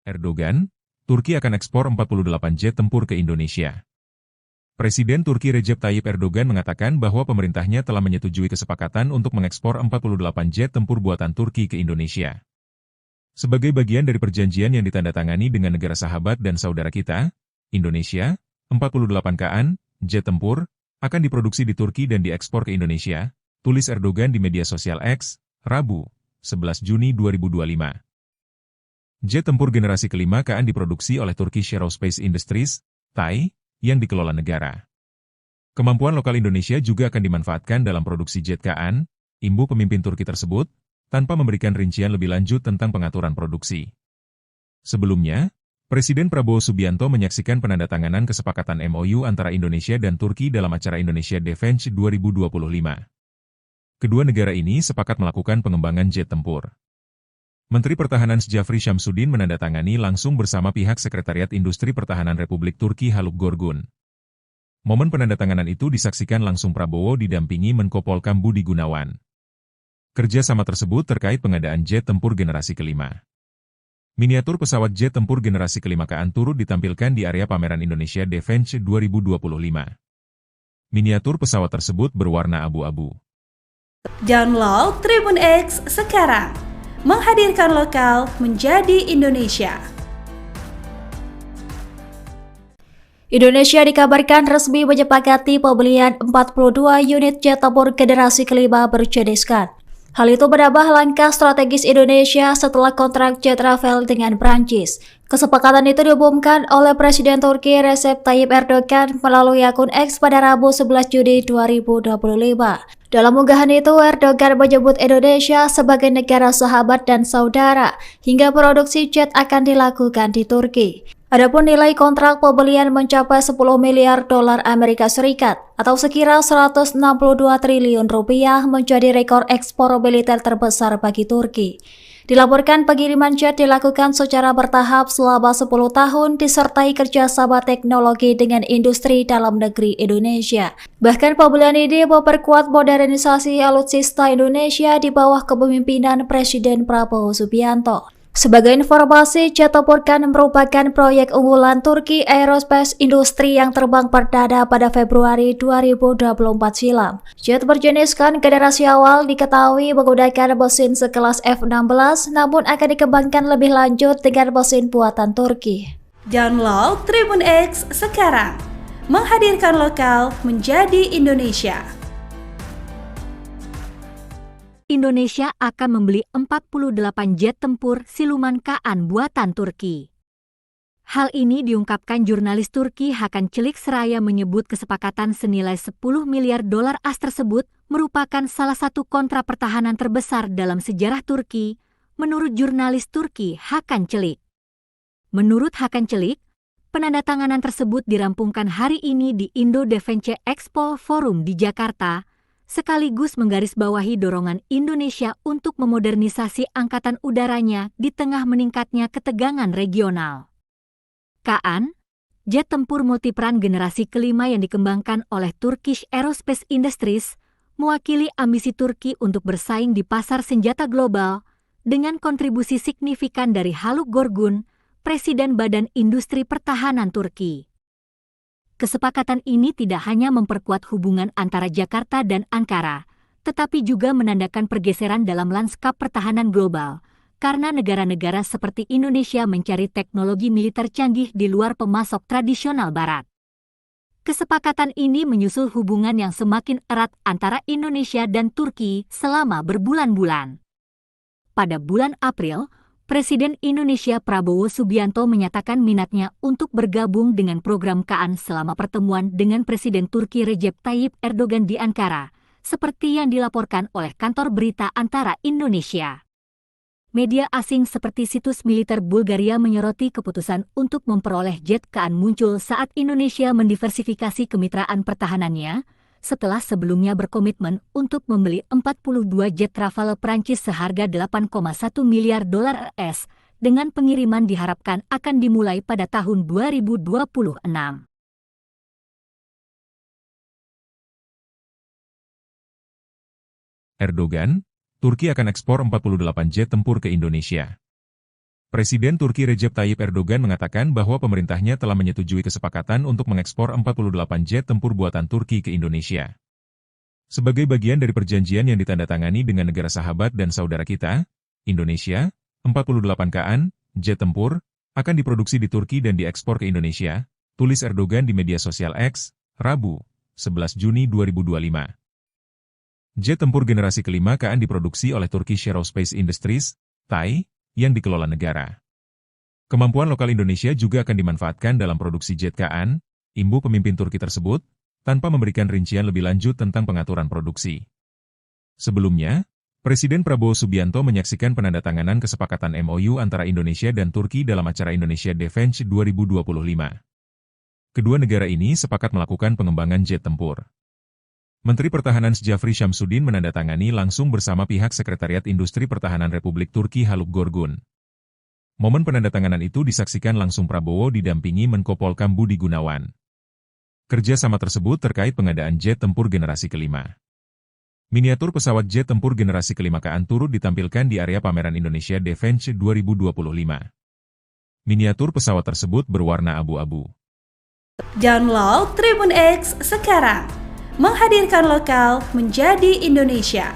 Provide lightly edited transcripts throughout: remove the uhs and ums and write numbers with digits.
Erdogan, Turki akan ekspor 48 jet tempur ke Indonesia. Presiden Turki Recep Tayyip Erdogan mengatakan bahwa pemerintahnya telah menyetujui kesepakatan untuk mengekspor 48 jet tempur buatan Turki ke Indonesia. Sebagai bagian dari perjanjian yang ditandatangani dengan negara sahabat dan saudara kita, Indonesia, 48 KN, jet tempur, akan diproduksi di Turki dan diekspor ke Indonesia, tulis Erdogan di media sosial X, Rabu, 11 Juni 2025. Jet tempur generasi kelima KN diproduksi oleh Turkish Aerospace Industries, TAI, yang dikelola negara. Kemampuan lokal Indonesia juga akan dimanfaatkan dalam produksi jet KN, imbu pemimpin Turki tersebut, tanpa memberikan rincian lebih lanjut tentang pengaturan produksi. Sebelumnya, Presiden Prabowo Subianto menyaksikan penandatanganan kesepakatan MOU antara Indonesia dan Turki dalam acara Indonesia Defense 2025. Kedua negara ini sepakat melakukan pengembangan jet tempur. Menteri Pertahanan Jafri Syamsuddin menandatangani langsung bersama pihak Sekretariat Industri Pertahanan Republik Turki Haluk Gorgun. Momen penandatanganan itu disaksikan langsung Prabowo didampingi Menko Polkam Budi Gunawan. Kerjasama tersebut terkait pengadaan jet tempur generasi kelima. Miniatur pesawat jet tempur generasi kelima KN turut ditampilkan di area pameran Indonesia Defense 2025. Miniatur pesawat tersebut berwarna abu-abu. Download Tribun X sekarang. Menghadirkan lokal menjadi Indonesia. Indonesia dikabarkan resmi menyepakati pembelian 42 unit jet tempur generasi kelima berjeniskan. Hal itu menambah langkah strategis Indonesia setelah kontrak jet travel dengan Prancis. Kesepakatan itu diumumkan oleh Presiden Turki Recep Tayyip Erdogan melalui akun X pada Rabu 11 Juni 2025. Dalam unggahan itu, Erdogan menyebut Indonesia sebagai negara sahabat dan saudara, hingga produksi jet akan dilakukan di Turki. Adapun nilai kontrak pembelian mencapai 10 miliar dolar Amerika Serikat atau sekira 162 triliun rupiah menjadi rekor ekspor militer terbesar bagi Turki. Dilaporkan pengiriman jet dilakukan secara bertahap selama 10 tahun disertai kerjasama teknologi dengan industri dalam negeri Indonesia. Bahkan pembelian ini memperkuat modernisasi alutsista Indonesia di bawah kepemimpinan Presiden Prabowo Subianto. Sebagai informasi, jet tempur KN merupakan proyek unggulan Turki Aerospace Industry yang terbang perdana pada Februari 2024 silam. Jet berjeniskan generasi awal diketahui menggunakan mesin sekelas F-16, namun akan dikembangkan lebih lanjut dengan mesin buatan Turki. Download Tribun X sekarang. Menghadirkan lokal menjadi Indonesia. Indonesia akan membeli 48 jet tempur siluman KN buatan Turki. Hal ini diungkapkan jurnalis Turki Hakan Çelik seraya menyebut kesepakatan senilai 10 miliar dolar AS tersebut merupakan salah satu kontrak pertahanan terbesar dalam sejarah Turki, menurut jurnalis Turki Hakan Çelik. Menurut Hakan Çelik, penandatanganan tersebut dirampungkan hari ini di Indo Defense Expo Forum di Jakarta, sekaligus menggarisbawahi dorongan Indonesia untuk memodernisasi angkatan udaranya di tengah meningkatnya ketegangan regional. KN, jet tempur multiperan generasi kelima yang dikembangkan oleh Turkish Aerospace Industries, mewakili ambisi Turki untuk bersaing di pasar senjata global dengan kontribusi signifikan dari Haluk Gorgun, Presiden Badan Industri Pertahanan Turki. Kesepakatan ini tidak hanya memperkuat hubungan antara Jakarta dan Ankara, tetapi juga menandakan pergeseran dalam lanskap pertahanan global, karena negara-negara seperti Indonesia mencari teknologi militer canggih di luar pemasok tradisional Barat. Kesepakatan ini menyusul hubungan yang semakin erat antara Indonesia dan Turki selama berbulan-bulan. Pada bulan April, Presiden Indonesia Prabowo Subianto menyatakan minatnya untuk bergabung dengan program KN selama pertemuan dengan Presiden Turki Recep Tayyip Erdogan di Ankara, seperti yang dilaporkan oleh kantor berita Antara Indonesia. Media asing seperti situs militer Bulgaria menyoroti keputusan untuk memperoleh jet KN muncul saat Indonesia mendiversifikasi kemitraan pertahanannya, setelah sebelumnya berkomitmen untuk membeli 42 jet travel Prancis seharga 8,1 miliar dolar AS, dengan pengiriman diharapkan akan dimulai pada tahun 2026. Erdogan, Turki akan ekspor 48 jet tempur ke Indonesia. Presiden Turki Recep Tayyip Erdogan mengatakan bahwa pemerintahnya telah menyetujui kesepakatan untuk mengekspor 48 jet tempur buatan Turki ke Indonesia. Sebagai bagian dari perjanjian yang ditandatangani dengan negara sahabat dan saudara kita, Indonesia, 48 KN, jet tempur, akan diproduksi di Turki dan diekspor ke Indonesia, tulis Erdogan di media sosial X, Rabu, 11 Juni 2025. Jet tempur generasi kelima KN diproduksi oleh Turkish Aerospace Industries, TAI, yang dikelola negara. Kemampuan lokal Indonesia juga akan dimanfaatkan dalam produksi jet KN, imbu pemimpin Turki tersebut, tanpa memberikan rincian lebih lanjut tentang pengaturan produksi. Sebelumnya, Presiden Prabowo Subianto menyaksikan penandatanganan kesepakatan MOU antara Indonesia dan Turki dalam acara Indonesia Defense 2025. Kedua negara ini sepakat melakukan pengembangan jet tempur. Menteri Pertahanan Jafri Syamsuddin menandatangani langsung bersama pihak Sekretariat Industri Pertahanan Republik Turki Haluk Gorgun. Momen penandatanganan itu disaksikan langsung Prabowo didampingi Menko Polkam Budi Gunawan. Kerjasama tersebut terkait pengadaan jet tempur generasi kelima. Miniatur pesawat jet tempur generasi kelima KN turut ditampilkan di area pameran Indonesia Defense 2025. Miniatur pesawat tersebut berwarna abu-abu. Download Tribun X sekarang. Menghadirkan lokal menjadi Indonesia.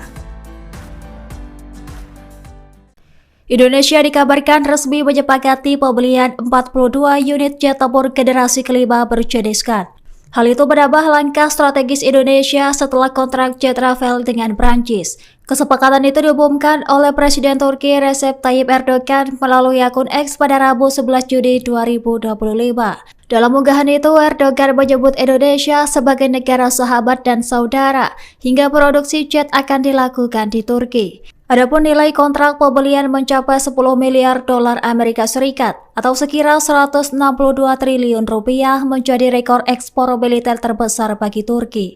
Indonesia dikabarkan resmi menyepakati pembelian 42 unit jet tempur generasi kelima berjeniskan. Hal itu menambah langkah strategis Indonesia setelah kontrak jet travel dengan Prancis. Kesepakatan itu diumumkan oleh Presiden Turki Recep Tayyip Erdogan melalui akun X pada Rabu 11 Juni 2025. Dalam unggahan itu, Erdogan menyebut Indonesia sebagai negara sahabat dan saudara, hingga produksi jet akan dilakukan di Turki. Adapun nilai kontrak pembelian mencapai 10 miliar dolar Amerika Serikat atau sekira 162 triliun rupiah menjadi rekor ekspor militer terbesar bagi Turki.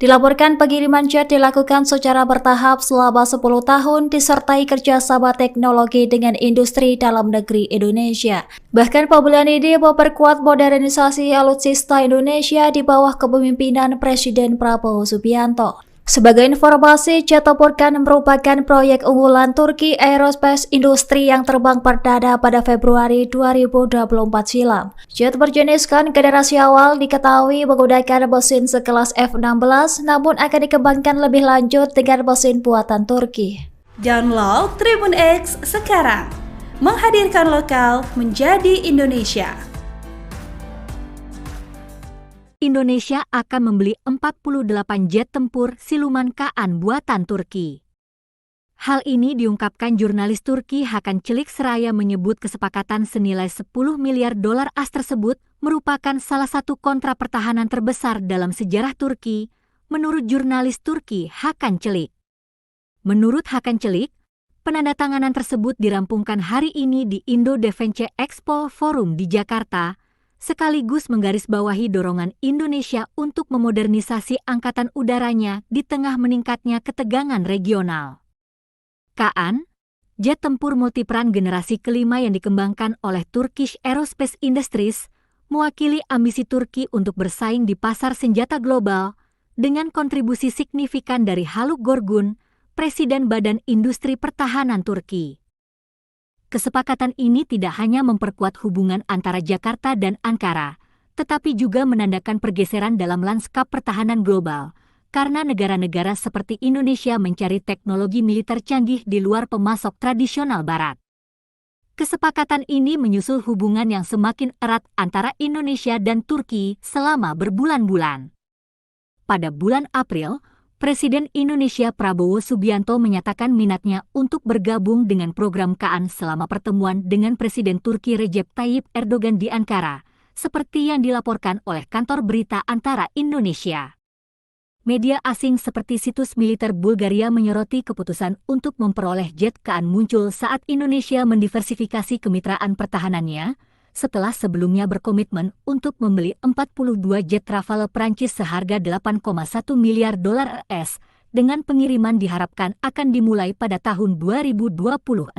Dilaporkan pengiriman jet dilakukan secara bertahap selama 10 tahun disertai kerjasama teknologi dengan industri dalam negeri Indonesia. Bahkan pembelian ini memperkuat modernisasi alutsista Indonesia di bawah kepemimpinan Presiden Prabowo Subianto. Sebagai informasi, jet tempur KN merupakan proyek unggulan Turki Aerospace Industry yang terbang perdana pada Februari 2024 silam. Jet berjeniskan generasi awal diketahui menggunakan mesin sekelas F-16, namun akan dikembangkan lebih lanjut dengan mesin buatan Turki. Download Tribun X sekarang. Menghadirkan lokal menjadi Indonesia. Indonesia akan membeli 48 jet tempur siluman KN buatan Turki. Hal ini diungkapkan jurnalis Turki Hakan Çelik seraya menyebut kesepakatan senilai 10 miliar dolar AS tersebut merupakan salah satu kontrak pertahanan terbesar dalam sejarah Turki, menurut jurnalis Turki Hakan Çelik. Menurut Hakan Çelik, penandatanganan tersebut dirampungkan hari ini di Indo Defense Expo Forum di Jakarta, sekaligus menggarisbawahi dorongan Indonesia untuk memodernisasi angkatan udaranya di tengah meningkatnya ketegangan regional. KN, jet tempur multiperan generasi kelima yang dikembangkan oleh Turkish Aerospace Industries, mewakili ambisi Turki untuk bersaing di pasar senjata global dengan kontribusi signifikan dari Haluk Gorgun, Presiden Badan Industri Pertahanan Turki. Kesepakatan ini tidak hanya memperkuat hubungan antara Jakarta dan Ankara, tetapi juga menandakan pergeseran dalam lanskap pertahanan global, karena negara-negara seperti Indonesia mencari teknologi militer canggih di luar pemasok tradisional Barat. Kesepakatan ini menyusul hubungan yang semakin erat antara Indonesia dan Turki selama berbulan-bulan. Pada bulan April, Presiden Indonesia Prabowo Subianto menyatakan minatnya untuk bergabung dengan program KN selama pertemuan dengan Presiden Turki Recep Tayyip Erdogan di Ankara, seperti yang dilaporkan oleh kantor berita Antara Indonesia. Media asing seperti situs militer Bulgaria menyoroti keputusan untuk memperoleh jet KN muncul saat Indonesia mendiversifikasi kemitraan pertahanannya, setelah sebelumnya berkomitmen untuk membeli 42 jet Rafale Prancis seharga 8,1 miliar dolar AS, dengan pengiriman diharapkan akan dimulai pada tahun 2026.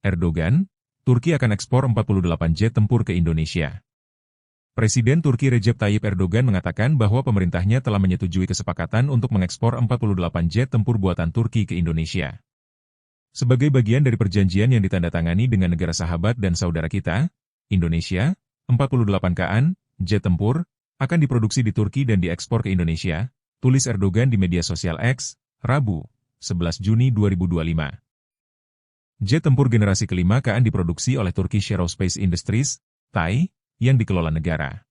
Erdogan, Turki akan ekspor 48 jet tempur ke Indonesia. Presiden Turki Recep Tayyip Erdogan mengatakan bahwa pemerintahnya telah menyetujui kesepakatan untuk mengekspor 48 jet tempur buatan Turki ke Indonesia. Sebagai bagian dari perjanjian yang ditandatangani dengan negara sahabat dan saudara kita, Indonesia, 48 KN, jet tempur, akan diproduksi di Turki dan diekspor ke Indonesia, tulis Erdogan di media sosial X, Rabu, 11 Juni 2025. Jet tempur generasi kelima KN diproduksi oleh Turkish Aerospace Industries, TAI, yang dikelola negara.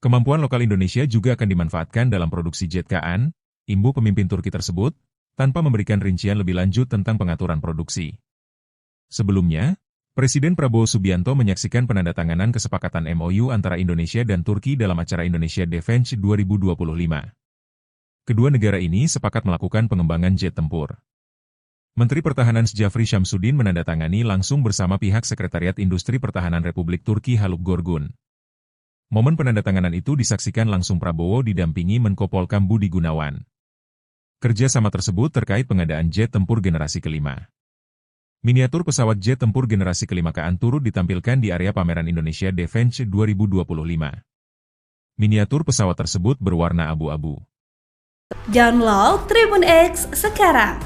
Kemampuan lokal Indonesia juga akan dimanfaatkan dalam produksi jet KN, imbu pemimpin Turki tersebut, tanpa memberikan rincian lebih lanjut tentang pengaturan produksi. Sebelumnya, Presiden Prabowo Subianto menyaksikan penandatanganan kesepakatan MOU antara Indonesia dan Turki dalam acara Indonesia Defense 2025. Kedua negara ini sepakat melakukan pengembangan jet tempur. Menteri Pertahanan Jafri Syamsuddin menandatangani langsung bersama pihak Sekretariat Industri Pertahanan Republik Turki Haluk Gorgun. Momen penandatanganan itu disaksikan langsung Prabowo didampingi Menko Polkam Budi Gunawan. Kerjasama tersebut terkait pengadaan jet tempur generasi kelima. Miniatur pesawat jet tempur generasi kelima KN turut ditampilkan di area pameran Indonesia Defense 2025. Miniatur pesawat tersebut berwarna abu-abu. Download Tribun X sekarang.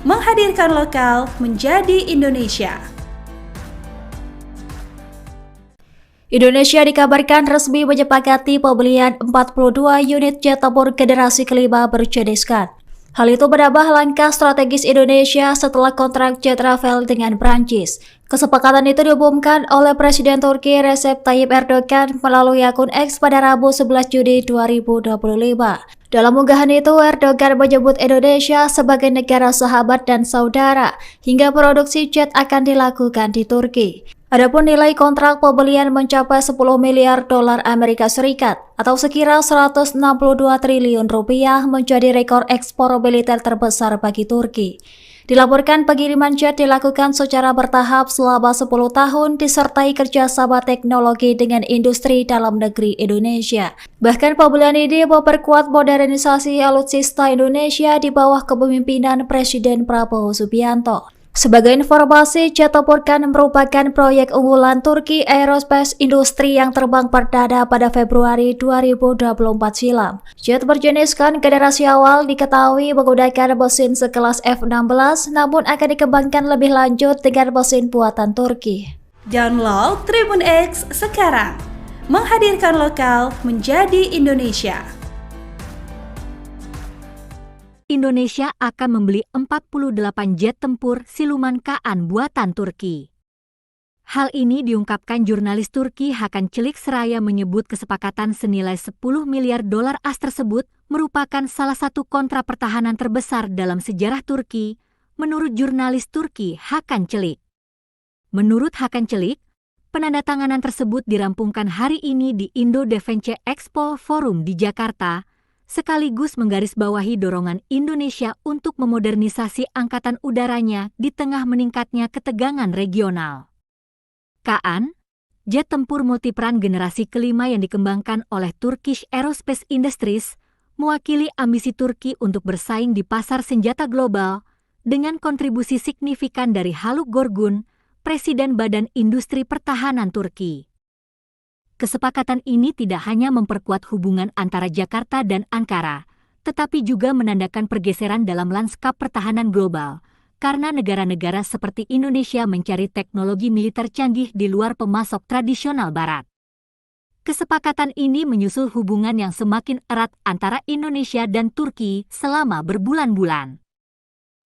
Menghadirkan lokal menjadi Indonesia. Indonesia dikabarkan resmi menyepakati pembelian 42 unit jet tempur generasi kelima berjeniskan. Hal itu menambah langkah strategis Indonesia setelah kontrak jet travel dengan Prancis. Kesepakatan itu diumumkan oleh Presiden Turki Recep Tayyip Erdogan melalui akun X pada Rabu 11 Juni 2025. Dalam unggahan itu, Erdogan menyebut Indonesia sebagai negara sahabat dan saudara, hingga produksi jet akan dilakukan di Turki. Adapun nilai kontrak pembelian mencapai 10 miliar dolar Amerika Serikat atau sekira 162 triliun rupiah menjadi rekor ekspor militer terbesar bagi Turki. Dilaporkan pengiriman jet dilakukan secara bertahap selama 10 tahun disertai kerjasama teknologi dengan industri dalam negeri Indonesia. Bahkan pembelian ini memperkuat modernisasi alutsista Indonesia di bawah kepemimpinan Presiden Prabowo Subianto. Sebagai informasi, jet tempur KN merupakan proyek unggulan Turki Aerospace Industry yang terbang perdana pada Februari 2024 silam. Jet berjenis KN generasi awal diketahui menggunakan mesin sekelas F-16, namun akan dikembangkan lebih lanjut dengan mesin buatan Turki. Download Tribun X sekarang. Menghadirkan lokal menjadi Indonesia. Indonesia akan membeli 48 jet tempur siluman KN buatan Turki. Hal ini diungkapkan jurnalis Turki Hakan Çelik seraya menyebut kesepakatan senilai 10 miliar dolar AS tersebut merupakan salah satu kontrak pertahanan terbesar dalam sejarah Turki, menurut jurnalis Turki Hakan Çelik. Menurut Hakan Çelik, penandatanganan tersebut dirampungkan hari ini di Indo Defense Expo Forum di Jakarta, sekaligus menggarisbawahi dorongan Indonesia untuk memodernisasi angkatan udaranya di tengah meningkatnya ketegangan regional. KN, jet tempur multiperan generasi kelima yang dikembangkan oleh Turkish Aerospace Industries, mewakili ambisi Turki untuk bersaing di pasar senjata global dengan kontribusi signifikan dari Haluk Gorgun, Presiden Badan Industri Pertahanan Turki. Kesepakatan ini tidak hanya memperkuat hubungan antara Jakarta dan Ankara, tetapi juga menandakan pergeseran dalam lanskap pertahanan global, karena negara-negara seperti Indonesia mencari teknologi militer canggih di luar pemasok tradisional Barat. Kesepakatan ini menyusul hubungan yang semakin erat antara Indonesia dan Turki selama berbulan-bulan.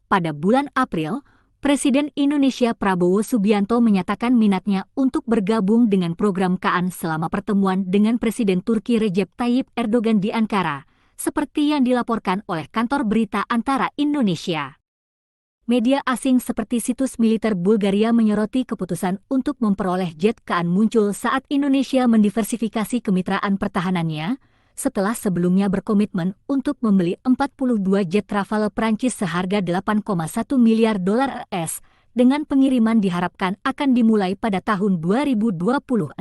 Pada bulan April, Presiden Indonesia Prabowo Subianto menyatakan minatnya untuk bergabung dengan program KN selama pertemuan dengan Presiden Turki Recep Tayyip Erdogan di Ankara, seperti yang dilaporkan oleh kantor berita Antara Indonesia. Media asing seperti situs militer Bulgaria menyoroti keputusan untuk memperoleh jet KN muncul saat Indonesia mendiversifikasi kemitraan pertahanannya, setelah sebelumnya berkomitmen untuk membeli 42 jet travel Prancis seharga 8,1 miliar dolar AS, dengan pengiriman diharapkan akan dimulai pada tahun 2026.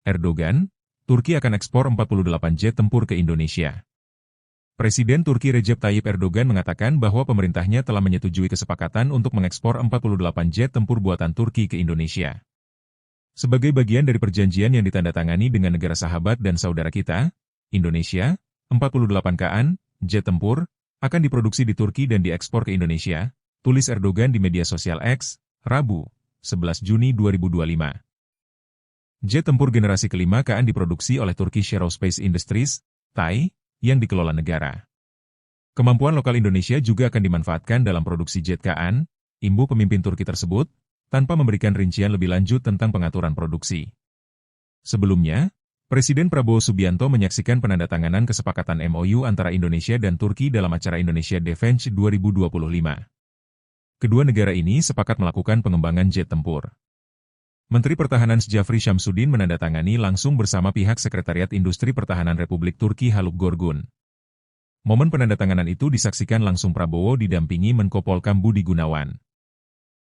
Erdogan, Turki akan ekspor 48 jet tempur ke Indonesia. Presiden Turki Recep Tayyip Erdogan mengatakan bahwa pemerintahnya telah menyetujui kesepakatan untuk mengekspor 48 jet tempur buatan Turki ke Indonesia. Sebagai bagian dari perjanjian yang ditandatangani dengan negara sahabat dan saudara kita, Indonesia, 48 KN, jet tempur, akan diproduksi di Turki dan diekspor ke Indonesia, tulis Erdogan di media sosial X, Rabu, 11 Juni 2025. Jet tempur generasi kelima KN diproduksi oleh Turkish Aerospace Industries, TAI, yang dikelola negara. Kemampuan lokal Indonesia juga akan dimanfaatkan dalam produksi jet KN, imbu pemimpin Turki tersebut, tanpa memberikan rincian lebih lanjut tentang pengaturan produksi. Sebelumnya, Presiden Prabowo Subianto menyaksikan penandatanganan kesepakatan MOU antara Indonesia dan Turki dalam acara Indonesia Defense 2025. Kedua negara ini sepakat melakukan pengembangan jet tempur. Menteri Pertahanan Jafri Syamsuddin menandatangani langsung bersama pihak Sekretariat Industri Pertahanan Republik Turki Haluk Gorgun. Momen penandatanganan itu disaksikan langsung Prabowo didampingi Menko Polkam Budi Gunawan.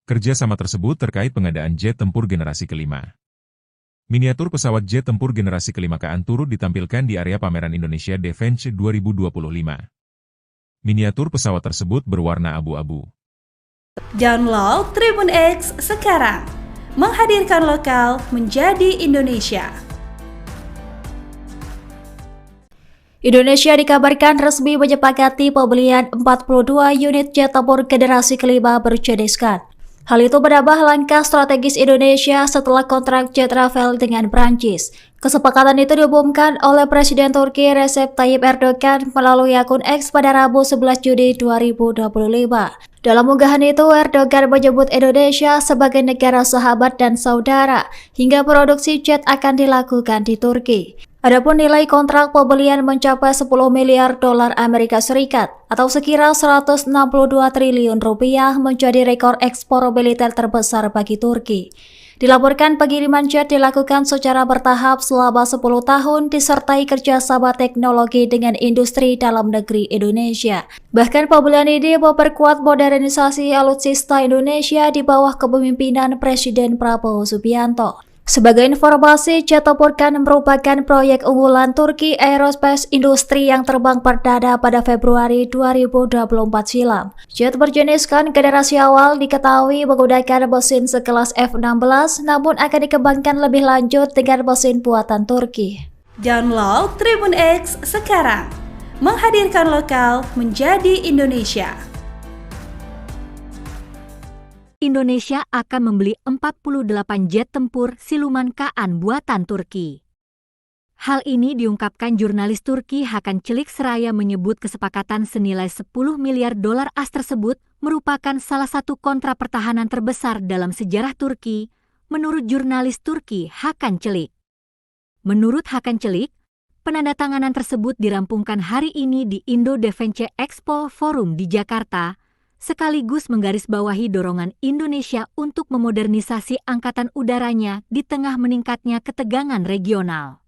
Kerjasama tersebut terkait pengadaan jet tempur generasi kelima. Miniatur pesawat jet tempur generasi kelima KN turut ditampilkan di area pameran Indonesia Defense 2025. Miniatur pesawat tersebut berwarna abu-abu. Download Tribun X sekarang. Menghadirkan lokal menjadi Indonesia. Indonesia dikabarkan resmi menyepakati pembelian 42 unit jet tempur generasi kelima berjeniskan. Hal itu menambah langkah strategis Indonesia setelah kontrak jet Rafale dengan Prancis. Kesepakatan itu diumumkan oleh Presiden Turki Recep Tayyip Erdogan melalui akun X pada Rabu 11 Juni 2025. Dalam unggahan itu, Erdogan menyebut Indonesia sebagai negara sahabat dan saudara, hingga produksi jet akan dilakukan di Turki. Adapun nilai kontrak pembelian mencapai 10 miliar dolar Amerika Serikat atau sekira 162 triliun rupiah menjadi rekor ekspor militer terbesar bagi Turki. Dilaporkan pengiriman jet dilakukan secara bertahap selama 10 tahun disertai kerjasama teknologi dengan industri dalam negeri Indonesia. Bahkan pembelian ini memperkuat modernisasi alutsista Indonesia di bawah kepemimpinan Presiden Prabowo Subianto. Sebagai informasi, jet tempur KN merupakan proyek unggulan Turki Aerospace Industry yang terbang perdana pada Februari 2024 silam. Jet berjeniskan generasi awal diketahui menggunakan mesin sekelas F-16, namun akan dikembangkan lebih lanjut dengan mesin buatan Turki. Download Tribun X sekarang. Menghadirkan lokal menjadi Indonesia. Indonesia akan membeli 48 jet tempur siluman KN buatan Turki. Hal ini diungkapkan jurnalis Turki Hakan Çelik seraya menyebut kesepakatan senilai 10 miliar dolar AS tersebut merupakan salah satu kontrak pertahanan terbesar dalam sejarah Turki, menurut jurnalis Turki Hakan Çelik. Menurut Hakan Çelik, penandatanganan tersebut dirampungkan hari ini di Indo Defense Expo Forum di Jakarta, sekaligus menggarisbawahi dorongan Indonesia untuk memodernisasi angkatan udaranya di tengah meningkatnya ketegangan regional.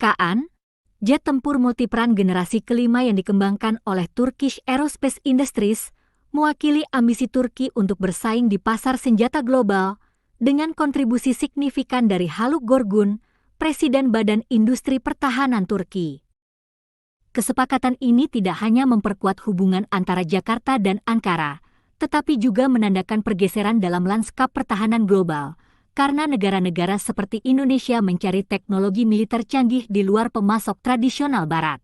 KN, jet tempur multiperan generasi kelima yang dikembangkan oleh Turkish Aerospace Industries, mewakili ambisi Turki untuk bersaing di pasar senjata global dengan kontribusi signifikan dari Haluk Gorgun, Presiden Badan Industri Pertahanan Turki. Kesepakatan ini tidak hanya memperkuat hubungan antara Jakarta dan Ankara, tetapi juga menandakan pergeseran dalam lanskap pertahanan global, karena negara-negara seperti Indonesia mencari teknologi militer canggih di luar pemasok tradisional Barat.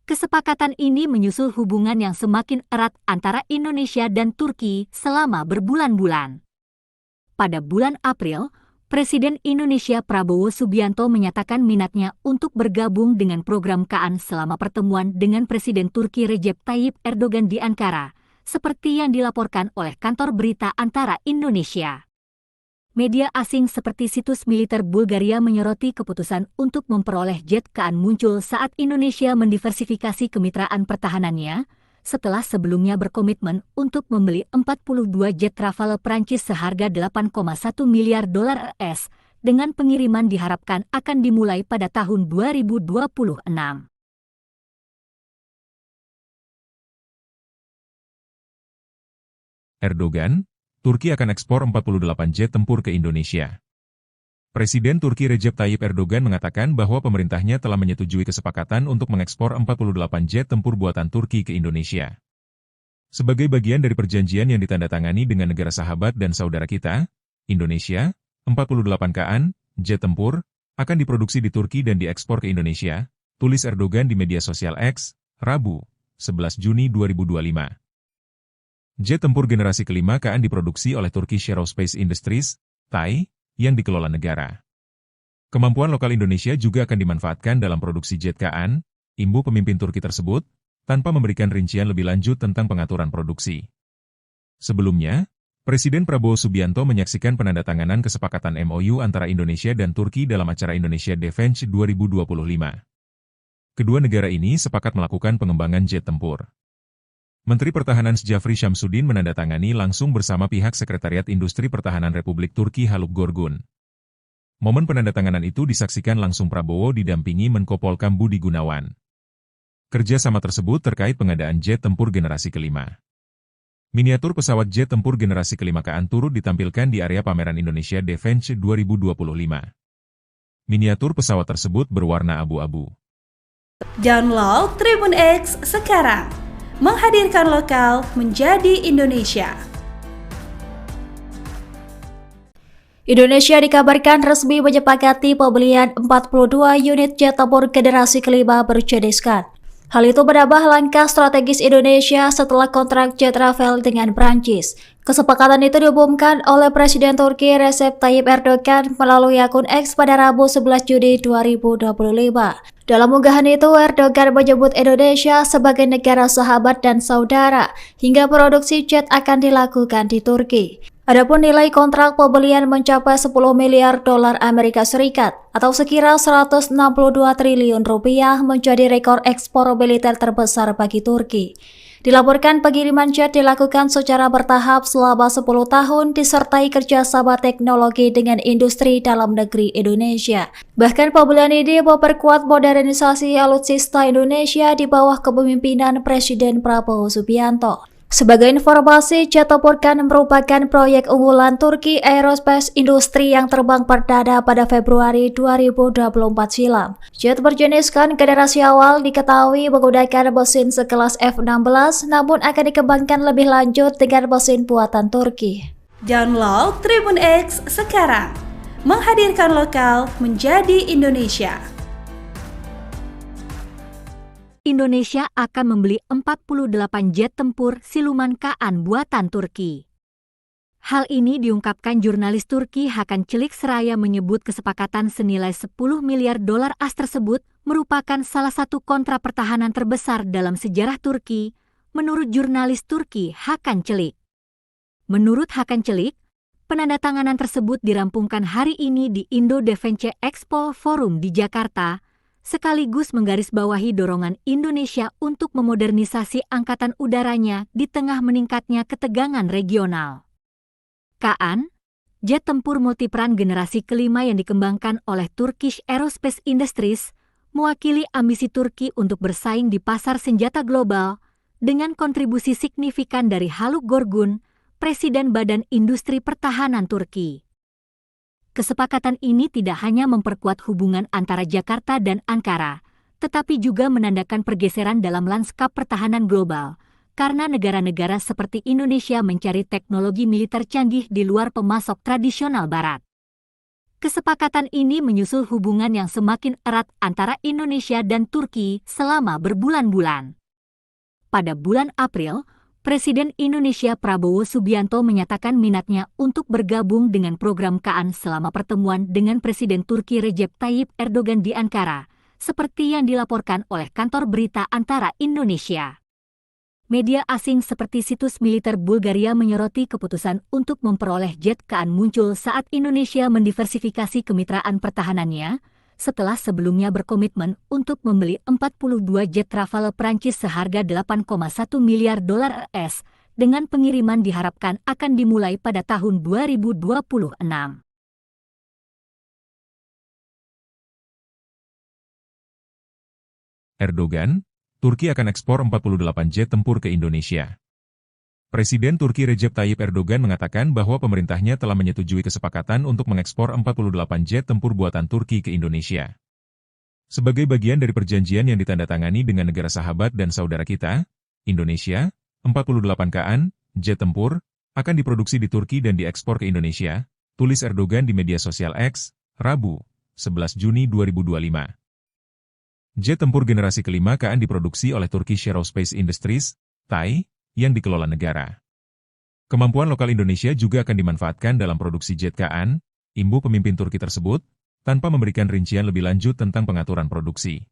Kesepakatan ini menyusul hubungan yang semakin erat antara Indonesia dan Turki selama berbulan-bulan. Pada bulan April, Presiden Indonesia Prabowo Subianto menyatakan minatnya untuk bergabung dengan program KN selama pertemuan dengan Presiden Turki Recep Tayyip Erdogan di Ankara, seperti yang dilaporkan oleh kantor berita Antara Indonesia. Media asing seperti situs militer Bulgaria menyoroti keputusan untuk memperoleh jet KN muncul saat Indonesia mendiversifikasi kemitraan pertahanannya, setelah sebelumnya berkomitmen untuk membeli 42 jet Rafale Prancis seharga 8,1 miliar dolar AS, dengan pengiriman diharapkan akan dimulai pada tahun 2026. Erdogan, Turki akan ekspor 48 jet tempur ke Indonesia. Presiden Turki Recep Tayyip Erdogan mengatakan bahwa pemerintahnya telah menyetujui kesepakatan untuk mengekspor 48 jet tempur buatan Turki ke Indonesia. Sebagai bagian dari perjanjian yang ditandatangani dengan negara sahabat dan saudara kita, Indonesia, 48 KN, jet tempur, akan diproduksi di Turki dan diekspor ke Indonesia, tulis Erdogan di media sosial X, Rabu, 11 Juni 2025. Jet tempur generasi kelima KN diproduksi oleh Turkish Aerospace Industries, TAI, yang dikelola negara. Kemampuan lokal Indonesia juga akan dimanfaatkan dalam produksi jet KN, imbu pemimpin Turki tersebut, tanpa memberikan rincian lebih lanjut tentang pengaturan produksi. Sebelumnya, Presiden Prabowo Subianto menyaksikan penandatanganan kesepakatan MOU antara Indonesia dan Turki dalam acara Indonesia Defense 2025. Kedua negara ini sepakat melakukan pengembangan jet tempur. Menteri Pertahanan Jafri Syamsuddin menandatangani langsung bersama pihak Sekretariat Industri Pertahanan Republik Turki Haluk Gorgun. Momen penandatanganan itu disaksikan langsung Prabowo didampingi Menko Polkam Budi Gunawan. Kerjasama tersebut terkait pengadaan jet tempur generasi kelima. Miniatur pesawat jet tempur generasi kelima KN turut ditampilkan di area pameran Indonesia Defense 2025. Miniatur pesawat tersebut berwarna abu-abu. Download Tribun X sekarang. Menghadirkan lokal menjadi Indonesia. Indonesia dikabarkan resmi menyepakati pembelian 42 unit jet tempur generasi kelima berjeniskan. Hal itu menambah langkah strategis Indonesia setelah kontrak jet travel dengan Prancis. Kesepakatan itu diumumkan oleh Presiden Turki Recep Tayyip Erdogan melalui akun X pada Rabu 11 Juni 2025. Dalam unggahan itu, Erdogan menyebut Indonesia sebagai negara sahabat dan saudara, hingga produksi jet akan dilakukan di Turki. Adapun nilai kontrak pembelian mencapai 10 miliar dolar Amerika Serikat atau sekira 162 triliun rupiah menjadi rekor ekspor militer terbesar bagi Turki. Dilaporkan pengiriman jet dilakukan secara bertahap selama 10 tahun disertai kerjasama teknologi dengan industri dalam negeri Indonesia. Bahkan pembelian ini memperkuat modernisasi alutsista Indonesia di bawah kepemimpinan Presiden Prabowo Subianto. Sebagai informasi, jet tempur KN merupakan proyek unggulan Turki Aerospace Industry yang terbang perdana pada Februari 2024 silam. Jet berjenis KN generasi awal diketahui menggunakan mesin sekelas F-16, namun akan dikembangkan lebih lanjut dengan mesin buatan Turki. Download Tribun X sekarang. Menghadirkan lokal menjadi Indonesia. Indonesia akan membeli 48 jet tempur siluman KN buatan Turki. Hal ini diungkapkan jurnalis Turki Hakan Çelik seraya menyebut kesepakatan senilai 10 miliar dolar AS tersebut merupakan salah satu kontrak pertahanan terbesar dalam sejarah Turki, menurut jurnalis Turki Hakan Çelik. Menurut Hakan Çelik, penandatanganan tersebut dirampungkan hari ini di Indo Defense Expo Forum di Jakarta, sekaligus menggarisbawahi dorongan Indonesia untuk memodernisasi angkatan udaranya di tengah meningkatnya ketegangan regional. KN, jet tempur multiperan generasi kelima yang dikembangkan oleh Turkish Aerospace Industries, mewakili ambisi Turki untuk bersaing di pasar senjata global dengan kontribusi signifikan dari Haluk Gorgun, Presiden Badan Industri Pertahanan Turki. Kesepakatan ini tidak hanya memperkuat hubungan antara Jakarta dan Ankara, tetapi juga menandakan pergeseran dalam lanskap pertahanan global, karena negara-negara seperti Indonesia mencari teknologi militer canggih di luar pemasok tradisional Barat. Kesepakatan ini menyusul hubungan yang semakin erat antara Indonesia dan Turki selama berbulan-bulan. Pada bulan April, Presiden Indonesia Prabowo Subianto menyatakan minatnya untuk bergabung dengan program KN selama pertemuan dengan Presiden Turki Recep Tayyip Erdogan di Ankara, seperti yang dilaporkan oleh kantor berita Antara Indonesia. Media asing seperti situs militer Bulgaria menyoroti keputusan untuk memperoleh jet KN muncul saat Indonesia mendiversifikasi kemitraan pertahanannya, setelah sebelumnya berkomitmen untuk membeli 42 jet travel Prancis seharga 8,1 miliar dolar AS, dengan pengiriman diharapkan akan dimulai pada tahun 2026. Erdogan, Turki akan ekspor 48 jet tempur ke Indonesia. Presiden Turki Recep Tayyip Erdogan mengatakan bahwa pemerintahnya telah menyetujui kesepakatan untuk mengekspor 48 jet tempur buatan Turki ke Indonesia. Sebagai bagian dari perjanjian yang ditandatangani dengan negara sahabat dan saudara kita, Indonesia, 48 KN, jet tempur, akan diproduksi di Turki dan diekspor ke Indonesia, tulis Erdogan di media sosial X, Rabu, 11 Juni 2025. Jet tempur generasi kelima KN diproduksi oleh Turkish Aerospace Industries, TAI, yang dikelola negara. Kemampuan lokal Indonesia juga akan dimanfaatkan dalam produksi jet KN, imbu pemimpin Turki tersebut, tanpa memberikan rincian lebih lanjut tentang pengaturan produksi.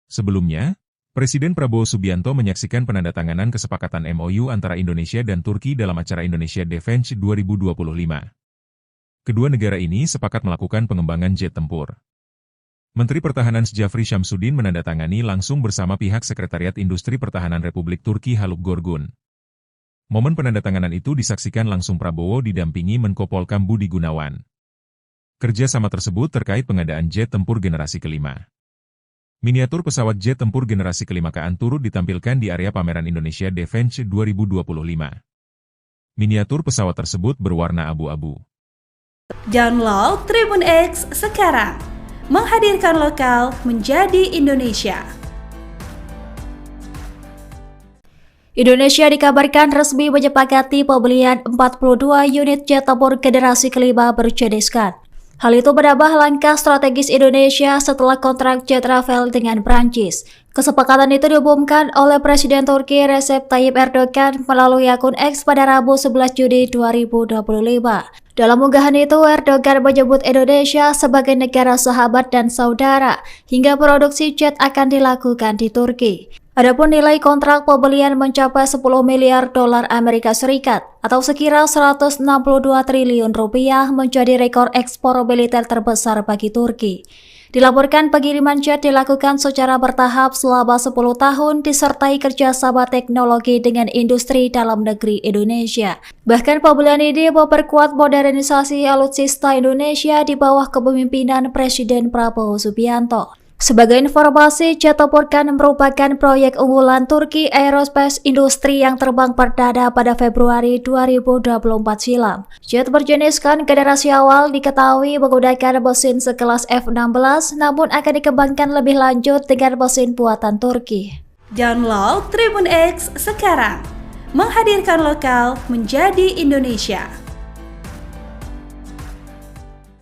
Sebelumnya, Presiden Prabowo Subianto menyaksikan penandatanganan kesepakatan MOU antara Indonesia dan Turki dalam acara Indonesia Defense 2025. Kedua negara ini sepakat melakukan pengembangan jet tempur. Menteri Pertahanan Jafri Syamsuddin menandatangani langsung bersama pihak Sekretariat Industri Pertahanan Republik Turki Haluk Gorgun. Momen penandatanganan itu disaksikan langsung Prabowo didampingi Menko Polkam Budi Gunawan. Kerjasama tersebut terkait pengadaan jet tempur generasi kelima. Miniatur pesawat jet tempur generasi kelima KN turut ditampilkan di area pameran Indonesia Defense 2025. Miniatur pesawat tersebut berwarna abu-abu. Download Tribun X sekarang. Menghadirkan lokal menjadi Indonesia. Indonesia dikabarkan resmi menyepakati pembelian 42 unit jet tempur generasi kelima berjeniskan. Hal itu menambah langkah strategis Indonesia setelah kontrak jet travel dengan Prancis. Kesepakatan itu diumumkan oleh Presiden Turki Recep Tayyip Erdogan melalui akun X pada Rabu 11 Juni 2025. Dalam unggahan itu, Erdogan menyebut Indonesia sebagai negara sahabat dan saudara, hingga produksi jet akan dilakukan di Turki. Adapun nilai kontrak pembelian mencapai 10 miliar dolar Amerika Serikat atau sekira 162 triliun rupiah menjadi rekor ekspor militer terbesar bagi Turki. Dilaporkan pengiriman jet dilakukan secara bertahap selama 10 tahun disertai kerjasama teknologi dengan industri dalam negeri Indonesia. Bahkan pembelian ini memperkuat modernisasi alutsista Indonesia di bawah kepemimpinan Presiden Prabowo Subianto. Sebagai informasi, jet tempur KN merupakan proyek unggulan Turki Aerospace Industry yang terbang perdana pada Februari 2024 silam. Jet berjenis KN generasi awal diketahui menggunakan mesin sekelas F-16, namun akan dikembangkan lebih lanjut dengan mesin buatan Turki. Download Tribun X sekarang. Menghadirkan lokal menjadi Indonesia.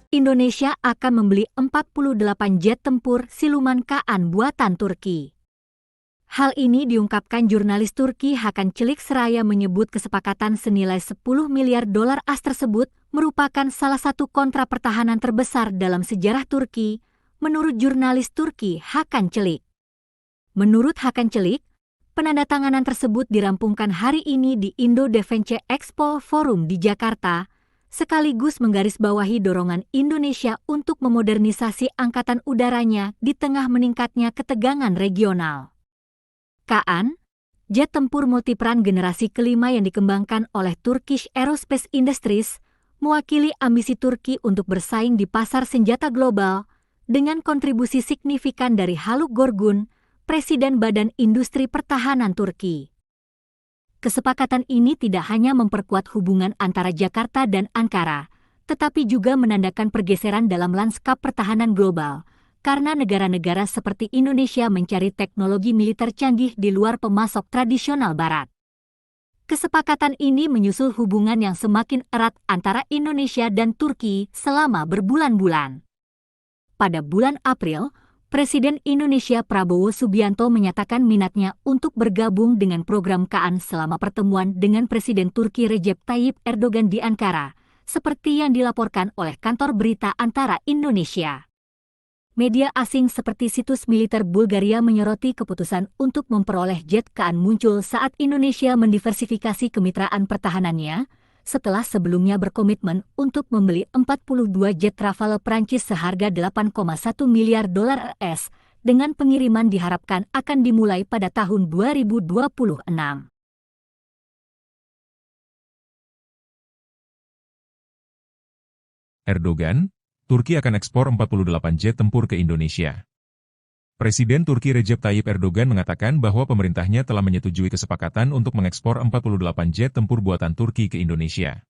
Indonesia akan membeli 48 jet tempur siluman KN buatan Turki. Hal ini diungkapkan jurnalis Turki Hakan Çelik seraya menyebut kesepakatan senilai 10 miliar dolar AS tersebut merupakan salah satu kontrak pertahanan terbesar dalam sejarah Turki, menurut jurnalis Turki Hakan Çelik. Menurut Hakan Çelik, penandatanganan tersebut dirampungkan hari ini di Indo Defense Expo Forum di Jakarta, sekaligus menggarisbawahi dorongan Indonesia untuk memodernisasi angkatan udaranya di tengah meningkatnya ketegangan regional. KN, jet tempur multiperan generasi kelima yang dikembangkan oleh Turkish Aerospace Industries, mewakili ambisi Turki untuk bersaing di pasar senjata global dengan kontribusi signifikan dari Haluk Gorgun, Presiden Badan Industri Pertahanan Turki. Kesepakatan ini tidak hanya memperkuat hubungan antara Jakarta dan Ankara, tetapi juga menandakan pergeseran dalam lanskap pertahanan global, karena negara-negara seperti Indonesia mencari teknologi militer canggih di luar pemasok tradisional Barat. Kesepakatan ini menyusul hubungan yang semakin erat antara Indonesia dan Turki selama berbulan-bulan. Pada bulan April, Presiden Indonesia Prabowo Subianto menyatakan minatnya untuk bergabung dengan program KN selama pertemuan dengan Presiden Turki Recep Tayyip Erdogan di Ankara, seperti yang dilaporkan oleh kantor berita Antara Indonesia. Media asing seperti situs militer Bulgaria menyoroti keputusan untuk memperoleh jet KN muncul saat Indonesia mendiversifikasi kemitraan pertahanannya, setelah sebelumnya berkomitmen untuk membeli 42 jet Rafale Prancis seharga 8,1 miliar dolar AS, dengan pengiriman diharapkan akan dimulai pada tahun 2026. Erdogan, Turki akan ekspor 48 jet tempur ke Indonesia. Presiden Turki Recep Tayyip Erdogan mengatakan bahwa pemerintahnya telah menyetujui kesepakatan untuk mengekspor 48 jet tempur buatan Turki ke Indonesia.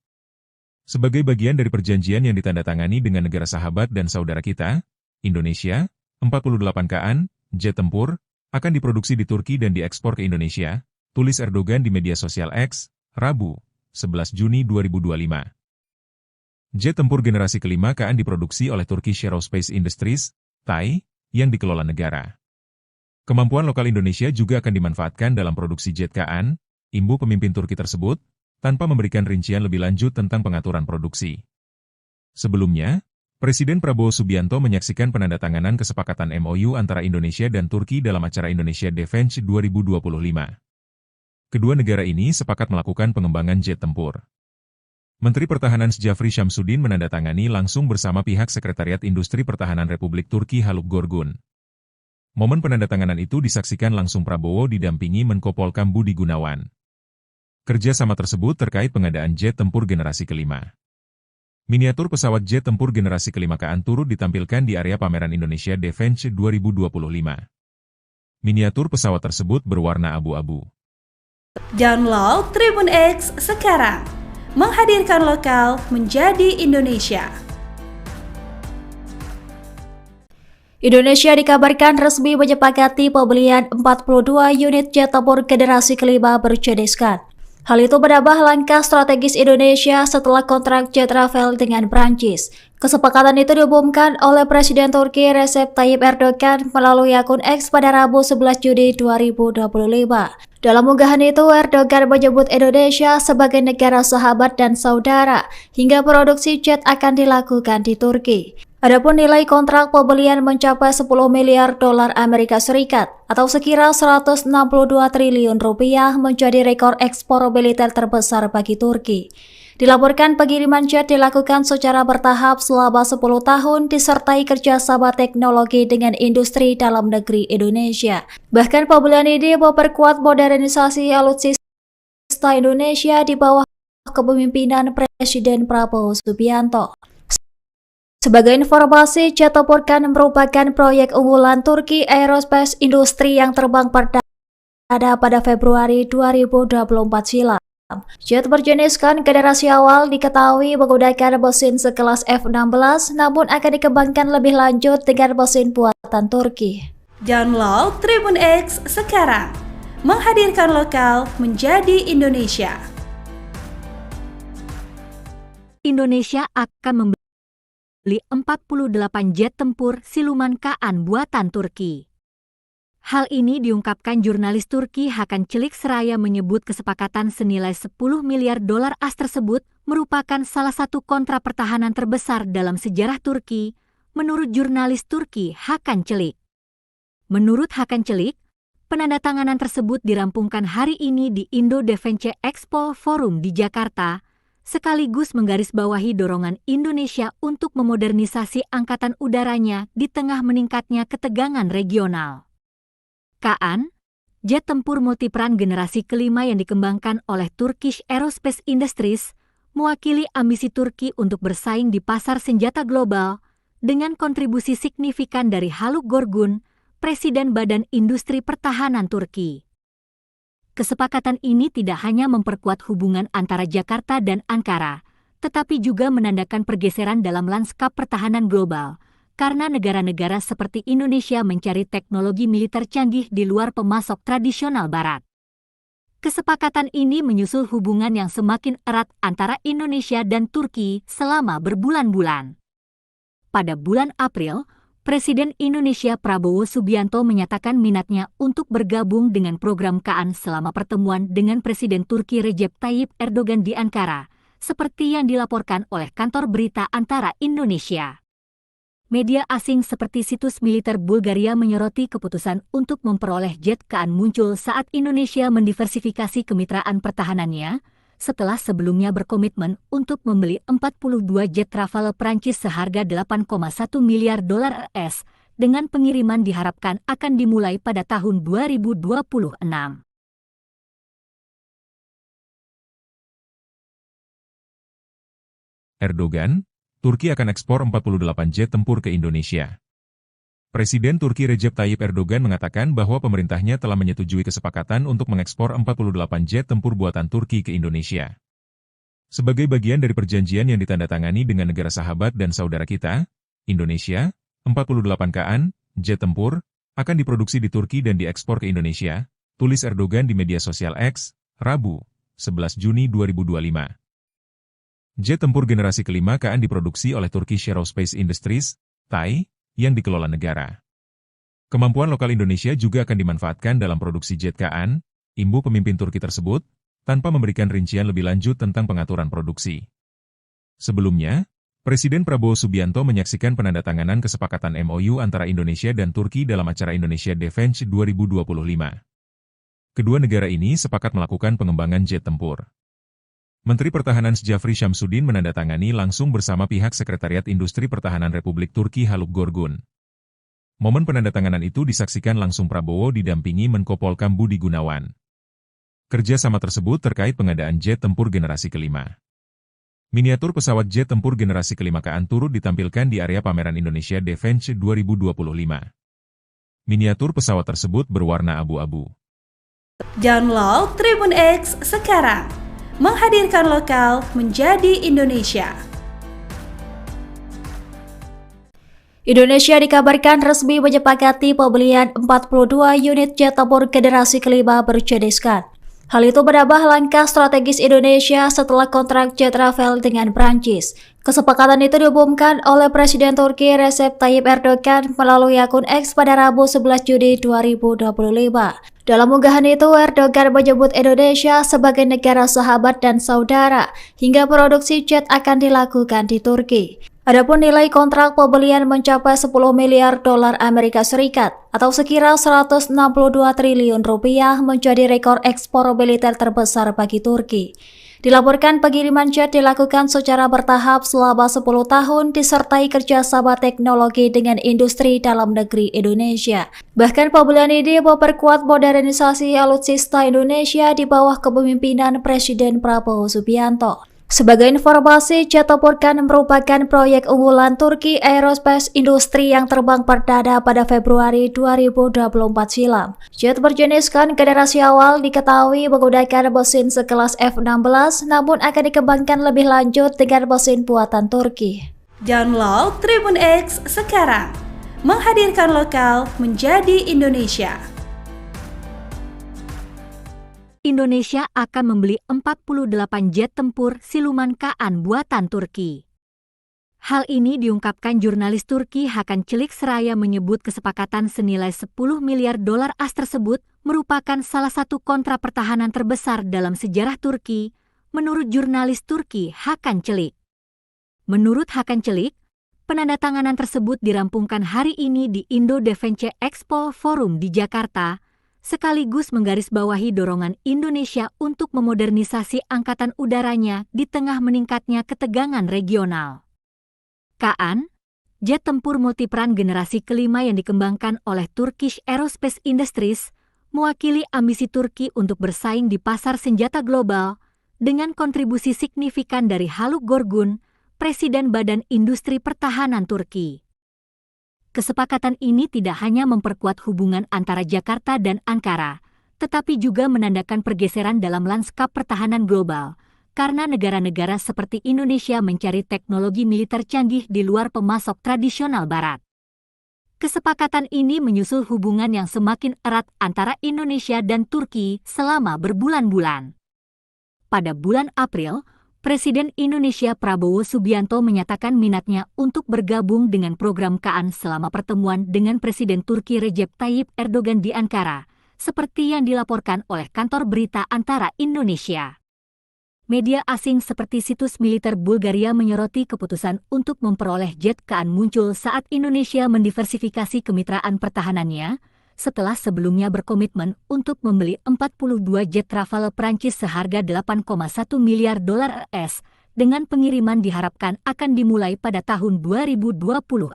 Sebagai bagian dari perjanjian yang ditandatangani dengan negara sahabat dan saudara kita, Indonesia, 48 KN, jet tempur, akan diproduksi di Turki dan diekspor ke Indonesia, tulis Erdogan di media sosial X, Rabu, 11 Juni 2025. Jet tempur generasi kelima KN diproduksi oleh Turkish Aerospace Industries, TAI, yang dikelola negara. Kemampuan lokal Indonesia juga akan dimanfaatkan dalam produksi jet KN, imbu pemimpin Turki tersebut, tanpa memberikan rincian lebih lanjut tentang pengaturan produksi. Sebelumnya, Presiden Prabowo Subianto menyaksikan penandatanganan kesepakatan MOU antara Indonesia dan Turki dalam acara Indonesia Defense 2025. Kedua negara ini sepakat melakukan pengembangan jet tempur. Menteri Pertahanan Jafri Syamsuddin menandatangani langsung bersama pihak Sekretariat Industri Pertahanan Republik Turki Haluk Gorgun. Momen penandatanganan itu disaksikan langsung Prabowo didampingi Menko Polkam Budi Gunawan. Kerjasama tersebut terkait pengadaan jet tempur generasi kelima. Miniatur pesawat jet tempur generasi kelima KN turut ditampilkan di area pameran Indonesia Defense 2025. Miniatur pesawat tersebut berwarna abu-abu. Download Tribun X sekarang. Menghadirkan lokal menjadi Indonesia. Indonesia dikabarkan resmi menyepakati pembelian 42 unit jet tempur generasi kelima berjeniskan. Hal itu menambah langkah strategis Indonesia setelah kontrak jet travel dengan Prancis. Kesepakatan itu diumumkan oleh Presiden Turki Recep Tayyip Erdogan melalui akun X pada Rabu 11 Juni 2025. Dalam unggahan itu, Erdogan menyebut Indonesia sebagai negara sahabat dan saudara, hingga produksi jet akan dilakukan di Turki. Adapun nilai kontrak pembelian mencapai 10 miliar dolar Amerika Serikat atau sekira 162 triliun rupiah menjadi rekor ekspor militer terbesar bagi Turki. Dilaporkan pengiriman jet dilakukan secara bertahap selama 10 tahun disertai kerjasama teknologi dengan industri dalam negeri Indonesia. Bahkan pembelian ini memperkuat modernisasi alutsista Indonesia di bawah kepemimpinan Presiden Prabowo Subianto. Sebagai informasi, jet tempur KN merupakan proyek unggulan Turki Aerospace Industries yang terbang perdana pada Februari 2024 silam. Jet berjenis KN generasi awal diketahui menggunakan mesin sekelas F-16, namun akan dikembangkan lebih lanjut dengan mesin buatan Turki. Download Tribun X sekarang. Menghadirkan lokal menjadi Indonesia. Indonesia akan membeli 48 jet tempur siluman KN buatan Turki. Hal ini diungkapkan jurnalis Turki Hakan Çelik seraya menyebut kesepakatan senilai 10 miliar dolar AS tersebut merupakan salah satu kontrak pertahanan terbesar dalam sejarah Turki, menurut jurnalis Turki Hakan Çelik. Menurut Hakan Çelik, penandatanganan tersebut dirampungkan hari ini di Indo Defense Expo Forum di Jakarta, sekaligus menggarisbawahi dorongan Indonesia untuk memodernisasi angkatan udaranya di tengah meningkatnya ketegangan regional. KN, jet tempur multiperan generasi kelima yang dikembangkan oleh Turkish Aerospace Industries, mewakili ambisi Turki untuk bersaing di pasar senjata global dengan kontribusi signifikan dari Haluk Gorgun, Presiden Badan Industri Pertahanan Turki. Kesepakatan ini tidak hanya memperkuat hubungan antara Jakarta dan Ankara, tetapi juga menandakan pergeseran dalam lanskap pertahanan global, karena negara-negara seperti Indonesia mencari teknologi militer canggih di luar pemasok tradisional Barat. Kesepakatan ini menyusul hubungan yang semakin erat antara Indonesia dan Turki selama berbulan-bulan. Pada bulan April, Presiden Indonesia Prabowo Subianto menyatakan minatnya untuk bergabung dengan program KN selama pertemuan dengan Presiden Turki Recep Tayyip Erdogan di Ankara, seperti yang dilaporkan oleh kantor berita Antara Indonesia. Media asing seperti situs militer Bulgaria menyoroti keputusan untuk memperoleh jet KN muncul saat Indonesia mendiversifikasi kemitraan pertahanannya, setelah sebelumnya berkomitmen untuk membeli 42 jet Rafale Prancis seharga 8,1 miliar dolar AS, dengan pengiriman diharapkan akan dimulai pada tahun 2026. Erdogan, Turki akan ekspor 48 jet tempur ke Indonesia. Presiden Turki Recep Tayyip Erdogan mengatakan bahwa pemerintahnya telah menyetujui kesepakatan untuk mengekspor 48 jet tempur buatan Turki ke Indonesia. Sebagai bagian dari perjanjian yang ditandatangani dengan negara sahabat dan saudara kita, Indonesia, 48 KN, jet tempur, akan diproduksi di Turki dan diekspor ke Indonesia, tulis Erdogan di media sosial X, Rabu, 11 Juni 2025. Jet tempur generasi kelima KN diproduksi oleh Turkish Aerospace Industries, TAI, yang dikelola negara. Kemampuan lokal Indonesia juga akan dimanfaatkan dalam produksi jet KN, imbu pemimpin Turki tersebut, tanpa memberikan rincian lebih lanjut tentang pengaturan produksi. Sebelumnya, Presiden Prabowo Subianto menyaksikan penandatanganan kesepakatan MOU antara Indonesia dan Turki dalam acara Indonesia Defense 2025. Kedua negara ini sepakat melakukan pengembangan jet tempur. Menteri Pertahanan Jafri Syamsuddin menandatangani langsung bersama pihak Sekretariat Industri Pertahanan Republik Turki Haluk Gorgun. Momen penandatanganan itu disaksikan langsung Prabowo didampingi Menko Polkam Budi Gunawan. Kerjasama tersebut terkait pengadaan jet tempur generasi kelima. Miniatur pesawat jet tempur generasi kelima KN turut ditampilkan di area pameran Indonesia Defense 2025. Miniatur pesawat tersebut berwarna abu-abu. Download Tribun X sekarang. Menghadirkan lokal menjadi Indonesia. Indonesia dikabarkan resmi menyepakati pembelian 42 unit jet tempur generasi kelima berjeniskan. Hal itu menambah langkah strategis Indonesia setelah kontrak jet travel dengan Prancis. Kesepakatan itu diumumkan oleh Presiden Turki Recep Tayyip Erdogan melalui akun X pada Rabu 11 Juni 2025. Dalam unggahan itu, Erdogan menyebut Indonesia sebagai negara sahabat dan saudara, hingga produksi jet akan dilakukan di Turki. Adapun nilai kontrak pembelian mencapai 10 miliar dolar Amerika Serikat atau sekira 162 triliun rupiah menjadi rekor ekspor militer terbesar bagi Turki. Dilaporkan pengiriman jet dilakukan secara bertahap selama 10 tahun disertai kerjasama teknologi dengan industri dalam negeri Indonesia. Bahkan pembelian ini memperkuat modernisasi alutsista Indonesia di bawah kepemimpinan Presiden Prabowo Subianto. Sebagai informasi, jet tempur KN merupakan proyek unggulan Turki Aerospace Industry yang terbang perdana pada Februari 2024 silam. Jet berjenis KN generasi awal diketahui menggunakan mesin sekelas F-16, namun akan dikembangkan lebih lanjut dengan mesin buatan Turki. Download Tribun X sekarang. Menghadirkan lokal menjadi Indonesia. Indonesia akan membeli 48 jet tempur siluman KN buatan Turki. Hal ini diungkapkan jurnalis Turki Hakan Çelik seraya menyebut kesepakatan senilai 10 miliar dolar AS tersebut merupakan salah satu kontrak pertahanan terbesar dalam sejarah Turki, menurut jurnalis Turki Hakan Çelik. Menurut Hakan Çelik, penandatanganan tersebut dirampungkan hari ini di Indo Defense Expo Forum di Jakarta, sekaligus menggarisbawahi dorongan Indonesia untuk memodernisasi angkatan udaranya di tengah meningkatnya ketegangan regional. KN, jet tempur multiperan generasi kelima yang dikembangkan oleh Turkish Aerospace Industries, mewakili ambisi Turki untuk bersaing di pasar senjata global dengan kontribusi signifikan dari Haluk Gorgun, Presiden Badan Industri Pertahanan Turki. Kesepakatan ini tidak hanya memperkuat hubungan antara Jakarta dan Ankara, tetapi juga menandakan pergeseran dalam lanskap pertahanan global, karena negara-negara seperti Indonesia mencari teknologi militer canggih di luar pemasok tradisional Barat. Kesepakatan ini menyusul hubungan yang semakin erat antara Indonesia dan Turki selama berbulan-bulan. Pada bulan April, Presiden Indonesia Prabowo Subianto menyatakan minatnya untuk bergabung dengan program KN selama pertemuan dengan Presiden Turki Recep Tayyip Erdogan di Ankara, seperti yang dilaporkan oleh kantor berita Antara Indonesia. Media asing seperti situs militer Bulgaria menyoroti keputusan untuk memperoleh jet KN muncul saat Indonesia mendiversifikasi kemitraan pertahanannya, setelah sebelumnya berkomitmen untuk membeli 42 jet travel Prancis seharga 8,1 miliar dolar AS, dengan pengiriman diharapkan akan dimulai pada tahun 2026.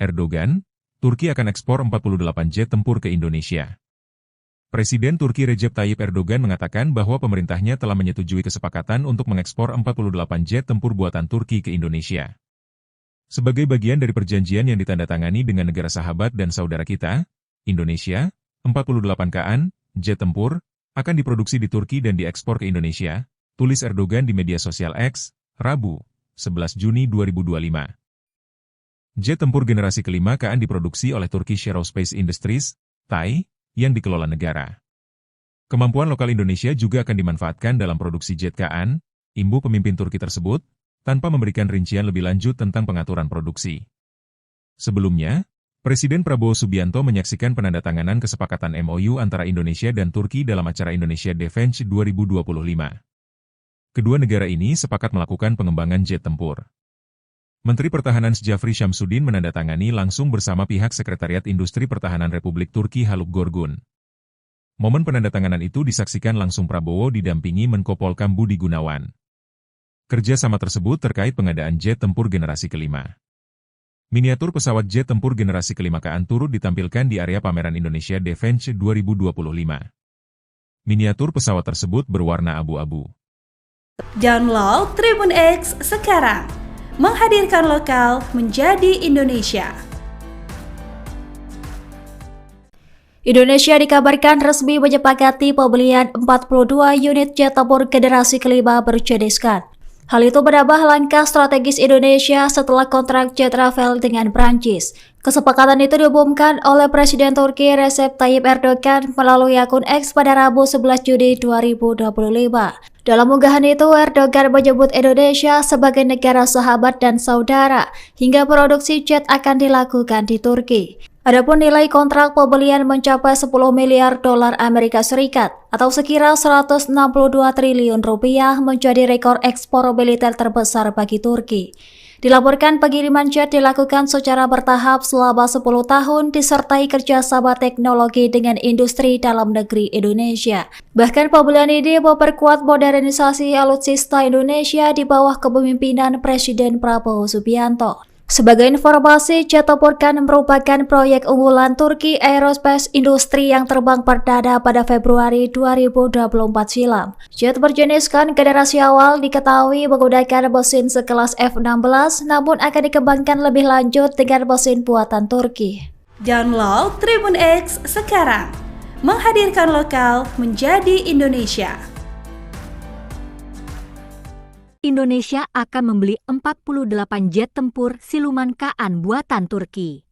Erdogan, Turki akan ekspor 48 jet tempur ke Indonesia. Presiden Turki Recep Tayyip Erdogan mengatakan bahwa pemerintahnya telah menyetujui kesepakatan untuk mengekspor 48 jet tempur buatan Turki ke Indonesia. Sebagai bagian dari perjanjian yang ditandatangani dengan negara sahabat dan saudara kita, Indonesia, 48 KN, jet tempur, akan diproduksi di Turki dan diekspor ke Indonesia, tulis Erdogan di media sosial X, Rabu, 11 Juni 2025. Jet tempur generasi kelima KN diproduksi oleh Turkish Aerospace Industries, TAI, yang dikelola negara. Kemampuan lokal Indonesia juga akan dimanfaatkan dalam produksi jet KN, imbu pemimpin Turki tersebut, tanpa memberikan rincian lebih lanjut tentang pengaturan produksi. Sebelumnya, Presiden Prabowo Subianto menyaksikan penandatanganan kesepakatan MOU antara Indonesia dan Turki dalam acara Indonesia Defense 2025. Kedua negara ini sepakat melakukan pengembangan jet tempur. Menteri Pertahanan Jafri Syamsuddin menandatangani langsung bersama pihak Sekretariat Industri Pertahanan Republik Turki Haluk Gorgun. Momen penandatanganan itu disaksikan langsung Prabowo didampingi Menko Polkam Budi Gunawan. Kerjasama tersebut terkait pengadaan jet tempur generasi kelima. Miniatur pesawat jet tempur generasi kelima KN turut ditampilkan di area pameran Indonesia Defense 2025. Miniatur pesawat tersebut berwarna abu-abu. Download Tribun X sekarang. Menghadirkan lokal menjadi Indonesia. Indonesia dikabarkan resmi menyepakati pembelian 42 unit jet tempur generasi kelima berjeniskan. Hal itu menambah langkah strategis Indonesia setelah kontrak jet travel dengan Prancis. Kesepakatan itu diumumkan oleh Presiden Turki Recep Tayyip Erdogan melalui akun X pada Rabu 11 Juni 2025. Dalam unggahan itu, Erdogan menyebut Indonesia sebagai negara sahabat dan saudara, hingga produksi jet akan dilakukan di Turki. Adapun nilai kontrak pembelian mencapai 10 miliar dolar Amerika Serikat atau sekira 162 triliun rupiah menjadi rekor ekspor militer terbesar bagi Turki. Dilaporkan pengiriman jet dilakukan secara bertahap selama 10 tahun disertai kerjasama teknologi dengan industri dalam negeri Indonesia. Bahkan pembelian ini memperkuat modernisasi alutsista Indonesia di bawah kepemimpinan Presiden Prabowo Subianto. Sebagai informasi, jet tempur KN merupakan proyek unggulan Turki Aerospace Industry yang terbang perdana pada Februari 2024 silam. Jet berjeniskan generasi awal diketahui menggunakan mesin sekelas F-16, namun akan dikembangkan lebih lanjut dengan mesin buatan Turki. Download Tribun X sekarang. Menghadirkan lokal menjadi Indonesia. Indonesia akan membeli 48 jet tempur siluman KN buatan Turki.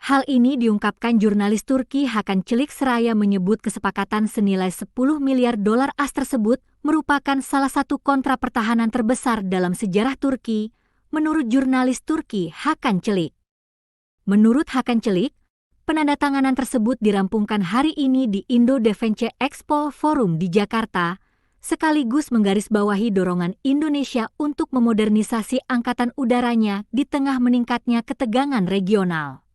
Hal ini diungkapkan jurnalis Turki Hakan Çelik seraya menyebut kesepakatan senilai 10 miliar dolar AS tersebut merupakan salah satu kontrak pertahanan terbesar dalam sejarah Turki, menurut jurnalis Turki Hakan Çelik. Menurut Hakan Çelik, penandatanganan tersebut dirampungkan hari ini di Indo Defense Expo Forum di Jakarta, sekaligus menggarisbawahi dorongan Indonesia untuk memodernisasi angkatan udaranya di tengah meningkatnya ketegangan regional.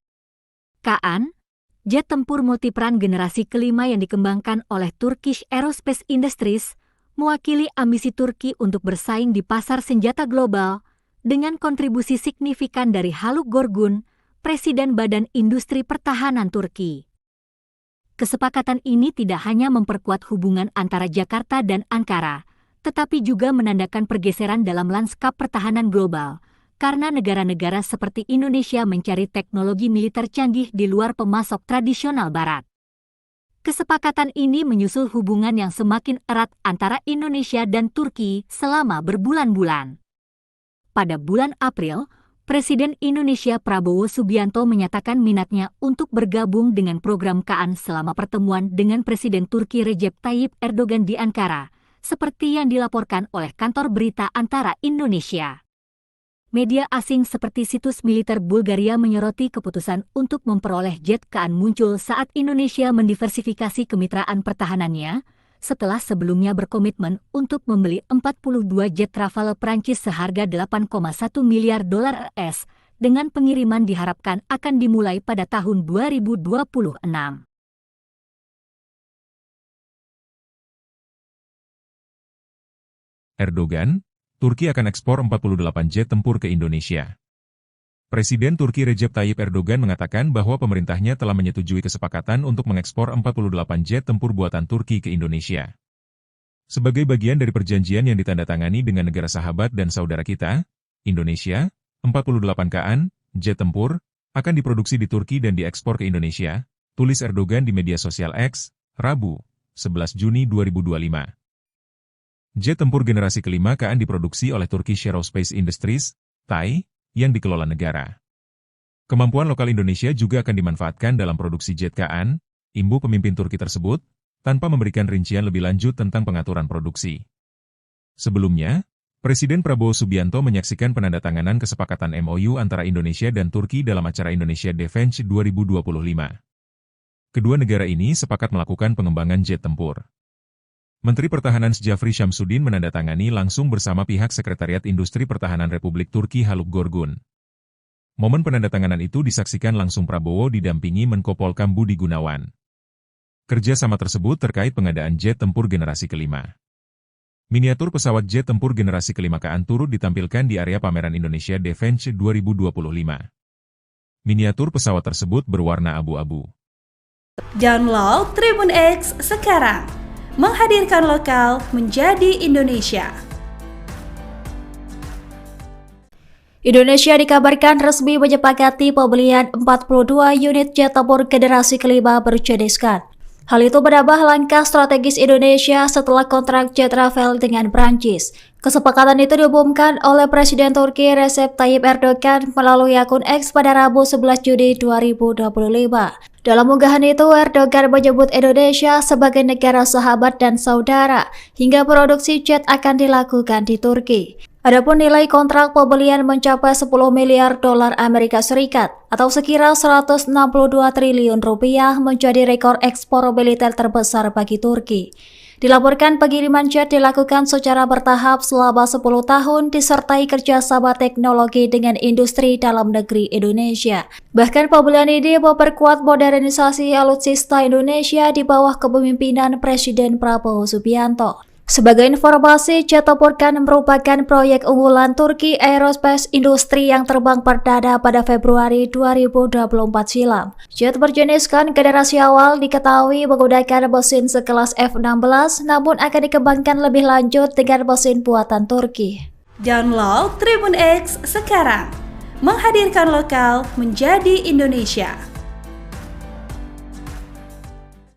KN, jet tempur multiperan generasi kelima yang dikembangkan oleh Turkish Aerospace Industries, mewakili ambisi Turki untuk bersaing di pasar senjata global dengan kontribusi signifikan dari Haluk Gorgun, Presiden Badan Industri Pertahanan Turki. Kesepakatan ini tidak hanya memperkuat hubungan antara Jakarta dan Ankara, tetapi juga menandakan pergeseran dalam lanskap pertahanan global, karena negara-negara seperti Indonesia mencari teknologi militer canggih di luar pemasok tradisional Barat. Kesepakatan ini menyusul hubungan yang semakin erat antara Indonesia dan Turki selama berbulan-bulan. Pada bulan April, Presiden Indonesia Prabowo Subianto menyatakan minatnya untuk bergabung dengan program KN selama pertemuan dengan Presiden Turki Recep Tayyip Erdogan di Ankara, seperti yang dilaporkan oleh kantor berita Antara Indonesia. Media asing seperti situs militer Bulgaria menyoroti keputusan untuk memperoleh jet KN muncul saat Indonesia mendiversifikasi kemitraan pertahanannya, setelah sebelumnya berkomitmen untuk membeli 42 jet travel Prancis seharga 8,1 miliar dolar AS, dengan pengiriman diharapkan akan dimulai pada tahun 2026. Erdogan, Turki akan ekspor 48 jet tempur ke Indonesia. Presiden Turki Recep Tayyip Erdogan mengatakan bahwa pemerintahnya telah menyetujui kesepakatan untuk mengekspor 48 jet tempur buatan Turki ke Indonesia. Sebagai bagian dari perjanjian yang ditandatangani dengan negara sahabat dan saudara kita, Indonesia, 48 KN, jet tempur, akan diproduksi di Turki dan diekspor ke Indonesia, tulis Erdogan di media sosial X, Rabu, 11 Juni 2025. Jet tempur generasi kelima KN diproduksi oleh Turkish Aerospace Industries, TAI, yang dikelola negara. Kemampuan lokal Indonesia juga akan dimanfaatkan dalam produksi jet KN, imbu pemimpin Turki tersebut, tanpa memberikan rincian lebih lanjut tentang pengaturan produksi. Sebelumnya, Presiden Prabowo Subianto menyaksikan penandatanganan kesepakatan MOU antara Indonesia dan Turki dalam acara Indonesia Defense 2025. Kedua negara ini sepakat melakukan pengembangan jet tempur. Menteri Pertahanan Jafri Syamsuddin menandatangani langsung bersama pihak Sekretariat Industri Pertahanan Republik Turki Haluk Gorgun. Momen penandatanganan itu disaksikan langsung Prabowo didampingi Menko Polkam Budi Gunawan. Kerjasama tersebut terkait pengadaan jet tempur generasi kelima. Miniatur pesawat jet tempur generasi kelima KN turut ditampilkan di area pameran Indonesia Defense 2025. Miniatur pesawat tersebut berwarna abu-abu. Download Tribun X sekarang. Menghadirkan lokal menjadi Indonesia. Indonesia dikabarkan resmi menyepakati pembelian 42 unit jet tempur generasi kelima berjeniskan. Hal itu menambah langkah strategis Indonesia setelah kontrak jet travel dengan Prancis. Kesepakatan itu diumumkan oleh Presiden Turki Recep Tayyip Erdogan melalui akun X pada Rabu 11 Juni 2025. Dalam unggahan itu, Erdogan menyebut Indonesia sebagai negara sahabat dan saudara, hingga produksi jet akan dilakukan di Turki. Adapun nilai kontrak pembelian mencapai 10 miliar dolar Amerika Serikat atau sekira 162 triliun rupiah menjadi rekor ekspor militer terbesar bagi Turki. Dilaporkan pengiriman jet dilakukan secara bertahap selama 10 tahun disertai kerjasama teknologi dengan industri dalam negeri Indonesia. Bahkan pembelian ini memperkuat modernisasi alutsista Indonesia di bawah kepemimpinan Presiden Prabowo Subianto. Sebagai informasi, jet tempur KN merupakan proyek unggulan Turki Aerospace Industry yang terbang perdana pada Februari 2024 silam. Jet berjeniskan generasi awal diketahui menggunakan mesin sekelas F-16, namun akan dikembangkan lebih lanjut dengan mesin buatan Turki. Download Tribun X sekarang. Menghadirkan lokal menjadi Indonesia.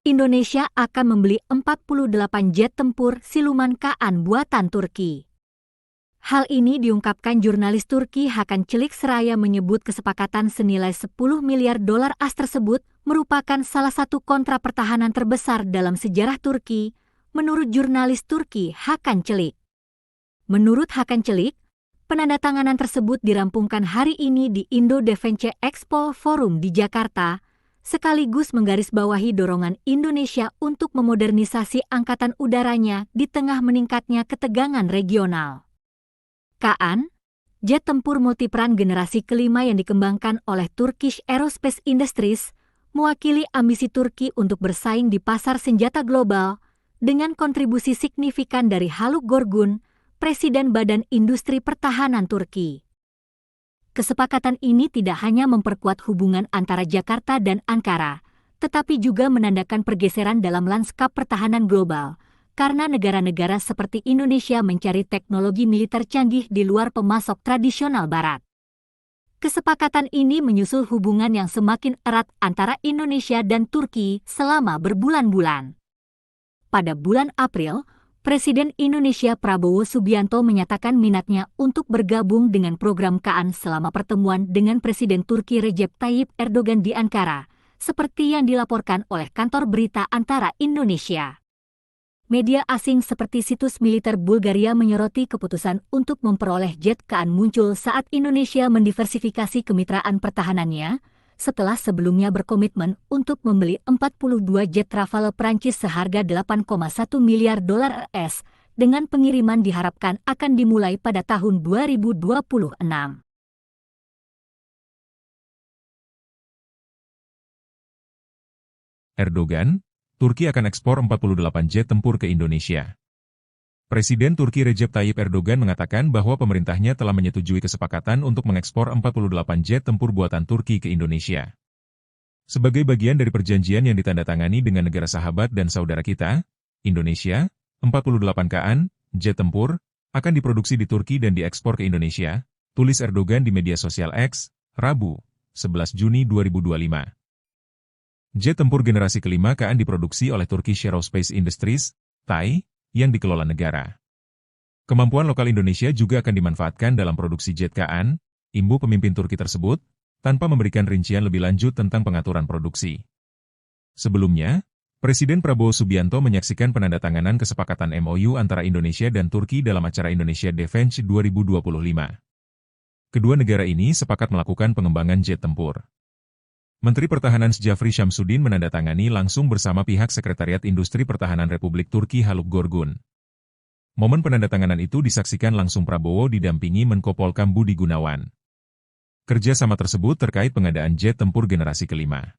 Indonesia akan membeli 48 jet tempur siluman KN buatan Turki. Hal ini diungkapkan jurnalis Turki Hakan Çelik seraya menyebut kesepakatan senilai 10 miliar dolar AS tersebut merupakan salah satu kontrak pertahanan terbesar dalam sejarah Turki, menurut jurnalis Turki Hakan Çelik. Menurut Hakan Çelik, penandatanganan tersebut dirampungkan hari ini di Indo Defense Expo Forum di Jakarta, sekaligus menggarisbawahi dorongan Indonesia untuk memodernisasi angkatan udaranya di tengah meningkatnya ketegangan regional. KN, jet tempur multiperan generasi kelima yang dikembangkan oleh Turkish Aerospace Industries, mewakili ambisi Turki untuk bersaing di pasar senjata global dengan kontribusi signifikan dari Haluk Gorgun, Presiden Badan Industri Pertahanan Turki. Kesepakatan ini tidak hanya memperkuat hubungan antara Jakarta dan Ankara, tetapi juga menandakan pergeseran dalam lanskap pertahanan global, karena negara-negara seperti Indonesia mencari teknologi militer canggih di luar pemasok tradisional Barat. Kesepakatan ini menyusul hubungan yang semakin erat antara Indonesia dan Turki selama berbulan-bulan. Pada bulan April, Presiden Indonesia Prabowo Subianto menyatakan minatnya untuk bergabung dengan program KN selama pertemuan dengan Presiden Turki Recep Tayyip Erdogan di Ankara, seperti yang dilaporkan oleh kantor berita Antara Indonesia. Media asing seperti situs militer Bulgaria menyoroti keputusan untuk memperoleh jet KN muncul saat Indonesia mendiversifikasi kemitraan pertahanannya, setelah sebelumnya berkomitmen untuk membeli 42 jet travel Prancis seharga 8,1 miliar dolar AS, dengan pengiriman diharapkan akan dimulai pada tahun 2026. Erdogan, Turki akan ekspor 48 jet tempur ke Indonesia. Presiden Turki Recep Tayyip Erdogan mengatakan bahwa pemerintahnya telah menyetujui kesepakatan untuk mengekspor 48 jet tempur buatan Turki ke Indonesia. Sebagai bagian dari perjanjian yang ditandatangani dengan negara sahabat dan saudara kita, Indonesia, 48 KN, jet tempur, akan diproduksi di Turki dan diekspor ke Indonesia, tulis Erdogan di media sosial X, Rabu, 11 Juni 2025. Jet tempur generasi kelima KN diproduksi oleh Turkish Aerospace Industries, TAI, yang dikelola negara. Kemampuan lokal Indonesia juga akan dimanfaatkan dalam produksi jet KN, imbu pemimpin Turki tersebut, tanpa memberikan rincian lebih lanjut tentang pengaturan produksi. Sebelumnya, Presiden Prabowo Subianto menyaksikan penandatanganan kesepakatan MOU antara Indonesia dan Turki dalam acara Indonesia Defense 2025. Kedua negara ini sepakat melakukan pengembangan jet tempur. Menteri Pertahanan Jafri Syamsuddin menandatangani langsung bersama pihak Sekretariat Industri Pertahanan Republik Turki Haluk Gorgun. Momen penandatanganan itu disaksikan langsung Prabowo didampingi Menko Polkam Budi Gunawan. Kerjasama tersebut terkait pengadaan jet tempur generasi kelima.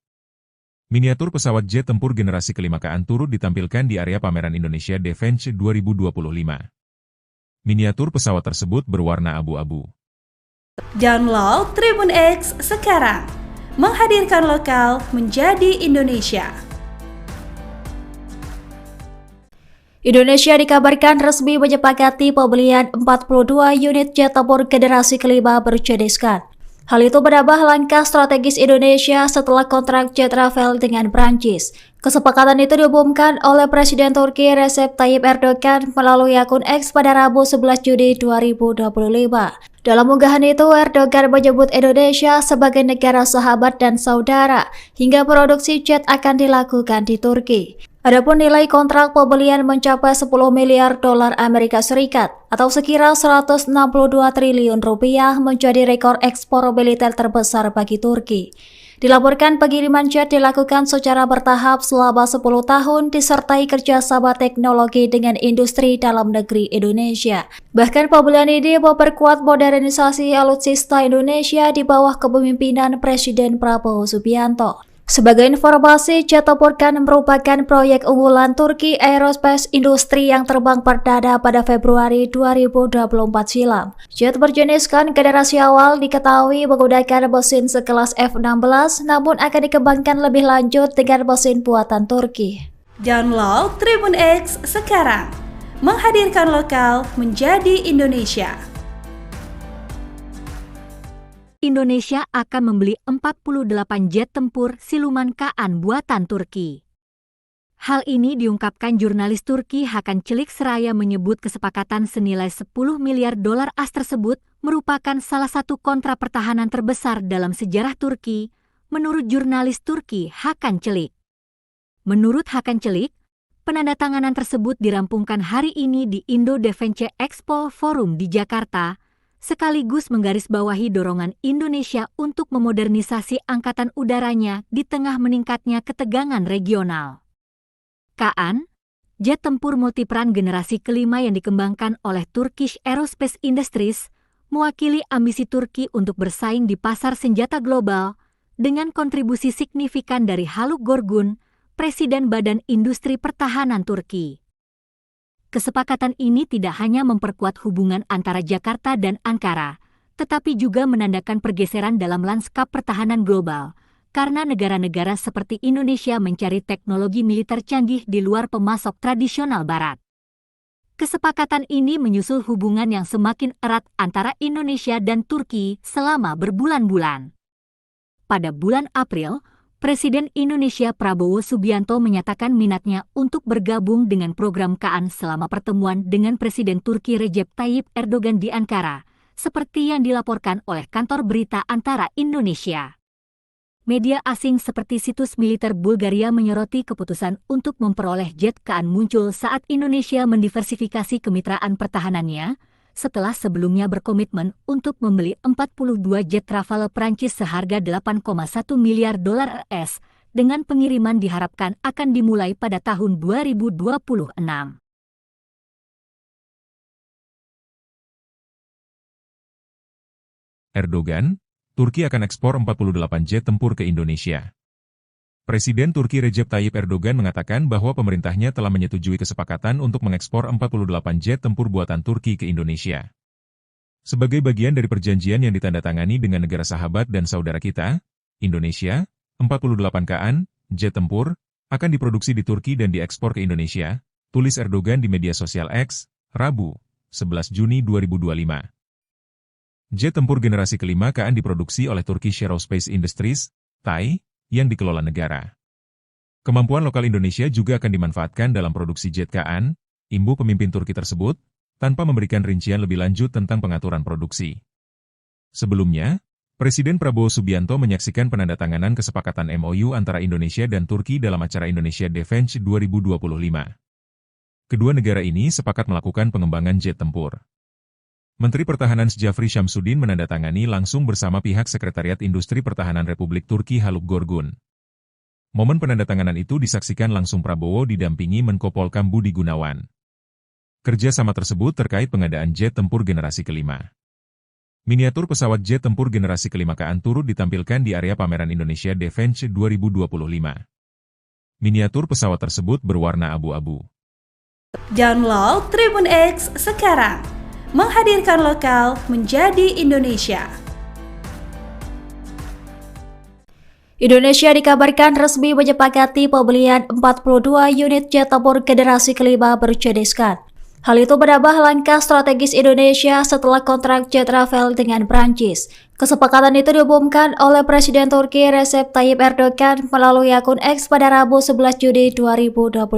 Miniatur pesawat jet tempur generasi kelima KN turut ditampilkan di area pameran Indonesia Defense 2025. Miniatur pesawat tersebut berwarna abu-abu. Download Tribun X sekarang. Menghadirkan lokal menjadi Indonesia. Indonesia dikabarkan resmi menyepakati pembelian 42 unit jet tempur generasi kelima berjeniskan. Hal itu menambah langkah strategis Indonesia setelah kontrak jet Rafale dengan Prancis. Kesepakatan itu diumumkan oleh Presiden Turki Recep Tayyip Erdogan melalui akun X pada Rabu 11 Juni 2025. Dalam unggahan itu, Erdogan menyebut Indonesia sebagai negara sahabat dan saudara, hingga produksi jet akan dilakukan di Turki. Adapun nilai kontrak pembelian mencapai 10 miliar dolar Amerika Serikat atau sekira 162 triliun rupiah menjadi rekor ekspor militer terbesar bagi Turki. Dilaporkan pengiriman jet dilakukan secara bertahap selama 10 tahun disertai kerjasama teknologi dengan industri dalam negeri Indonesia. Bahkan pembelian ini memperkuat modernisasi alutsista Indonesia di bawah kepemimpinan Presiden Prabowo Subianto. Sebagai informasi, jet tempur KN merupakan proyek unggulan Turki Aerospace Industry yang terbang perdana pada Februari 2024 silam. Jet berjeniskan generasi awal diketahui menggunakan mesin sekelas F-16, namun akan dikembangkan lebih lanjut dengan mesin buatan Turki. Download Tribun X sekarang. Menghadirkan lokal menjadi Indonesia. Indonesia akan membeli 48 jet tempur siluman KN buatan Turki. Hal ini diungkapkan jurnalis Turki Hakan Çelik seraya menyebut kesepakatan senilai 10 miliar dolar AS tersebut merupakan salah satu kontrak pertahanan terbesar dalam sejarah Turki, menurut jurnalis Turki Hakan Çelik. Menurut Hakan Çelik, penandatanganan tersebut dirampungkan hari ini di Indo Defense Expo Forum di Jakarta, sekaligus menggarisbawahi dorongan Indonesia untuk memodernisasi angkatan udaranya di tengah meningkatnya ketegangan regional. KN, jet tempur multiperan generasi kelima yang dikembangkan oleh Turkish Aerospace Industries, mewakili ambisi Turki untuk bersaing di pasar senjata global dengan kontribusi signifikan dari Haluk Gorgun, Presiden Badan Industri Pertahanan Turki. Kesepakatan ini tidak hanya memperkuat hubungan antara Jakarta dan Ankara, tetapi juga menandakan pergeseran dalam lanskap pertahanan global, karena negara-negara seperti Indonesia mencari teknologi militer canggih di luar pemasok tradisional Barat. Kesepakatan ini menyusul hubungan yang semakin erat antara Indonesia dan Turki selama berbulan-bulan. Pada bulan April, Presiden Indonesia Prabowo Subianto menyatakan minatnya untuk bergabung dengan program KN selama pertemuan dengan Presiden Turki Recep Tayyip Erdogan di Ankara, seperti yang dilaporkan oleh kantor berita Antara Indonesia. Media asing seperti situs militer Bulgaria menyoroti keputusan untuk memperoleh jet KN muncul saat Indonesia mendiversifikasi kemitraan pertahanannya, setelah sebelumnya berkomitmen untuk membeli 42 jet Rafale Prancis seharga 8,1 miliar dolar AS, dengan pengiriman diharapkan akan dimulai pada tahun 2026. Erdogan, Turki akan ekspor 48 jet tempur ke Indonesia. Presiden Turki Recep Tayyip Erdogan mengatakan bahwa pemerintahnya telah menyetujui kesepakatan untuk mengekspor 48 jet tempur buatan Turki ke Indonesia. Sebagai bagian dari perjanjian yang ditandatangani dengan negara sahabat dan saudara kita, Indonesia, 48 KAN, jet tempur, akan diproduksi di Turki dan diekspor ke Indonesia, tulis Erdogan di media sosial X, Rabu, 11 Juni 2025. Jet tempur generasi kelima KAN diproduksi oleh Turkish Aerospace Industries, TAI, yang dikelola negara. Kemampuan lokal Indonesia juga akan dimanfaatkan dalam produksi jet KAN, imbu pemimpin Turki tersebut, tanpa memberikan rincian lebih lanjut tentang pengaturan produksi. Sebelumnya, Presiden Prabowo Subianto menyaksikan penandatanganan kesepakatan MOU antara Indonesia dan Turki dalam acara Indonesia Defense 2025. Kedua negara ini sepakat melakukan pengembangan jet tempur. Menteri Pertahanan Jafri Syamsuddin menandatangani langsung bersama pihak Sekretariat Industri Pertahanan Republik Turki Haluk Gorgun. Momen penandatanganan itu disaksikan langsung Prabowo didampingi Menko Polkam Budi Gunawan. Kerjasama tersebut terkait pengadaan jet tempur generasi kelima. Miniatur pesawat jet tempur generasi kelima KAN turut ditampilkan di area pameran Indonesia Defense 2025. Miniatur pesawat tersebut berwarna abu-abu. Download Tribun X sekarang. Menghadirkan lokal menjadi Indonesia. Indonesia dikabarkan resmi menyepakati pembelian 42 unit jet tempur generasi kelima berjeniskan. Hal itu menambah langkah strategis Indonesia setelah kontrak jet travel dengan Prancis. Kesepakatan itu diumumkan oleh Presiden Turki Recep Tayyip Erdogan melalui akun X pada Rabu 11 Juni 2025.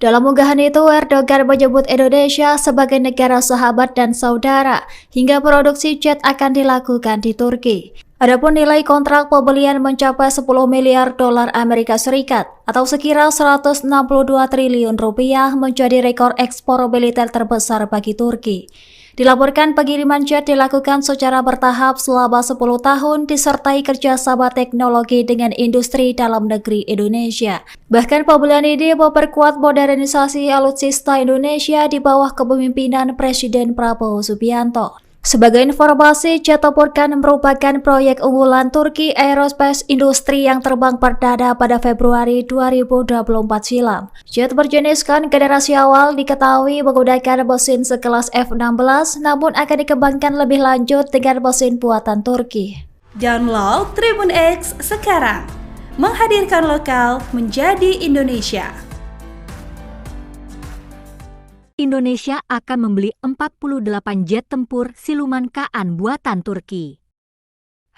Dalam unggahan itu, Erdogan menyebut Indonesia sebagai negara sahabat dan saudara, hingga produksi jet akan dilakukan di Turki. Adapun nilai kontrak pembelian mencapai 10 miliar dolar Amerika Serikat atau sekira 162 triliun rupiah menjadi rekor ekspor militer terbesar bagi Turki. Dilaporkan pengiriman jet dilakukan secara bertahap selama 10 tahun disertai kerjasama teknologi dengan industri dalam negeri Indonesia. Bahkan pembelian ini memperkuat modernisasi alutsista Indonesia di bawah kepemimpinan Presiden Prabowo Subianto. Sebagai informasi, jet tempur KAN merupakan proyek unggulan Turki Aerospace Industry yang terbang perdana pada Februari 2024 silam. Jet berjeniskan generasi awal diketahui menggunakan mesin sekelas F-16, namun akan dikembangkan lebih lanjut dengan mesin buatan Turki. Download Tribun X sekarang. Menghadirkan lokal menjadi Indonesia. Indonesia akan membeli 48 jet tempur siluman KAN buatan Turki.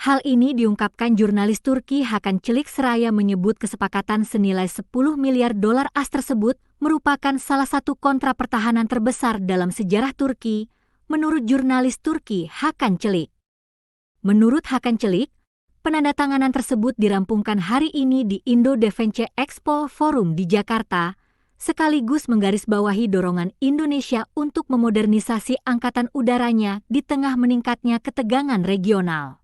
Hal ini diungkapkan jurnalis Turki Hakan Çelik seraya menyebut kesepakatan senilai 10 miliar dolar AS tersebut merupakan salah satu kontrak pertahanan terbesar dalam sejarah Turki, menurut jurnalis Turki Hakan Çelik. Menurut Hakan Çelik, penandatanganan tersebut dirampungkan hari ini di Indo Defense Expo Forum di Jakarta, sekaligus menggarisbawahi dorongan Indonesia untuk memodernisasi angkatan udaranya di tengah meningkatnya ketegangan regional.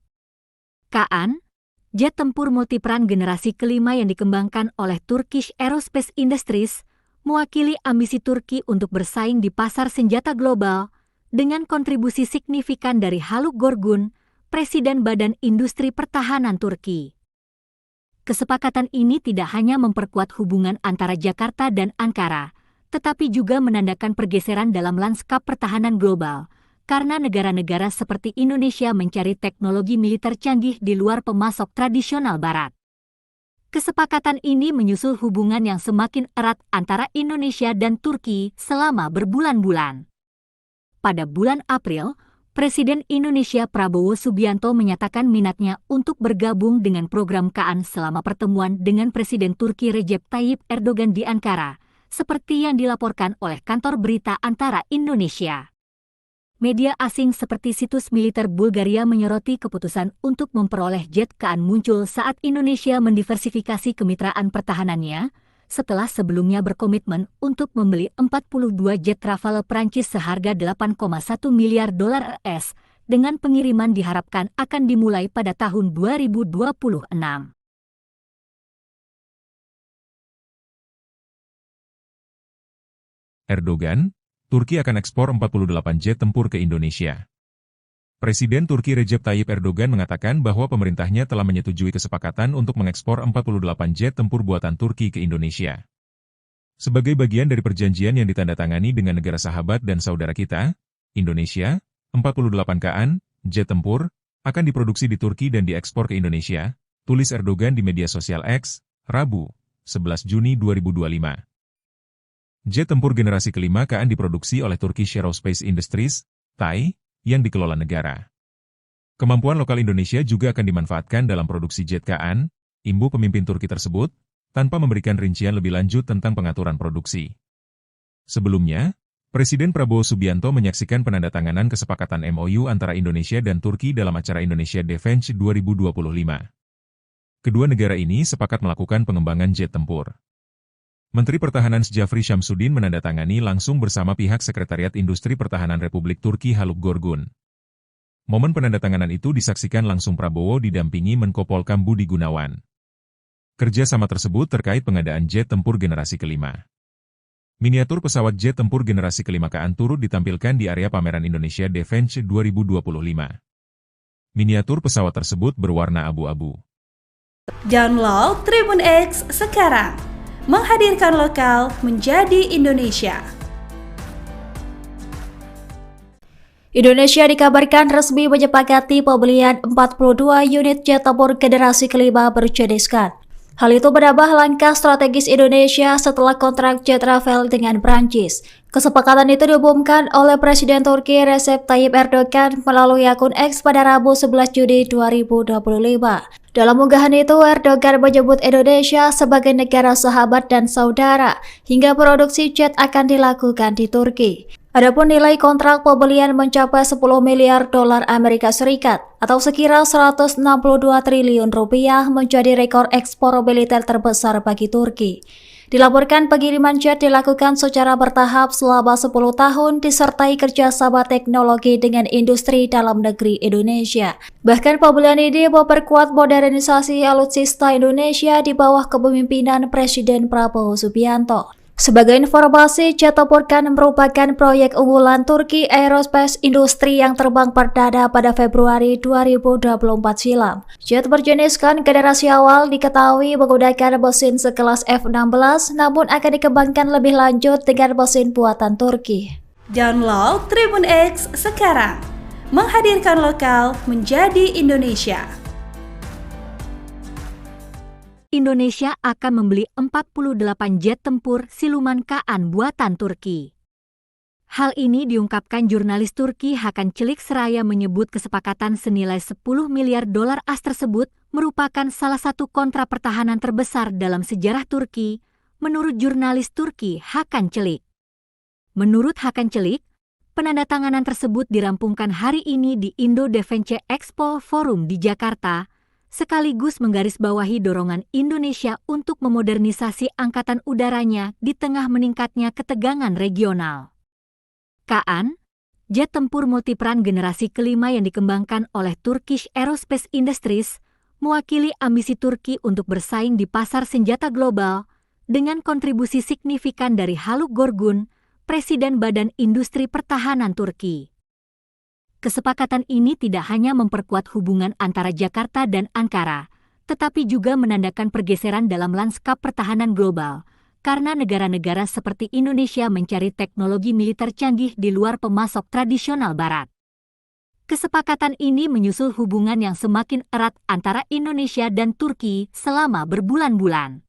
KAN, jet tempur multiperan generasi kelima yang dikembangkan oleh Turkish Aerospace Industries, mewakili ambisi Turki untuk bersaing di pasar senjata global dengan kontribusi signifikan dari Haluk Gorgun, Presiden Badan Industri Pertahanan Turki. Kesepakatan ini tidak hanya memperkuat hubungan antara Jakarta dan Ankara, tetapi juga menandakan pergeseran dalam lanskap pertahanan global, karena negara-negara seperti Indonesia mencari teknologi militer canggih di luar pemasok tradisional Barat. Kesepakatan ini menyusul hubungan yang semakin erat antara Indonesia dan Turki selama berbulan-bulan. Pada bulan April, Presiden Indonesia Prabowo Subianto menyatakan minatnya untuk bergabung dengan program KAN selama pertemuan dengan Presiden Turki Recep Tayyip Erdogan di Ankara, seperti yang dilaporkan oleh kantor berita Antara Indonesia. Media asing seperti situs militer Bulgaria menyoroti keputusan untuk memperoleh jet KAN muncul saat Indonesia mendiversifikasi kemitraan pertahanannya, setelah sebelumnya berkomitmen untuk membeli 42 jet Rafale Prancis seharga 8,1 miliar dolar AS, dengan pengiriman diharapkan akan dimulai pada tahun 2026. Erdogan, Turki akan ekspor 48 jet tempur ke Indonesia. Presiden Turki Recep Tayyip Erdogan mengatakan bahwa pemerintahnya telah menyetujui kesepakatan untuk mengekspor 48 jet tempur buatan Turki ke Indonesia. Sebagai bagian dari perjanjian yang ditandatangani dengan negara sahabat dan saudara kita, Indonesia, 48 KN, jet tempur, akan diproduksi di Turki dan diekspor ke Indonesia, tulis Erdogan di media sosial X, Rabu, 11 Juni 2025. Jet tempur generasi kelima KN diproduksi oleh Turkish Aerospace Industries, TAI, yang dikelola negara. Kemampuan lokal Indonesia juga akan dimanfaatkan dalam produksi jet KN, imbu pemimpin Turki tersebut, tanpa memberikan rincian lebih lanjut tentang pengaturan produksi. Sebelumnya, Presiden Prabowo Subianto menyaksikan penandatanganan kesepakatan MOU antara Indonesia dan Turki dalam acara Indonesia Defense 2025. Kedua negara ini sepakat melakukan pengembangan jet tempur. Menteri Pertahanan Jafri Syamsuddin menandatangani langsung bersama pihak Sekretariat Industri Pertahanan Republik Turki Haluk Gorgun. Momen penandatanganan itu disaksikan langsung Prabowo didampingi Menko Polkam Budi Gunawan. Kerjasama tersebut terkait pengadaan jet tempur generasi kelima. Miniatur pesawat jet tempur generasi kelima KN turut ditampilkan di area pameran Indonesia Defense 2025. Miniatur pesawat tersebut berwarna abu-abu. Download Tribun X sekarang. Menghadirkan lokal menjadi Indonesia. Indonesia dikabarkan resmi menyepakati pembelian 42 unit jet tempur generasi kelima berjeniskan. Hal itu menambah langkah strategis Indonesia setelah kontrak jet travel dengan Prancis. Kesepakatan itu diumumkan oleh Presiden Turki Recep Tayyip Erdogan melalui akun X pada Rabu 11 Juni 2025. Dalam unggahan itu, Erdogan menyebut Indonesia sebagai negara sahabat dan saudara, hingga produksi jet akan dilakukan di Turki. Adapun nilai kontrak pembelian mencapai 10 miliar dolar Amerika Serikat atau sekira 162 triliun rupiah menjadi rekor ekspor militer terbesar bagi Turki. Dilaporkan pengiriman jet dilakukan secara bertahap selama 10 tahun disertai kerjasama teknologi dengan industri dalam negeri Indonesia. Bahkan pembelian ini memperkuat modernisasi alutsista Indonesia di bawah kepemimpinan Presiden Prabowo Subianto. Sebagai informasi, jet tempur KN merupakan proyek unggulan Turki Aerospace Industry yang terbang perdana pada Februari 2024 silam. Jet berjenis KN generasi awal diketahui menggunakan mesin sekelas F-16, namun akan dikembangkan lebih lanjut dengan mesin buatan Turki. Download Tribun X sekarang. Menghadirkan lokal menjadi Indonesia. Indonesia akan membeli 48 jet tempur siluman KN buatan Turki. Hal ini diungkapkan jurnalis Turki Hakan Çelik seraya menyebut kesepakatan senilai 10 miliar dolar AS tersebut merupakan salah satu kontrak pertahanan terbesar dalam sejarah Turki, menurut jurnalis Turki Hakan Çelik. Menurut Hakan Çelik, penandatanganan tersebut dirampungkan hari ini di Indo Defense Expo Forum di Jakarta, sekaligus menggarisbawahi dorongan Indonesia untuk memodernisasi angkatan udaranya di tengah meningkatnya ketegangan regional. KN, jet tempur multiperan generasi kelima yang dikembangkan oleh Turkish Aerospace Industries, mewakili ambisi Turki untuk bersaing di pasar senjata global dengan kontribusi signifikan dari Haluk Gorgun, Presiden Badan Industri Pertahanan Turki. Kesepakatan ini tidak hanya memperkuat hubungan antara Jakarta dan Ankara, tetapi juga menandakan pergeseran dalam lanskap pertahanan global, karena negara-negara seperti Indonesia mencari teknologi militer canggih di luar pemasok tradisional Barat. Kesepakatan ini menyusul hubungan yang semakin erat antara Indonesia dan Turki selama berbulan-bulan.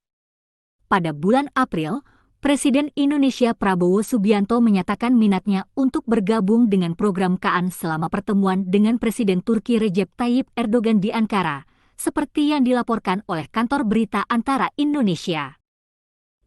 Pada bulan April, Presiden Indonesia Prabowo Subianto menyatakan minatnya untuk bergabung dengan program KN selama pertemuan dengan Presiden Turki Recep Tayyip Erdogan di Ankara, seperti yang dilaporkan oleh kantor berita Antara Indonesia.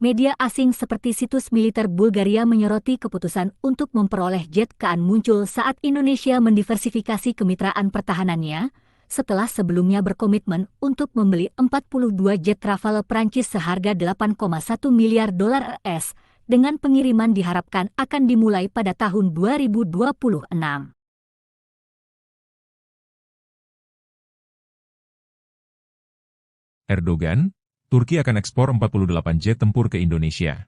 Media asing seperti situs militer Bulgaria menyoroti keputusan untuk memperoleh jet KN muncul saat Indonesia mendiversifikasi kemitraan pertahanannya, setelah sebelumnya berkomitmen untuk membeli 42 jet travel Prancis seharga 8,1 miliar dolar AS, dengan pengiriman diharapkan akan dimulai pada tahun 2026. Erdogan, Turki akan ekspor 48 jet tempur ke Indonesia.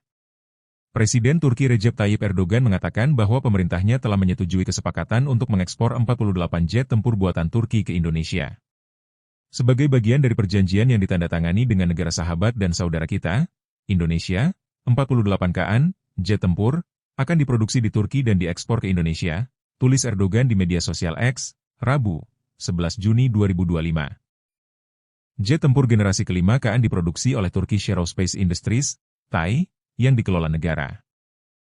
Presiden Turki Recep Tayyip Erdogan mengatakan bahwa pemerintahnya telah menyetujui kesepakatan untuk mengekspor 48 jet tempur buatan Turki ke Indonesia. Sebagai bagian dari perjanjian yang ditandatangani dengan negara sahabat dan saudara kita, Indonesia, 48 KN, jet tempur, akan diproduksi di Turki dan diekspor ke Indonesia, tulis Erdogan di media sosial X, Rabu, 11 Juni 2025. Jet tempur generasi kelima KN diproduksi oleh Turkish Aerospace Industries, TAI, yang dikelola negara.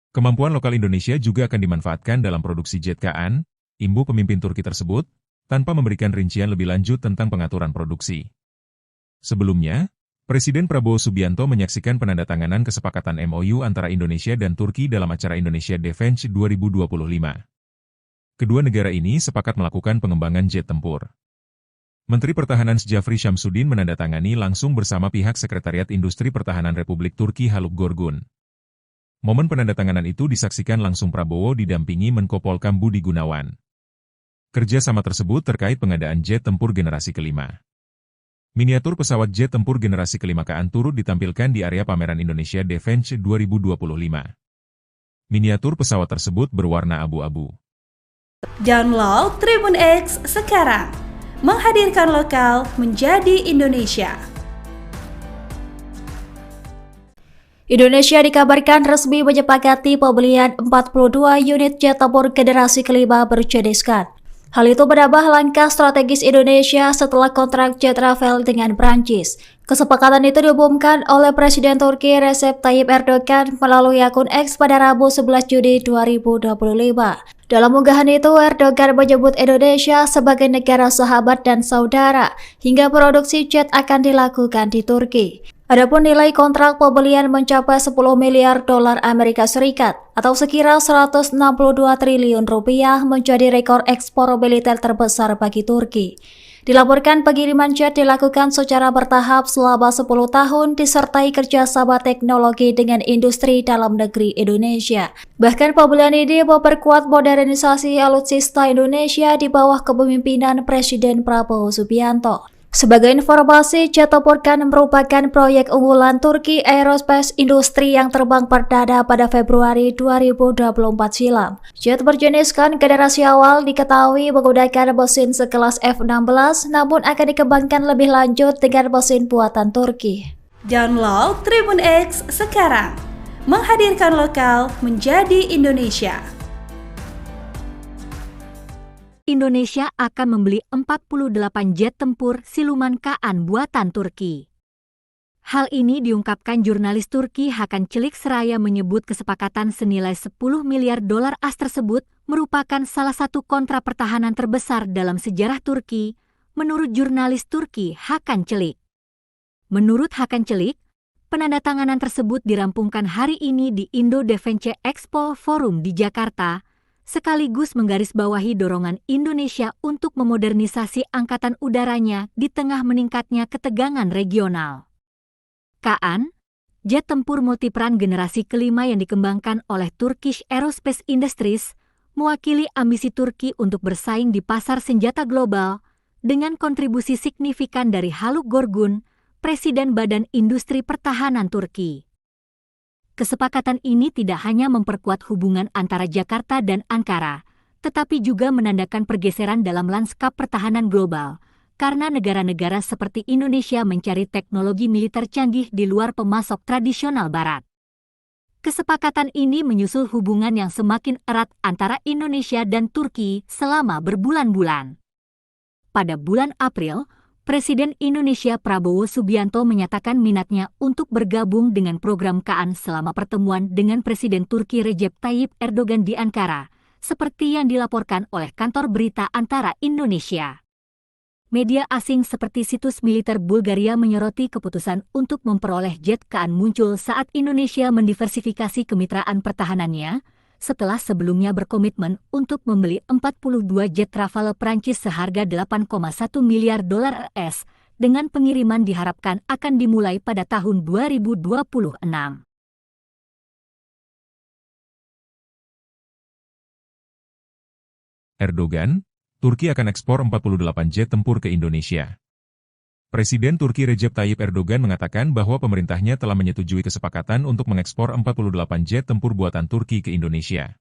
Kemampuan lokal Indonesia juga akan dimanfaatkan dalam produksi jet KN, imbu pemimpin Turki tersebut, tanpa memberikan rincian lebih lanjut tentang pengaturan produksi. Sebelumnya, Presiden Prabowo Subianto menyaksikan penandatanganan kesepakatan MOU antara Indonesia dan Turki dalam acara Indonesia Defense 2025. Kedua negara ini sepakat melakukan pengembangan jet tempur. Menteri Pertahanan Jafri Syamsuddin menandatangani langsung bersama pihak Sekretariat Industri Pertahanan Republik Turki Haluk Gorgun. Momen penandatanganan itu disaksikan langsung Prabowo didampingi Menko Polkam Budi Gunawan. Kerjasama tersebut terkait pengadaan jet tempur generasi kelima. Miniatur pesawat jet tempur generasi kelima KN turut ditampilkan di area pameran Indonesia Defense 2025. Miniatur pesawat tersebut berwarna abu-abu. Download Tribun X sekarang. Menghadirkan lokal menjadi Indonesia. Indonesia dikabarkan resmi menyepakati pembelian 42 unit jet tempur generasi kelima berjeniskan. Hal itu menambah langkah strategis Indonesia setelah kontrak jet travel dengan Prancis. Kesepakatan itu diumumkan oleh Presiden Turki Recep Tayyip Erdogan melalui akun X pada Rabu 11 Juni 2025. Dalam unggahan itu, Erdogan menyebut Indonesia sebagai negara sahabat dan saudara, hingga produksi jet akan dilakukan di Turki. Adapun nilai kontrak pembelian mencapai 10 miliar dolar Amerika Serikat atau sekira 162 triliun rupiah, menjadi rekor ekspor militer terbesar bagi Turki. Dilaporkan pengiriman jet dilakukan secara bertahap selama 10 tahun disertai kerjasama teknologi dengan industri dalam negeri Indonesia. Bahkan pembelian ini memperkuat modernisasi alutsista Indonesia di bawah kepemimpinan Presiden Prabowo Subianto. Sebagai informasi, jet tempur KN merupakan proyek unggulan Turki Aerospace Industry yang terbang perdana pada Februari 2024 silam. Jet berjeniskan generasi awal diketahui menggunakan mesin sekelas F-16, namun akan dikembangkan lebih lanjut dengan mesin buatan Turki. Download Tribun X sekarang. Menghadirkan lokal menjadi Indonesia. Indonesia akan membeli 48 jet tempur siluman KN buatan Turki. Hal ini diungkapkan jurnalis Turki Hakan Çelik seraya menyebut kesepakatan senilai 10 miliar dolar AS tersebut merupakan salah satu kontrak pertahanan terbesar dalam sejarah Turki, menurut jurnalis Turki Hakan Çelik. Menurut Hakan Çelik, penandatanganan tersebut dirampungkan hari ini di Indo Defense Expo Forum di Jakarta, sekaligus menggarisbawahi dorongan Indonesia untuk memodernisasi angkatan udaranya di tengah meningkatnya ketegangan regional. KN, jet tempur multiperan generasi kelima yang dikembangkan oleh Turkish Aerospace Industries, mewakili ambisi Turki untuk bersaing di pasar senjata global dengan kontribusi signifikan dari Haluk Gorgun, Presiden Badan Industri Pertahanan Turki. Kesepakatan ini tidak hanya memperkuat hubungan antara Jakarta dan Ankara, tetapi juga menandakan pergeseran dalam lanskap pertahanan global, karena negara-negara seperti Indonesia mencari teknologi militer canggih di luar pemasok tradisional Barat. Kesepakatan ini menyusul hubungan yang semakin erat antara Indonesia dan Turki selama berbulan-bulan. Pada bulan April, Presiden Indonesia Prabowo Subianto menyatakan minatnya untuk bergabung dengan program KN selama pertemuan dengan Presiden Turki Recep Tayyip Erdogan di Ankara, seperti yang dilaporkan oleh kantor berita Antara Indonesia. Media asing seperti situs militer Bulgaria menyoroti keputusan untuk memperoleh jet KN muncul saat Indonesia mendiversifikasi kemitraan pertahanannya, setelah sebelumnya berkomitmen untuk membeli 42 jet Rafale Prancis seharga 8,1 miliar dolar AS, dengan pengiriman diharapkan akan dimulai pada tahun 2026. Erdogan, Turki akan ekspor 48 jet tempur ke Indonesia. Presiden Turki Recep Tayyip Erdogan mengatakan bahwa pemerintahnya telah menyetujui kesepakatan untuk mengekspor 48 jet tempur buatan Turki ke Indonesia.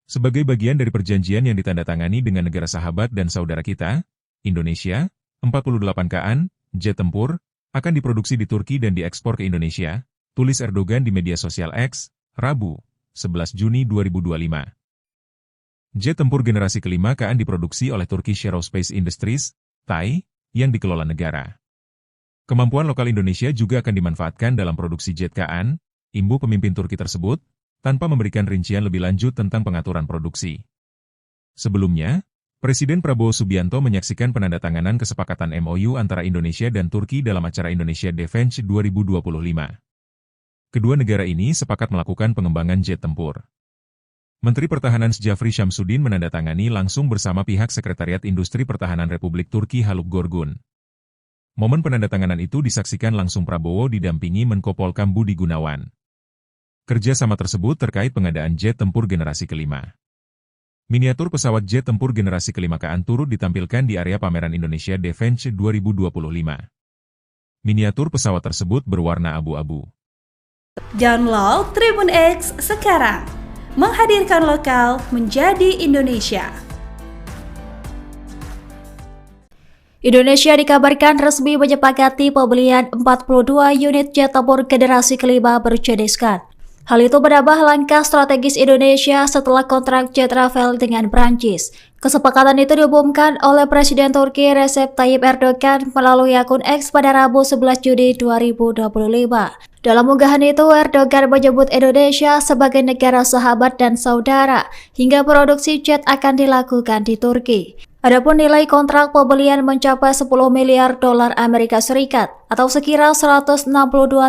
Sebagai bagian dari perjanjian yang ditandatangani dengan negara sahabat dan saudara kita, Indonesia, 48 KN, jet tempur, akan diproduksi di Turki dan diekspor ke Indonesia, tulis Erdogan di media sosial X, Rabu, 11 Juni 2025. Jet tempur generasi kelima KN diproduksi oleh Turkish Aerospace Industries, TAI, yang dikelola negara. Kemampuan lokal Indonesia juga akan dimanfaatkan dalam produksi jet KN, imbu pemimpin Turki tersebut, tanpa memberikan rincian lebih lanjut tentang pengaturan produksi. Sebelumnya, Presiden Prabowo Subianto menyaksikan penandatanganan kesepakatan MOU antara Indonesia dan Turki dalam acara Indonesia Defense 2025. Kedua negara ini sepakat melakukan pengembangan jet tempur. Menteri Pertahanan Jafri Syamsuddin menandatangani langsung bersama pihak Sekretariat Industri Pertahanan Republik Turki Haluk Gorgun. Momen penandatanganan itu disaksikan langsung Prabowo didampingi Menko Polkam Budi Gunawan. Kerjasama tersebut terkait pengadaan jet tempur generasi kelima. Miniatur pesawat jet tempur generasi kelima KN turut ditampilkan di area pameran Indonesia Defense 2025. Miniatur pesawat tersebut berwarna abu-abu. Download Tribun X sekarang. Menghadirkan lokal menjadi Indonesia. Indonesia dikabarkan resmi menyepakati pembelian 42 unit jet tempur generasi kelima berjeniskan. Hal itu menambah langkah strategis Indonesia setelah kontrak jet travel dengan Prancis. Kesepakatan itu diumumkan oleh Presiden Turki Recep Tayyip Erdogan melalui akun X pada Rabu 11 Juni 2025. Dalam unggahan itu, Erdogan menyebut Indonesia sebagai negara sahabat dan saudara, hingga produksi jet akan dilakukan di Turki. Adapun nilai kontrak pembelian mencapai 10 miliar dolar Amerika Serikat atau sekira 162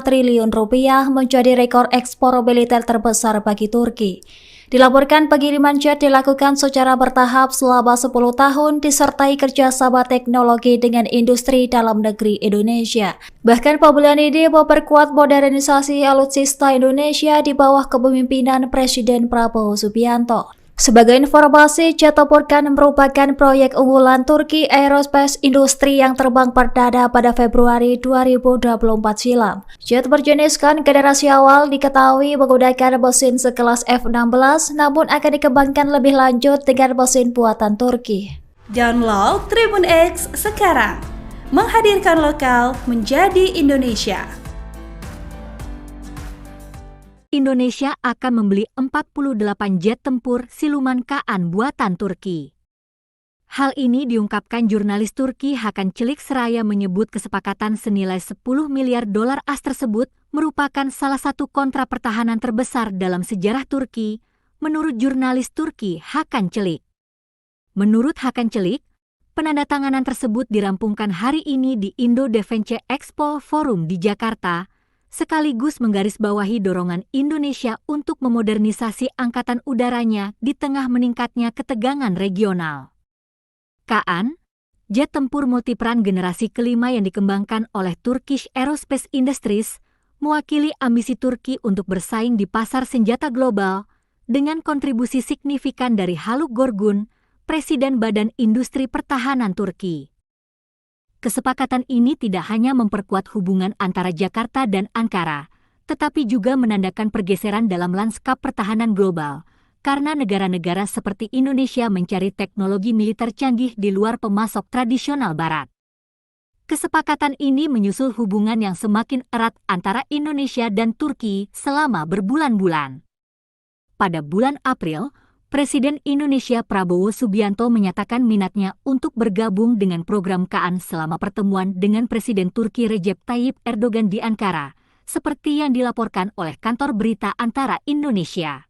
triliun rupiah menjadi rekor ekspor militer terbesar bagi Turki. Dilaporkan pengiriman jet dilakukan secara bertahap selama 10 tahun disertai kerjasama teknologi dengan industri dalam negeri Indonesia. Bahkan pembelian ini memperkuat modernisasi alutsista Indonesia di bawah kepemimpinan Presiden Prabowo Subianto. Sebagai informasi, jet tempur KN merupakan proyek unggulan Turki Aerospace Industry yang terbang perdana pada Februari 2024 silam. Jet berjenis KN generasi awal diketahui menggunakan mesin sekelas F-16, namun akan dikembangkan lebih lanjut dengan mesin buatan Turki. Download Tribun X sekarang. Menghadirkan lokal menjadi Indonesia. Indonesia akan membeli 48 jet tempur siluman KN buatan Turki. Hal ini diungkapkan jurnalis Turki Hakan Çelik seraya menyebut kesepakatan senilai 10 miliar dolar AS tersebut merupakan salah satu kontrak pertahanan terbesar dalam sejarah Turki, menurut jurnalis Turki Hakan Çelik. Menurut Hakan Çelik, penandatanganan tersebut dirampungkan hari ini di Indo Defense Expo Forum di Jakarta, sekaligus menggarisbawahi dorongan Indonesia untuk memodernisasi angkatan udaranya di tengah meningkatnya ketegangan regional. KN, jet tempur multiperan generasi kelima yang dikembangkan oleh Turkish Aerospace Industries, mewakili ambisi Turki untuk bersaing di pasar senjata global dengan kontribusi signifikan dari Haluk Gorgun, Presiden Badan Industri Pertahanan Turki. Kesepakatan ini tidak hanya memperkuat hubungan antara Jakarta dan Ankara, tetapi juga menandakan pergeseran dalam lanskap pertahanan global, karena negara-negara seperti Indonesia mencari teknologi militer canggih di luar pemasok tradisional Barat. Kesepakatan ini menyusul hubungan yang semakin erat antara Indonesia dan Turki selama berbulan-bulan. Pada bulan April, Presiden Indonesia Prabowo Subianto menyatakan minatnya untuk bergabung dengan program KN selama pertemuan dengan Presiden Turki Recep Tayyip Erdogan di Ankara, seperti yang dilaporkan oleh kantor berita Antara Indonesia.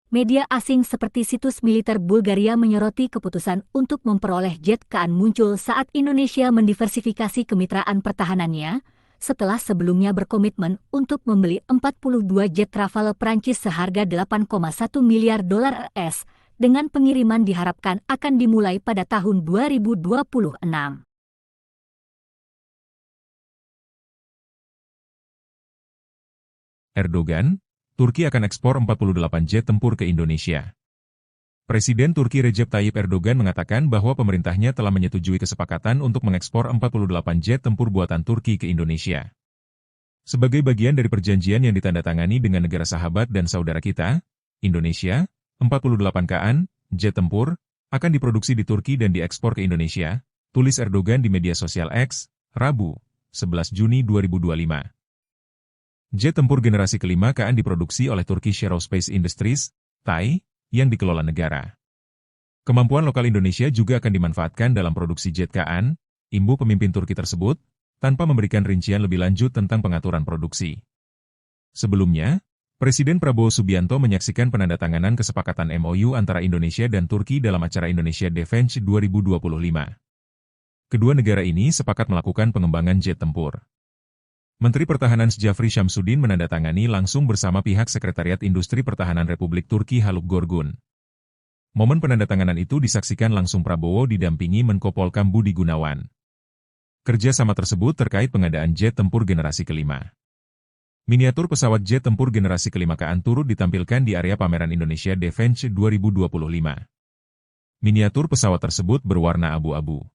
Media asing seperti situs militer Bulgaria menyoroti keputusan untuk memperoleh jet KN muncul saat Indonesia mendiversifikasi kemitraan pertahanannya, setelah sebelumnya berkomitmen untuk membeli 42 jet travel Prancis seharga 8,1 miliar dolar AS, dengan pengiriman diharapkan akan dimulai pada tahun 2026. Erdogan, Turki akan ekspor 48 jet tempur ke Indonesia. Presiden Turki Recep Tayyip Erdogan mengatakan bahwa pemerintahnya telah menyetujui kesepakatan untuk mengekspor 48 jet tempur buatan Turki ke Indonesia. Sebagai bagian dari perjanjian yang ditandatangani dengan negara sahabat dan saudara kita, Indonesia, 48 KN, jet tempur, akan diproduksi di Turki dan diekspor ke Indonesia, tulis Erdogan di media sosial X, Rabu, 11 Juni 2025. Jet tempur generasi kelima KN diproduksi oleh Turkish Aerospace Industries, TAI, yang dikelola negara. Kemampuan lokal Indonesia juga akan dimanfaatkan dalam produksi jet KN, imbu pemimpin Turki tersebut, tanpa memberikan rincian lebih lanjut tentang pengaturan produksi. Sebelumnya, Presiden Prabowo Subianto menyaksikan penandatanganan kesepakatan MOU antara Indonesia dan Turki dalam acara Indonesia Defense 2025. Kedua negara ini sepakat melakukan pengembangan jet tempur. Menteri Pertahanan Jafri Syamsuddin menandatangani langsung bersama pihak Sekretariat Industri Pertahanan Republik Turki Haluk Gorgun. Momen penandatanganan itu disaksikan langsung Prabowo didampingi Menko Polkam Budi Gunawan. Kerjasama tersebut terkait pengadaan jet tempur generasi kelima. Miniatur pesawat jet tempur generasi kelima KN turut ditampilkan di area pameran Indonesia Defense 2025. Miniatur pesawat tersebut berwarna abu-abu.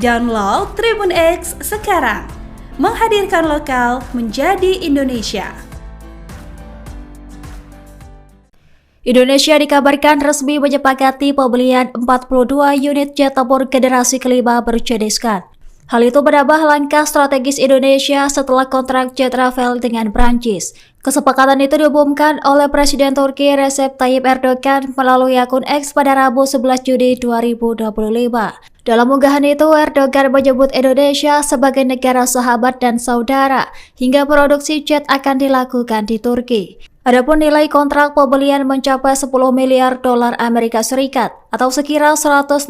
Download Tribun X sekarang. Menghadirkan lokal menjadi Indonesia. Indonesia dikabarkan resmi menyepakati pembelian 42 unit jet tempur generasi kelima berjeniskan. Hal itu menambah langkah strategis Indonesia setelah kontrak jet travel dengan Prancis. Kesepakatan itu diumumkan oleh Presiden Turki Recep Tayyip Erdogan melalui akun X pada Rabu 11 Juni 2025. Dalam unggahan itu, Erdogan menyebut Indonesia sebagai negara sahabat dan saudara, hingga produksi jet akan dilakukan di Turki. Adapun nilai kontrak pembelian mencapai 10 miliar dolar Amerika Serikat atau sekira 162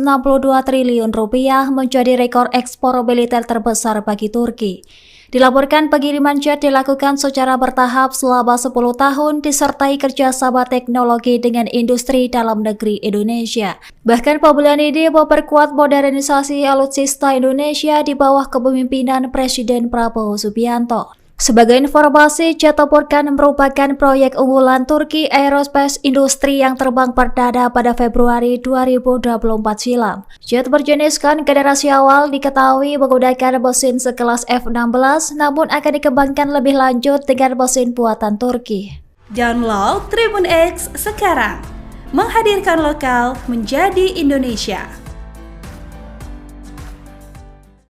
triliun rupiah menjadi rekor ekspor militer terbesar bagi Turki. Dilaporkan pengiriman jet dilakukan secara bertahap selama 10 tahun disertai kerjasama teknologi dengan industri dalam negeri Indonesia. Bahkan pembelian ini memperkuat modernisasi alutsista Indonesia di bawah kepemimpinan Presiden Prabowo Subianto. Sebagai informasi, jet tempur KN merupakan proyek unggulan Turki Aerospace Industry yang terbang perdana pada Februari 2024 silam. Jet berjeniskan generasi awal diketahui menggunakan mesin sekelas F-16, namun akan dikembangkan lebih lanjut dengan mesin buatan Turki. Download Tribun X sekarang. Menghadirkan lokal menjadi Indonesia.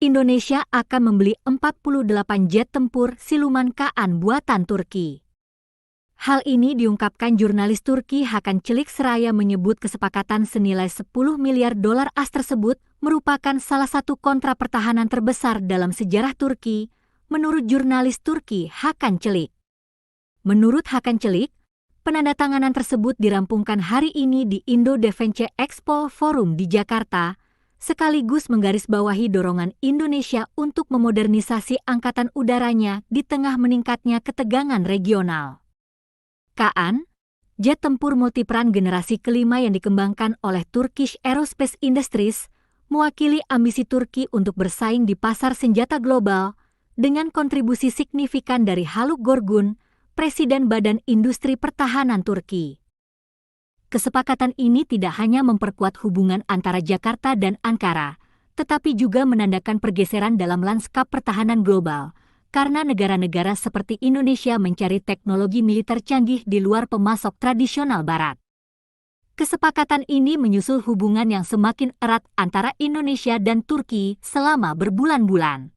Indonesia akan membeli 48 jet tempur siluman KN buatan Turki. Hal ini diungkapkan jurnalis Turki Hakan Çelik seraya menyebut kesepakatan senilai 10 miliar dolar AS tersebut merupakan salah satu kontrak pertahanan terbesar dalam sejarah Turki, menurut jurnalis Turki Hakan Çelik. Menurut Hakan Çelik, penandatanganan tersebut dirampungkan hari ini di Indo Defense Expo Forum di Jakarta, sekaligus menggarisbawahi dorongan Indonesia untuk memodernisasi angkatan udaranya di tengah meningkatnya ketegangan regional. KN, jet tempur multiperan generasi kelima yang dikembangkan oleh Turkish Aerospace Industries, mewakili ambisi Turki untuk bersaing di pasar senjata global dengan kontribusi signifikan dari Haluk Gorgun, Presiden Badan Industri Pertahanan Turki. Kesepakatan ini tidak hanya memperkuat hubungan antara Jakarta dan Ankara, tetapi juga menandakan pergeseran dalam lanskap pertahanan global, karena negara-negara seperti Indonesia mencari teknologi militer canggih di luar pemasok tradisional Barat. Kesepakatan ini menyusul hubungan yang semakin erat antara Indonesia dan Turki selama berbulan-bulan.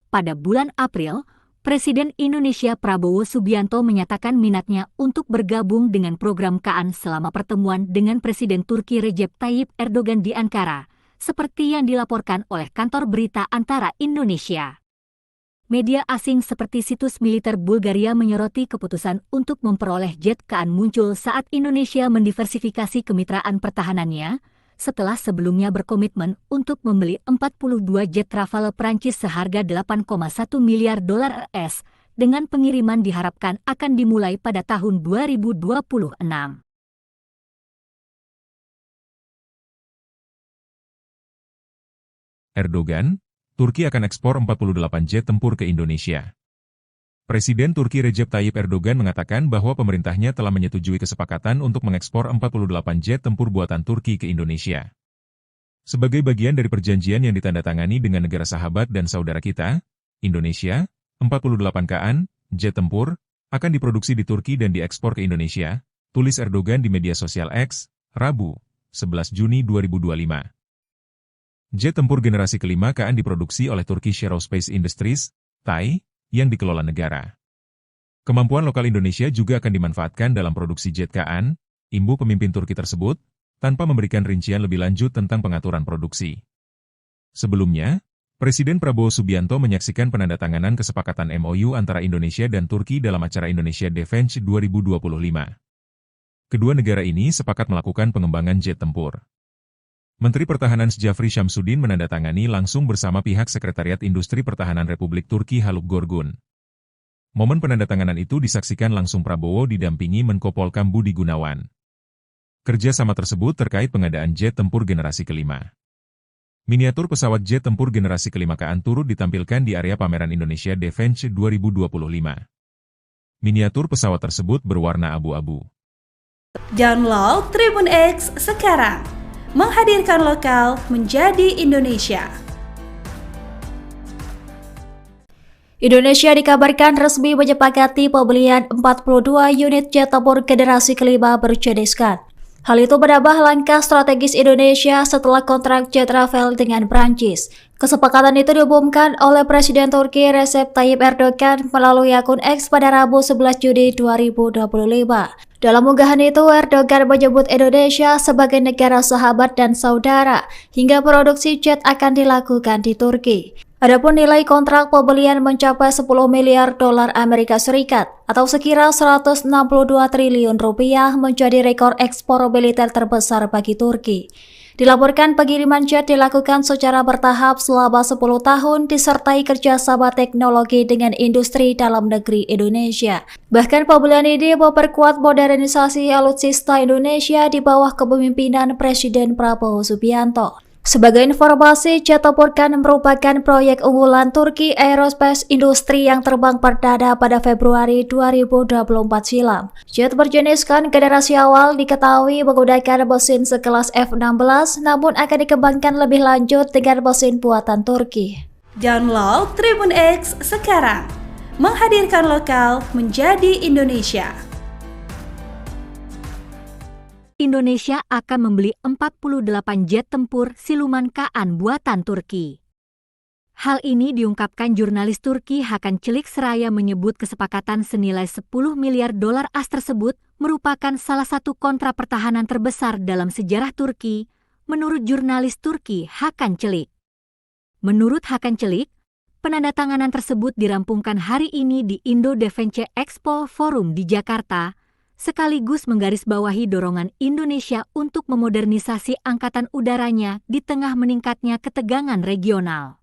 Pada bulan April, Presiden Indonesia Prabowo Subianto menyatakan minatnya untuk bergabung dengan program KN selama pertemuan dengan Presiden Turki Recep Tayyip Erdogan di Ankara, seperti yang dilaporkan oleh kantor berita Antara Indonesia. Media asing seperti situs militer Bulgaria menyoroti keputusan untuk memperoleh jet KN muncul saat Indonesia mendiversifikasi kemitraan pertahanannya, setelah sebelumnya berkomitmen untuk membeli 42 jet Rafale Prancis seharga 8,1 miliar dolar AS, dengan pengiriman diharapkan akan dimulai pada tahun 2026. Erdogan, Turki akan ekspor 48 jet tempur ke Indonesia. Presiden Turki Recep Tayyip Erdogan mengatakan bahwa pemerintahnya telah menyetujui kesepakatan untuk mengekspor 48 jet tempur buatan Turki ke Indonesia. Sebagai bagian dari perjanjian yang ditandatangani dengan negara sahabat dan saudara kita, Indonesia, 48 KN, jet tempur, akan diproduksi di Turki dan diekspor ke Indonesia, tulis Erdogan di media sosial X, Rabu, 11 Juni 2025. Jet tempur generasi kelima KN diproduksi oleh Turkish Aerospace Industries, TAI, yang dikelola negara. Kemampuan lokal Indonesia juga akan dimanfaatkan dalam produksi jet KN, imbu pemimpin Turki tersebut, tanpa memberikan rincian lebih lanjut tentang pengaturan produksi. Sebelumnya, Presiden Prabowo Subianto menyaksikan penandatanganan kesepakatan MOU antara Indonesia dan Turki dalam acara Indonesia Defense 2025. Kedua negara ini sepakat melakukan pengembangan jet tempur. Menteri Pertahanan Jafri Syamsuddin menandatangani langsung bersama pihak Sekretariat Industri Pertahanan Republik Turki Haluk Gorgun. Momen penandatanganan itu disaksikan langsung Prabowo didampingi Menko Polkam Budi Gunawan. Kerjasama tersebut terkait pengadaan jet tempur generasi kelima. Miniatur pesawat jet tempur generasi kelima KN turut ditampilkan di area pameran Indonesia Defense 2025. Miniatur pesawat tersebut berwarna abu-abu. Download Tribun X sekarang. Menghadirkan lokal menjadi Indonesia. Indonesia dikabarkan resmi menyepakati pembelian 42 unit jet tempur generasi kelima berjeniskan. Hal itu menambah langkah strategis Indonesia setelah kontrak jet travel dengan Prancis. Kesepakatan itu diumumkan oleh Presiden Turki Recep Tayyip Erdogan melalui akun X pada Rabu 11 Juni 2025. Dalam unggahan itu, Erdogan menyebut Indonesia sebagai negara sahabat dan saudara, hingga produksi jet akan dilakukan di Turki. Adapun nilai kontrak pembelian mencapai 10 miliar dolar Amerika Serikat atau sekira 162 triliun rupiah menjadi rekor ekspor militer terbesar bagi Turki. Dilaporkan pengiriman jet dilakukan secara bertahap selama 10 tahun disertai kerjasama teknologi dengan industri dalam negeri Indonesia. Bahkan pembelian ini memperkuat modernisasi alutsista Indonesia di bawah kepemimpinan Presiden Prabowo Subianto. Sebagai informasi, jet tempur KN merupakan proyek unggulan Turki Aerospace Industry yang terbang perdana pada Februari 2024 silam. Jet berjeniskan generasi awal diketahui menggunakan mesin sekelas F-16, namun akan dikembangkan lebih lanjut dengan mesin buatan Turki. Download Tribun X sekarang. Menghadirkan lokal menjadi Indonesia. Indonesia akan membeli 48 jet tempur siluman KN buatan Turki. Hal ini diungkapkan jurnalis Turki Hakan Çelik seraya menyebut kesepakatan senilai 10 miliar dolar AS tersebut merupakan salah satu kontrak pertahanan terbesar dalam sejarah Turki, menurut jurnalis Turki Hakan Çelik. Menurut Hakan Çelik, penandatanganan tersebut dirampungkan hari ini di Indo Defense Expo Forum di Jakarta, sekaligus menggarisbawahi dorongan Indonesia untuk memodernisasi angkatan udaranya di tengah meningkatnya ketegangan regional.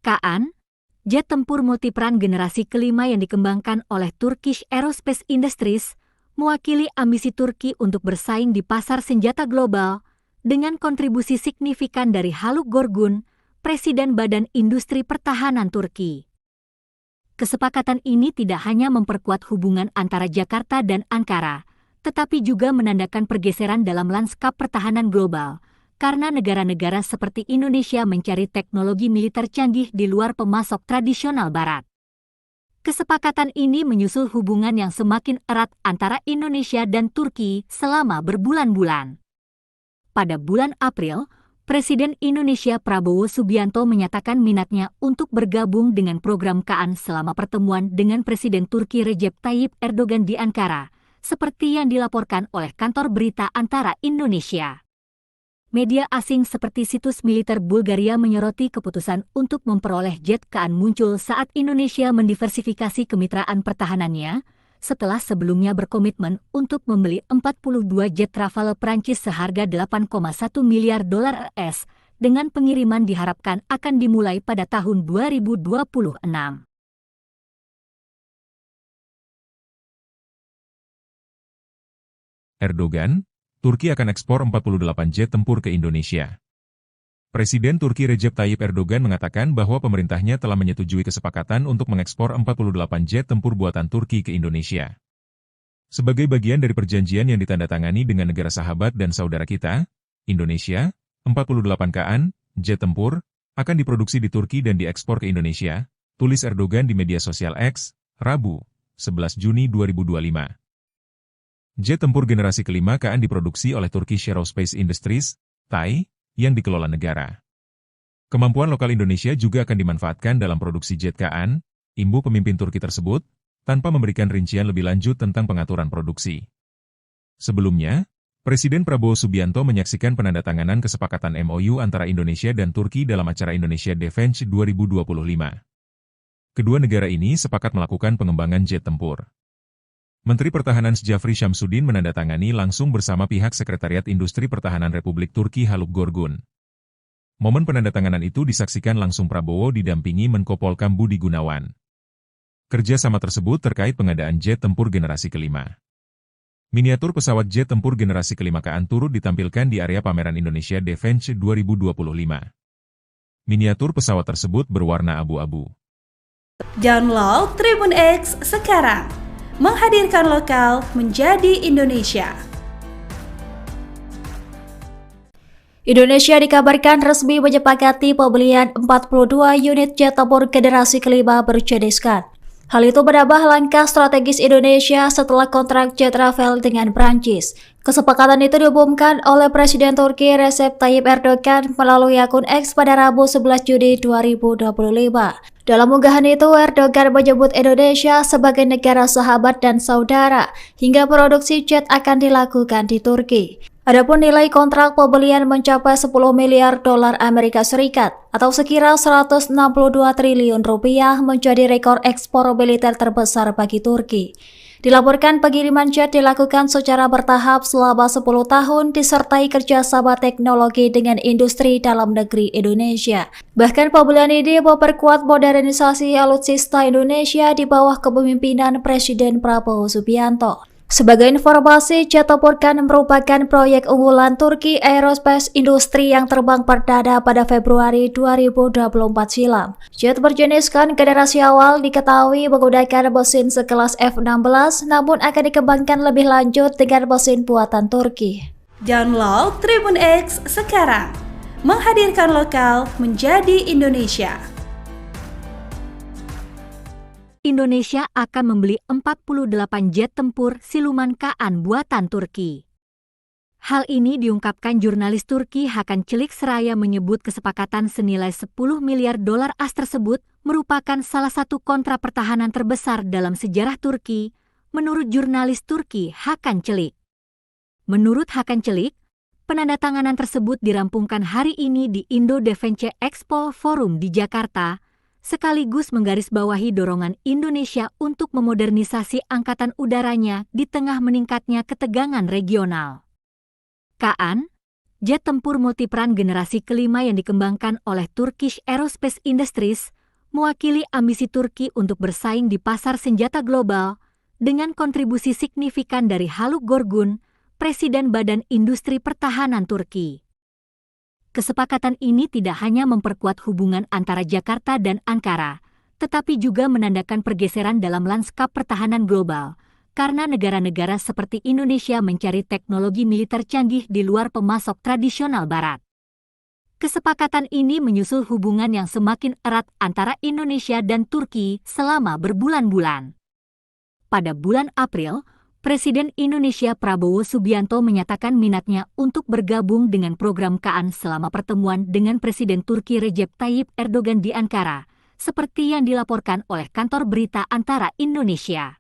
KN, jet tempur multiperan generasi kelima yang dikembangkan oleh Turkish Aerospace Industries, mewakili ambisi Turki untuk bersaing di pasar senjata global dengan kontribusi signifikan dari Haluk Gorgun, Presiden Badan Industri Pertahanan Turki. Kesepakatan ini tidak hanya memperkuat hubungan antara Jakarta dan Ankara, tetapi juga menandakan pergeseran dalam lanskap pertahanan global, karena negara-negara seperti Indonesia mencari teknologi militer canggih di luar pemasok tradisional Barat. Kesepakatan ini menyusul hubungan yang semakin erat antara Indonesia dan Turki selama berbulan-bulan. Pada bulan April, Presiden Indonesia Prabowo Subianto menyatakan minatnya untuk bergabung dengan program KN selama pertemuan dengan Presiden Turki Recep Tayyip Erdogan di Ankara, seperti yang dilaporkan oleh kantor berita Antara Indonesia. Media asing seperti situs militer Bulgaria menyoroti keputusan untuk memperoleh jet KN muncul saat Indonesia mendiversifikasi kemitraan pertahanannya, setelah sebelumnya berkomitmen untuk membeli 42 jet travel Prancis seharga 8,1 miliar dolar AS, dengan pengiriman diharapkan akan dimulai pada tahun 2026. Erdogan, Turki akan ekspor 48 jet tempur ke Indonesia. Presiden Turki Recep Tayyip Erdogan mengatakan bahwa pemerintahnya telah menyetujui kesepakatan untuk mengekspor 48 jet tempur buatan Turki ke Indonesia. Sebagai bagian dari perjanjian yang ditandatangani dengan negara sahabat dan saudara kita, Indonesia, 48 KAN, jet tempur, akan diproduksi di Turki dan diekspor ke Indonesia, tulis Erdogan di media sosial X, Rabu, 11 Juni 2025. Jet tempur generasi kelima KAN diproduksi oleh Turkish Aerospace Industries, TAI, yang dikelola negara. Kemampuan lokal Indonesia juga akan dimanfaatkan dalam produksi jet KAN, imbu pemimpin Turki tersebut, tanpa memberikan rincian lebih lanjut tentang pengaturan produksi. Sebelumnya, Presiden Prabowo Subianto menyaksikan penandatanganan kesepakatan MOU antara Indonesia dan Turki dalam acara Indonesia Defense 2025. Kedua negara ini sepakat melakukan pengembangan jet tempur. Menteri Pertahanan Jafri Syamsuddin menandatangani langsung bersama pihak Sekretariat Industri Pertahanan Republik Turki Haluk Gorgun. Momen penandatanganan itu disaksikan langsung Prabowo didampingi Menko Polkam Budi Gunawan. Kerjasama tersebut terkait pengadaan jet tempur generasi kelima. Miniatur pesawat jet tempur generasi kelima KAN turut ditampilkan di area pameran Indonesia Defense 2025. Miniatur pesawat tersebut berwarna abu-abu. Download Tribun X sekarang. Menghadirkan lokal menjadi Indonesia. Indonesia dikabarkan resmi menyepakati pembelian 42 unit jet tempur generasi kelima berjeniskan. Hal itu menambah langkah strategis Indonesia setelah kontrak jet travel dengan Prancis. Kesepakatan itu diumumkan oleh Presiden Turki Recep Tayyip Erdogan melalui akun X pada Rabu 11 Juni 2025. Dalam unggahan itu, Erdogan menyebut Indonesia sebagai negara sahabat dan saudara, hingga produksi jet akan dilakukan di Turki. Adapun nilai kontrak pembelian mencapai 10 miliar dolar Amerika Serikat atau sekira 162 triliun rupiah menjadi rekor ekspor militer terbesar bagi Turki. Dilaporkan pengiriman jet dilakukan secara bertahap selama 10 tahun disertai kerjasama teknologi dengan industri dalam negeri Indonesia. Bahkan pembelian ini memperkuat modernisasi alutsista Indonesia di bawah kepemimpinan Presiden Prabowo Subianto. Sebagai informasi, jet tempur KAN merupakan proyek unggulan Turki Aerospace Industry yang terbang perdana pada Februari 2024 silam. Jet berjeniskan generasi awal diketahui menggunakan mesin sekelas F-16, namun akan dikembangkan lebih lanjut dengan mesin buatan Turki. Download Tribun X sekarang. Menghadirkan lokal menjadi Indonesia. Indonesia akan membeli 48 jet tempur siluman KAN buatan Turki. Hal ini diungkapkan jurnalis Turki Hakan Çelik seraya menyebut kesepakatan senilai 10 miliar dolar AS tersebut merupakan salah satu kontrak pertahanan terbesar dalam sejarah Turki, menurut jurnalis Turki Hakan Çelik. Menurut Hakan Çelik, penandatanganan tersebut dirampungkan hari ini di Indo Defense Expo Forum di Jakarta, sekaligus menggarisbawahi dorongan Indonesia untuk memodernisasi angkatan udaranya di tengah meningkatnya ketegangan regional. KAN, jet tempur multiperan generasi kelima yang dikembangkan oleh Turkish Aerospace Industries, mewakili ambisi Turki untuk bersaing di pasar senjata global dengan kontribusi signifikan dari Haluk Gorgun, Presiden Badan Industri Pertahanan Turki. Kesepakatan ini tidak hanya memperkuat hubungan antara Jakarta dan Ankara, tetapi juga menandakan pergeseran dalam lanskap pertahanan global, karena negara-negara seperti Indonesia mencari teknologi militer canggih di luar pemasok tradisional Barat. Kesepakatan ini menyusul hubungan yang semakin erat antara Indonesia dan Turki selama berbulan-bulan. Pada bulan April, Presiden Indonesia Prabowo Subianto menyatakan minatnya untuk bergabung dengan program KAN selama pertemuan dengan Presiden Turki Recep Tayyip Erdogan di Ankara, seperti yang dilaporkan oleh kantor berita Antara Indonesia.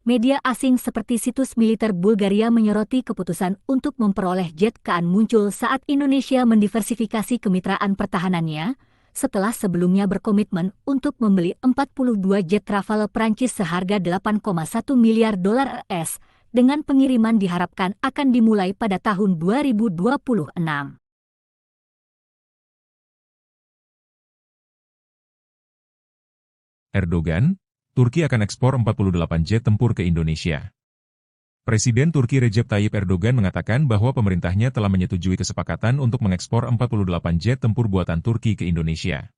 Media asing seperti situs militer Bulgaria menyoroti keputusan untuk memperoleh jet KAN muncul saat Indonesia mendiversifikasi kemitraan pertahanannya, setelah sebelumnya berkomitmen untuk membeli 42 jet travel Prancis seharga 8,1 miliar dolar AS, dengan pengiriman diharapkan akan dimulai pada tahun 2026. Erdogan, Turki akan ekspor 48 jet tempur ke Indonesia. Presiden Turki Recep Tayyip Erdogan mengatakan bahwa pemerintahnya telah menyetujui kesepakatan untuk mengekspor 48 jet tempur buatan Turki ke Indonesia.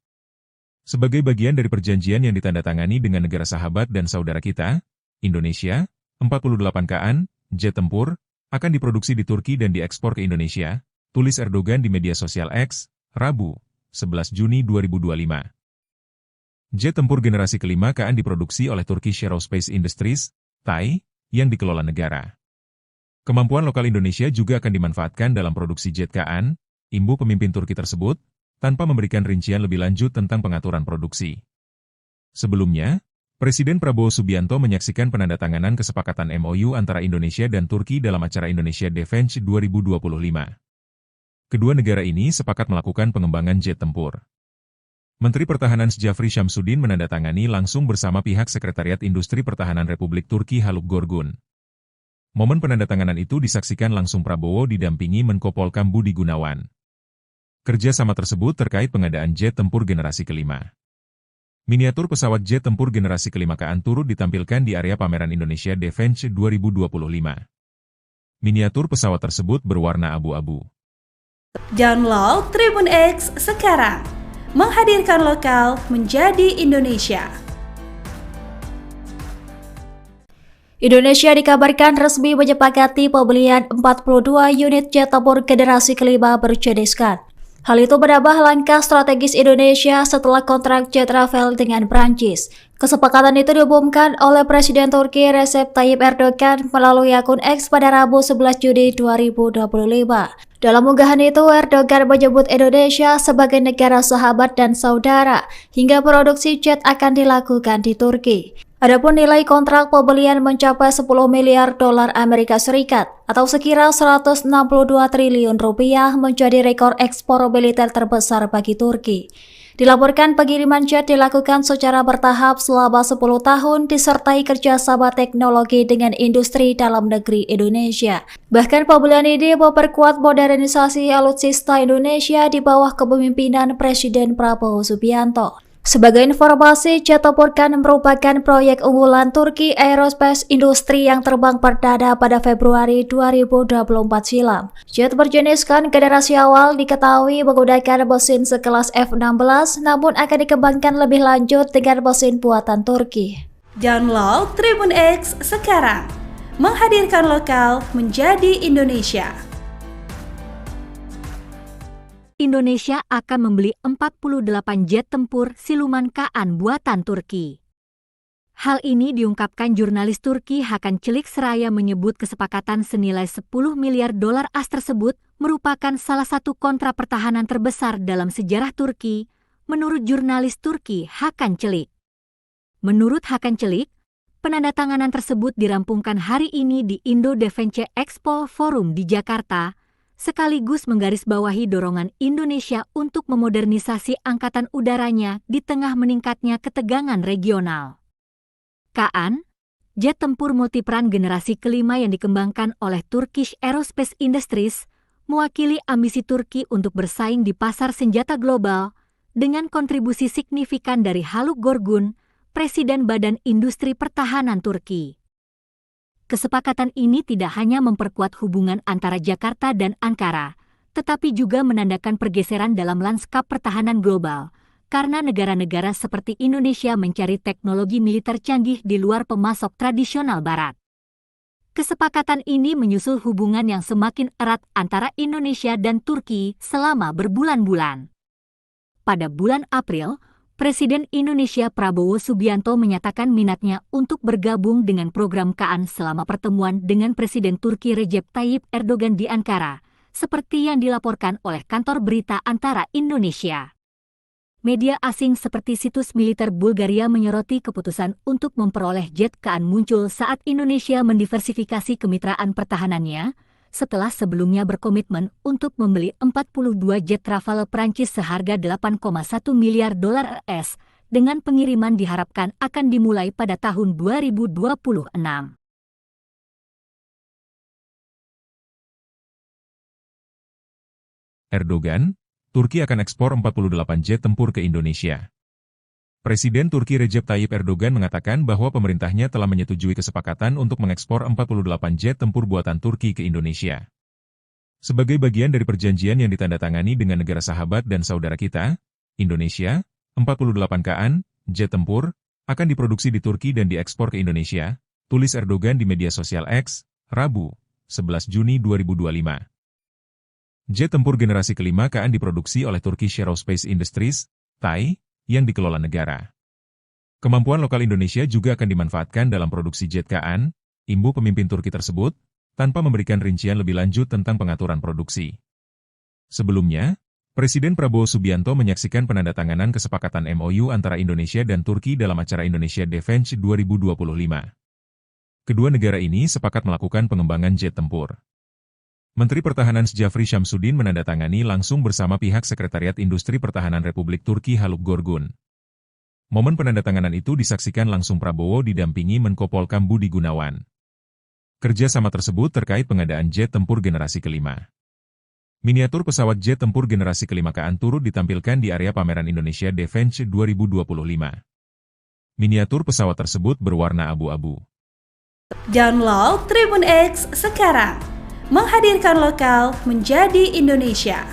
Sebagai bagian dari perjanjian yang ditandatangani dengan negara sahabat dan saudara kita, Indonesia, 48 KN, jet tempur, akan diproduksi di Turki dan diekspor ke Indonesia, tulis Erdogan di media sosial X, Rabu, 11 Juni 2025. Jet tempur generasi kelima KN diproduksi oleh Turkish Aerospace Industries, TAI, yang dikelola negara. Kemampuan lokal Indonesia juga akan dimanfaatkan dalam produksi jet KN, imbu pemimpin Turki tersebut, tanpa memberikan rincian lebih lanjut tentang pengaturan produksi. Sebelumnya, Presiden Prabowo Subianto menyaksikan penandatanganan kesepakatan MOU antara Indonesia dan Turki dalam acara Indonesia Defense 2025. Kedua negara ini sepakat melakukan pengembangan jet tempur. Menteri Pertahanan Jafri Syamsuddin menandatangani langsung bersama pihak Sekretariat Industri Pertahanan Republik Turki Haluk Gorgun. Momen penandatanganan itu disaksikan langsung Prabowo didampingi Menko Polkam Budi Gunawan. Kerjasama tersebut terkait pengadaan jet tempur generasi kelima. Miniatur pesawat jet tempur generasi kelima KN turut ditampilkan di area pameran Indonesia Defense 2025. Miniatur pesawat tersebut berwarna abu-abu. Download Tribun X sekarang. Menghadirkan lokal menjadi Indonesia. Indonesia dikabarkan resmi menyepakati pembelian 42 unit jet tempur generasi kelima berjeniskan. Hal itu menambah langkah strategis Indonesia setelah kontrak jet travel dengan Prancis. Kesepakatan itu diumumkan oleh Presiden Turki Recep Tayyip Erdogan melalui akun X pada Rabu 11 Juni 2025. Dalam unggahan itu, Erdogan menyebut Indonesia sebagai negara sahabat dan saudara, hingga produksi jet akan dilakukan di Turki. Adapun nilai kontrak pembelian mencapai 10 miliar dolar Amerika Serikat atau sekira 162 triliun rupiah menjadi rekor ekspor militer terbesar bagi Turki. Dilaporkan pengiriman jet dilakukan secara bertahap selama 10 tahun disertai kerjasama teknologi dengan industri dalam negeri Indonesia. Bahkan pembelian ini memperkuat modernisasi alutsista Indonesia di bawah kepemimpinan Presiden Prabowo Subianto. Sebagai informasi, jet tempur KN merupakan proyek unggulan Turki Aerospace Industry yang terbang perdana pada Februari 2024 silam. Jet berjenis KN generasi awal diketahui menggunakan mesin sekelas F-16, namun akan dikembangkan lebih lanjut dengan mesin buatan Turki. Download Tribun X sekarang. Menghadirkan lokal menjadi Indonesia. Indonesia akan membeli 48 jet tempur siluman KN buatan Turki. Hal ini diungkapkan jurnalis Turki Hakan Çelik seraya menyebut kesepakatan senilai 10 miliar dolar AS tersebut merupakan salah satu kontrak pertahanan terbesar dalam sejarah Turki, menurut jurnalis Turki Hakan Çelik. Menurut Hakan Çelik, penandatanganan tersebut dirampungkan hari ini di Indo Defense Expo Forum di Jakarta, sekaligus menggarisbawahi dorongan Indonesia untuk memodernisasi angkatan udaranya di tengah meningkatnya ketegangan regional. KN, jet tempur multiperan generasi kelima yang dikembangkan oleh Turkish Aerospace Industries, mewakili ambisi Turki untuk bersaing di pasar senjata global dengan kontribusi signifikan dari Haluk Gorgun, Presiden Badan Industri Pertahanan Turki. Kesepakatan ini tidak hanya memperkuat hubungan antara Jakarta dan Ankara, tetapi juga menandakan pergeseran dalam lanskap pertahanan global, karena negara-negara seperti Indonesia mencari teknologi militer canggih di luar pemasok tradisional Barat. Kesepakatan ini menyusul hubungan yang semakin erat antara Indonesia dan Turki selama berbulan-bulan. Pada bulan April, Presiden Indonesia Prabowo Subianto menyatakan minatnya untuk bergabung dengan program KN selama pertemuan dengan Presiden Turki Recep Tayyip Erdogan di Ankara, seperti yang dilaporkan oleh kantor berita Antara Indonesia. Media asing seperti situs militer Bulgaria menyoroti keputusan untuk memperoleh jet KN muncul saat Indonesia mendiversifikasi kemitraan pertahanannya, setelah sebelumnya berkomitmen untuk membeli 42 jet Rafale Prancis seharga 8,1 miliar dolar AS, dengan pengiriman diharapkan akan dimulai pada tahun 2026. Erdogan, Turki akan ekspor 48 jet tempur ke Indonesia. Presiden Turki Recep Tayyip Erdogan mengatakan bahwa pemerintahnya telah menyetujui kesepakatan untuk mengekspor 48 jet tempur buatan Turki ke Indonesia. Sebagai bagian dari perjanjian yang ditandatangani dengan negara sahabat dan saudara kita, Indonesia, 48 KAN, jet tempur, akan diproduksi di Turki dan diekspor ke Indonesia, tulis Erdogan di media sosial X, Rabu, 11 Juni 2025. Jet tempur generasi kelima KAN diproduksi oleh Turkish Aerospace Industries, TAI, yang dikelola negara. Kemampuan lokal Indonesia juga akan dimanfaatkan dalam produksi jet KAN, imbu pemimpin Turki tersebut, tanpa memberikan rincian lebih lanjut tentang pengaturan produksi. Sebelumnya, Presiden Prabowo Subianto menyaksikan penandatanganan kesepakatan MOU antara Indonesia dan Turki dalam acara Indonesia Defense 2025. Kedua negara ini sepakat melakukan pengembangan jet tempur. Menteri Pertahanan Jafri Syamsuddin menandatangani langsung bersama pihak Sekretariat Industri Pertahanan Republik Turki Haluk Gorgun. Momen penandatanganan itu disaksikan langsung Prabowo didampingi Menko Polkam Budi Gunawan. Kerjasama tersebut terkait pengadaan jet tempur generasi kelima. Miniatur pesawat jet tempur generasi kelima KAN turut ditampilkan di area pameran Indonesia Defense 2025. Miniatur pesawat tersebut berwarna abu-abu. Download Tribun X sekarang. Menghadirkan lokal menjadi Indonesia.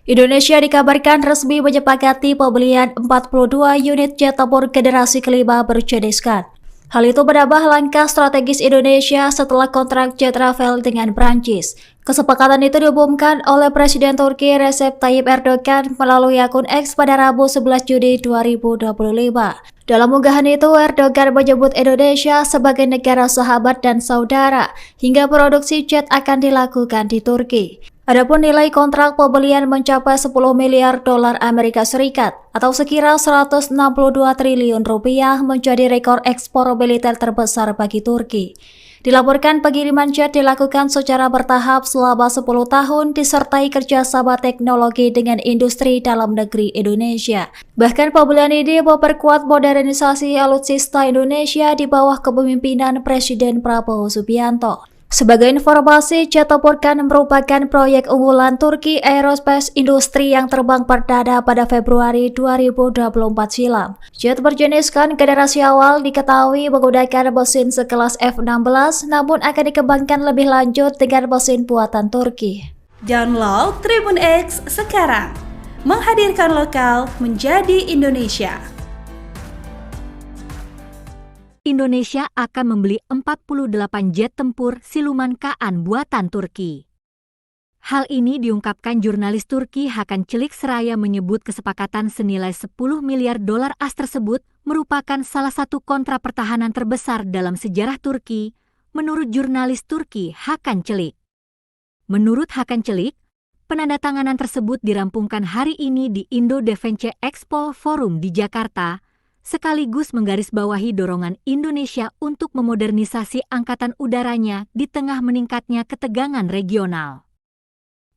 Indonesia dikabarkan resmi menyepakati pembelian 42 unit jet tempur generasi kelima berjeniskan. Hal itu menambah langkah strategis Indonesia setelah kontrak jet travel dengan Prancis. Kesepakatan itu diumumkan oleh Presiden Turki Recep Tayyip Erdogan melalui akun X pada Rabu 11 Juni 2025. Dalam unggahan itu, Erdogan menyebut Indonesia sebagai negara sahabat dan saudara, hingga produksi jet akan dilakukan di Turki. Adapun nilai kontrak pembelian mencapai 10 miliar dolar Amerika Serikat atau sekira 162 triliun rupiah menjadi rekor ekspor militer terbesar bagi Turki. Dilaporkan pengiriman jet dilakukan secara bertahap selama 10 tahun disertai kerjasama teknologi dengan industri dalam negeri Indonesia. Bahkan pembelian ini memperkuat modernisasi alutsista Indonesia di bawah kepemimpinan Presiden Prabowo Subianto. Sebagai informasi, jet tempur KAN merupakan proyek unggulan Turki Aerospace Industries yang terbang perdana pada Februari 2024 silam. Jet berjenis KAN generasi awal diketahui menggunakan mesin sekelas F-16, namun akan dikembangkan lebih lanjut dengan mesin buatan Turki. Download Tribun X sekarang. Menghadirkan lokal menjadi Indonesia. Indonesia akan membeli 48 jet tempur siluman KAN buatan Turki. Hal ini diungkapkan jurnalis Turki Hakan Çelik seraya menyebut kesepakatan senilai 10 miliar dolar AS tersebut merupakan salah satu kontrak pertahanan terbesar dalam sejarah Turki, menurut jurnalis Turki Hakan Çelik. Menurut Hakan Çelik, penandatanganan tersebut dirampungkan hari ini di Indo Defense Expo Forum di Jakarta, sekaligus menggarisbawahi dorongan Indonesia untuk memodernisasi angkatan udaranya di tengah meningkatnya ketegangan regional.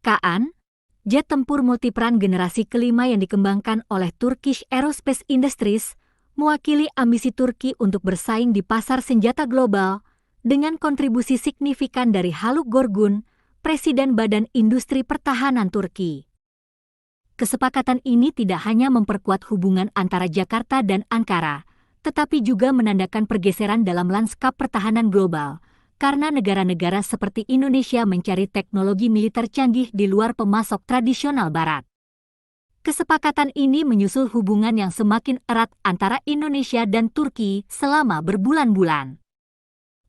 KAN, jet tempur multiperan generasi kelima yang dikembangkan oleh Turkish Aerospace Industries, mewakili ambisi Turki untuk bersaing di pasar senjata global dengan kontribusi signifikan dari Haluk Gorgun, Presiden Badan Industri Pertahanan Turki. Kesepakatan ini tidak hanya memperkuat hubungan antara Jakarta dan Ankara, tetapi juga menandakan pergeseran dalam lanskap pertahanan global, karena negara-negara seperti Indonesia mencari teknologi militer canggih di luar pemasok tradisional Barat. Kesepakatan ini menyusul hubungan yang semakin erat antara Indonesia dan Turki selama berbulan-bulan.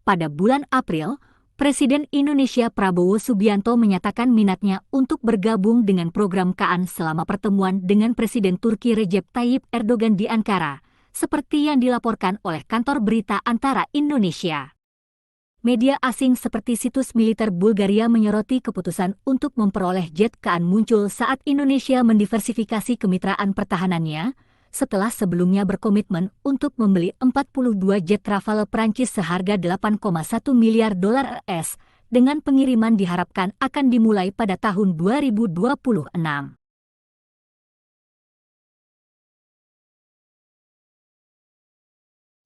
Pada bulan April, Presiden Indonesia Prabowo Subianto menyatakan minatnya untuk bergabung dengan program KAN selama pertemuan dengan Presiden Turki Recep Tayyip Erdogan di Ankara, seperti yang dilaporkan oleh kantor berita Antara Indonesia. Media asing seperti situs militer Bulgaria menyoroti keputusan untuk memperoleh jet KAN muncul saat Indonesia mendiversifikasi kemitraan pertahanannya, setelah sebelumnya berkomitmen untuk membeli 42 jet Rafale Prancis seharga 8,1 miliar dolar AS, dengan pengiriman diharapkan akan dimulai pada tahun 2026.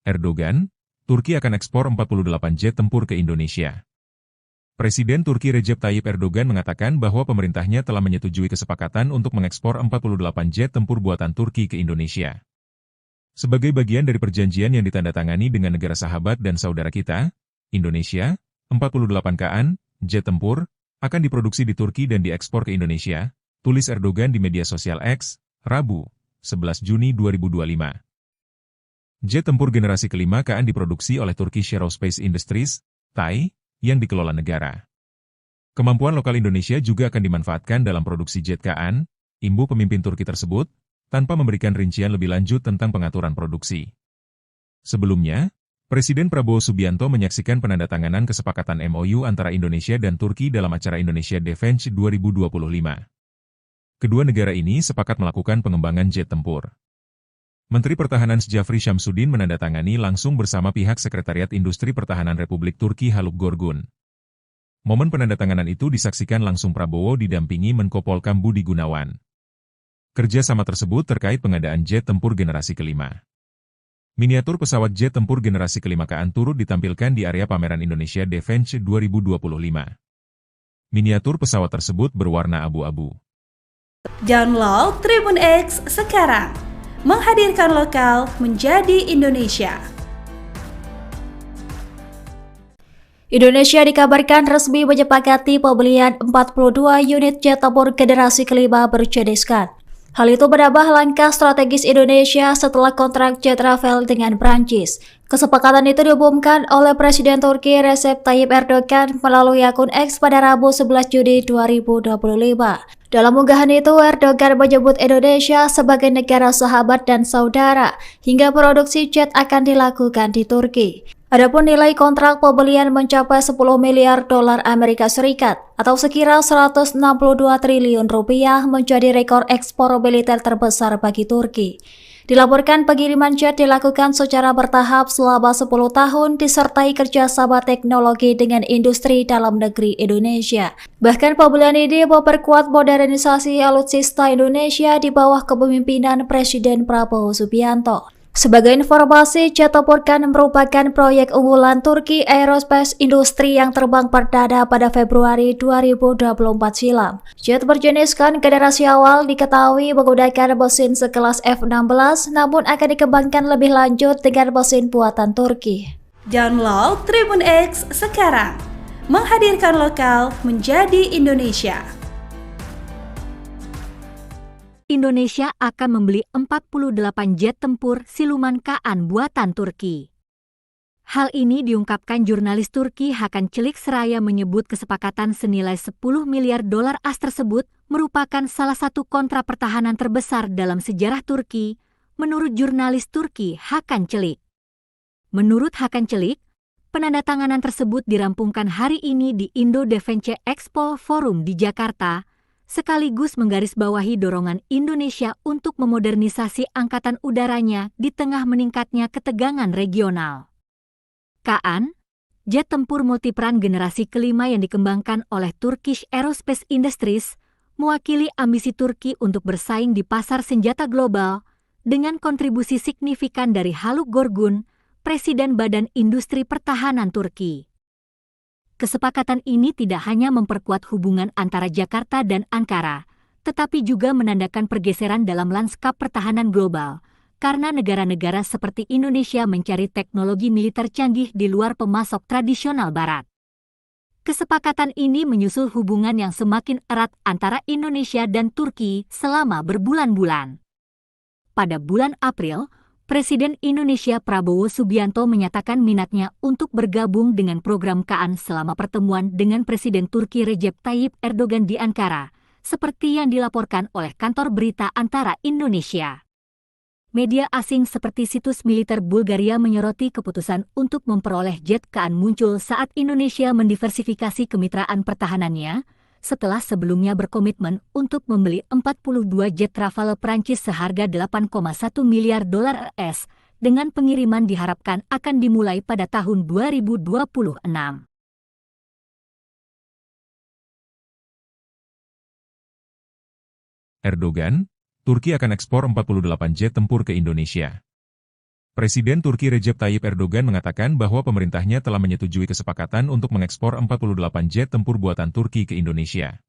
Erdogan, Turki akan ekspor 48 jet tempur ke Indonesia. Presiden Turki Recep Tayyip Erdogan mengatakan bahwa pemerintahnya telah menyetujui kesepakatan untuk mengekspor 48 jet tempur buatan Turki ke Indonesia. Sebagai bagian dari perjanjian yang ditandatangani dengan negara sahabat dan saudara kita, Indonesia, 48 KN, jet tempur, akan diproduksi di Turki dan diekspor ke Indonesia, tulis Erdogan di media sosial X, Rabu, 11 Juni 2025. Jet tempur generasi kelima KN diproduksi oleh Turkish Aerospace Industries, TAI, yang dikelola negara. Kemampuan lokal Indonesia juga akan dimanfaatkan dalam produksi jet KN, imbu pemimpin Turki tersebut, tanpa memberikan rincian lebih lanjut tentang pengaturan produksi. Sebelumnya, Presiden Prabowo Subianto menyaksikan penandatanganan kesepakatan MOU antara Indonesia dan Turki dalam acara Indonesia Defense 2025. Kedua negara ini sepakat melakukan pengembangan jet tempur. Menteri Pertahanan Jafri Syamsuddin menandatangani langsung bersama pihak Sekretariat Industri Pertahanan Republik Turki Haluk Gorgun. Momen penandatanganan itu disaksikan langsung Prabowo didampingi Menko Polkam Budi Gunawan. Kerjasama tersebut terkait pengadaan jet tempur generasi kelima. Miniatur pesawat jet tempur generasi kelima KN turut ditampilkan di area pameran Indonesia Defense 2025. Miniatur pesawat tersebut berwarna abu-abu. Download Tribun X sekarang. Menghadirkan lokal menjadi Indonesia. Indonesia dikabarkan resmi menyepakati pembelian 42 unit jet tempur generasi kelima berjeniskan. Hal itu menambah langkah strategis Indonesia setelah kontrak jet travel dengan Prancis. Kesepakatan itu diumumkan oleh Presiden Turki Recep Tayyip Erdogan melalui akun X pada Rabu 11 Juni 2025. Dalam unggahan itu, Erdogan menyebut Indonesia sebagai negara sahabat dan saudara, hingga produksi jet akan dilakukan di Turki. Adapun nilai kontrak pembelian mencapai 10 miliar dolar Amerika Serikat atau sekira 162 triliun rupiah menjadi rekor ekspor militer terbesar bagi Turki. Dilaporkan pengiriman jet dilakukan secara bertahap selama 10 tahun disertai kerjasama teknologi dengan industri dalam negeri Indonesia. Bahkan pembelian ini memperkuat modernisasi alutsista Indonesia di bawah kepemimpinan Presiden Prabowo Subianto. Sebagai informasi, jet tempur KN merupakan proyek unggulan Turki Aerospace Industry yang terbang perdana pada Februari 2024 silam. Jet berjenis KN generasi awal diketahui menggunakan mesin sekelas F-16, namun akan dikembangkan lebih lanjut dengan mesin buatan Turki. Download Tribun X sekarang. Menghadirkan lokal menjadi Indonesia. Indonesia akan membeli 48 jet tempur siluman KN buatan Turki. Hal ini diungkapkan jurnalis Turki Hakan Çelik seraya menyebut kesepakatan senilai 10 miliar dolar AS tersebut merupakan salah satu kontrak pertahanan terbesar dalam sejarah Turki, menurut jurnalis Turki Hakan Çelik. Menurut Hakan Çelik, penandatanganan tersebut dirampungkan hari ini di Indo Defense Expo Forum di Jakarta, sekaligus menggarisbawahi dorongan Indonesia untuk memodernisasi angkatan udaranya di tengah meningkatnya ketegangan regional. KN, jet tempur multiperan generasi kelima yang dikembangkan oleh Turkish Aerospace Industries, mewakili ambisi Turki untuk bersaing di pasar senjata global dengan kontribusi signifikan dari Haluk Gorgun, Presiden Badan Industri Pertahanan Turki. Kesepakatan ini tidak hanya memperkuat hubungan antara Jakarta dan Ankara, tetapi juga menandakan pergeseran dalam lanskap pertahanan global, karena negara-negara seperti Indonesia mencari teknologi militer canggih di luar pemasok tradisional Barat. Kesepakatan ini menyusul hubungan yang semakin erat antara Indonesia dan Turki selama berbulan-bulan. Pada bulan April, Presiden Indonesia Prabowo Subianto menyatakan minatnya untuk bergabung dengan program KN selama pertemuan dengan Presiden Turki Recep Tayyip Erdogan di Ankara, seperti yang dilaporkan oleh kantor berita Antara Indonesia. Media asing seperti situs militer Bulgaria menyoroti keputusan untuk memperoleh jet KN muncul saat Indonesia mendiversifikasi kemitraan pertahanannya, setelah sebelumnya berkomitmen untuk membeli 42 jet travel Prancis seharga 8,1 miliar dolar AS, dengan pengiriman diharapkan akan dimulai pada tahun 2026. Erdogan, Turki akan ekspor 48 jet tempur ke Indonesia. Presiden Turki Recep Tayyip Erdogan mengatakan bahwa pemerintahnya telah menyetujui kesepakatan untuk mengekspor 48 jet tempur buatan Turki ke Indonesia.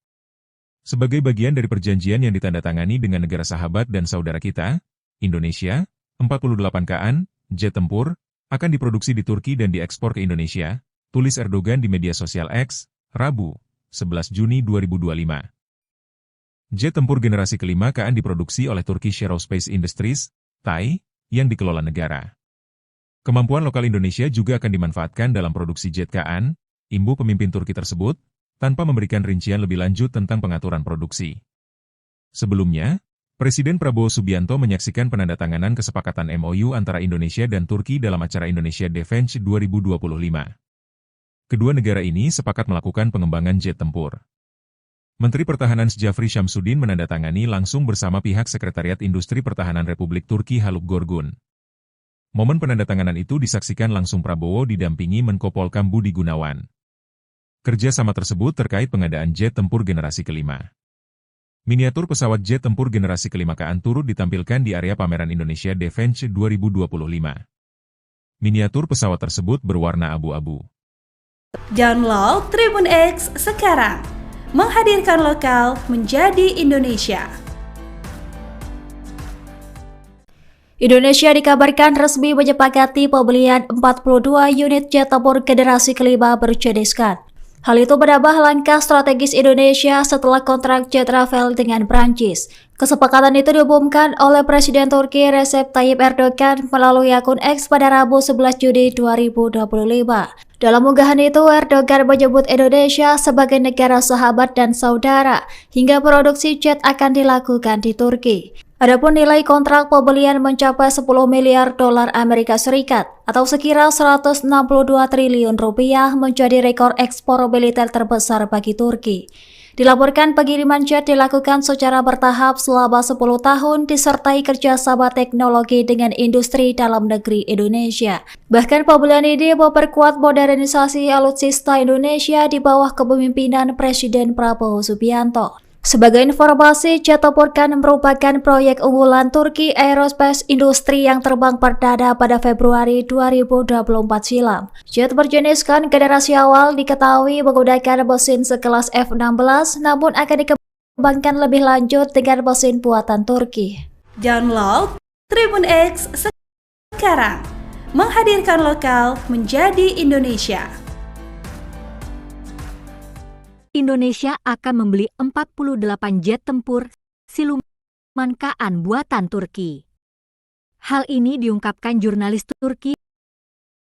Sebagai bagian dari perjanjian yang ditandatangani dengan negara sahabat dan saudara kita, Indonesia, 48 KN, jet tempur, akan diproduksi di Turki dan diekspor ke Indonesia, tulis Erdogan di media sosial X, Rabu, 11 Juni 2025. Jet tempur generasi kelima KN diproduksi oleh Turkish Aerospace Industries, TAI, yang dikelola negara. Kemampuan lokal Indonesia juga akan dimanfaatkan dalam produksi jet KN, imbu pemimpin Turki tersebut, tanpa memberikan rincian lebih lanjut tentang pengaturan produksi. Sebelumnya, Presiden Prabowo Subianto menyaksikan penandatanganan kesepakatan MOU antara Indonesia dan Turki dalam acara Indonesia Defense 2025. Kedua negara ini sepakat melakukan pengembangan jet tempur. Menteri Pertahanan Jafri Syamsuddin menandatangani langsung bersama pihak Sekretariat Industri Pertahanan Republik Turki Haluk Gorgun. Momen penandatanganan itu disaksikan langsung Prabowo didampingi Menko Polkam Budi Gunawan. Kerjasama tersebut terkait pengadaan jet tempur generasi kelima. Miniatur pesawat jet tempur generasi kelima KN turut ditampilkan di area pameran Indonesia Defense 2025. Miniatur pesawat tersebut berwarna abu-abu. Download Tribun X sekarang. Menghadirkan lokal menjadi Indonesia. Indonesia dikabarkan resmi menyepakati pembelian 42 unit jet tempur generasi kelima berjeniskan. Hal itu menambah langkah strategis Indonesia setelah kontrak jet travel dengan Prancis. Kesepakatan itu diumumkan oleh Presiden Turki Recep Tayyip Erdogan melalui akun X pada Rabu 11 Juni 2025. Dalam unggahan itu, Erdogan menyebut Indonesia sebagai negara sahabat dan saudara, hingga produksi jet akan dilakukan di Turki. Adapun nilai kontrak pembelian mencapai 10 miliar dolar Amerika Serikat atau sekira 162 triliun rupiah menjadi rekor ekspor militer terbesar bagi Turki. Dilaporkan pengiriman jet dilakukan secara bertahap selama 10 tahun disertai kerjasama teknologi dengan industri dalam negeri Indonesia. Bahkan pembelian ini memperkuat modernisasi alutsista Indonesia di bawah kepemimpinan Presiden Prabowo Subianto. Sebagai informasi, jet tempur KN merupakan proyek unggulan Turki Aerospace Industry yang terbang perdana pada Februari 2024 silam. Jet berjenis KN generasi awal diketahui menggunakan mesin sekelas F-16, namun akan dikembangkan lebih lanjut dengan mesin buatan Turki. Download Tribun X sekarang. Menghadirkan lokal menjadi Indonesia. Indonesia akan membeli 48 jet tempur siluman KN buatan Turki. Hal ini diungkapkan jurnalis Turki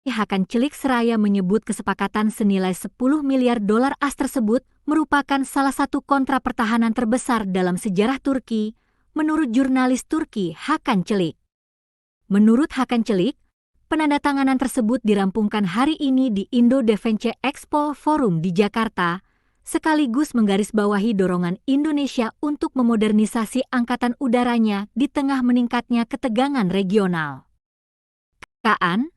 Hakan Çelik seraya menyebut kesepakatan senilai 10 miliar dolar AS tersebut merupakan salah satu kontrak pertahanan terbesar dalam sejarah Turki, menurut jurnalis Turki Hakan Çelik. Menurut Hakan Çelik, penandatanganan tersebut dirampungkan hari ini di Indo Defense Expo Forum di Jakarta, sekaligus menggarisbawahi dorongan Indonesia untuk memodernisasi angkatan udaranya di tengah meningkatnya ketegangan regional. KN,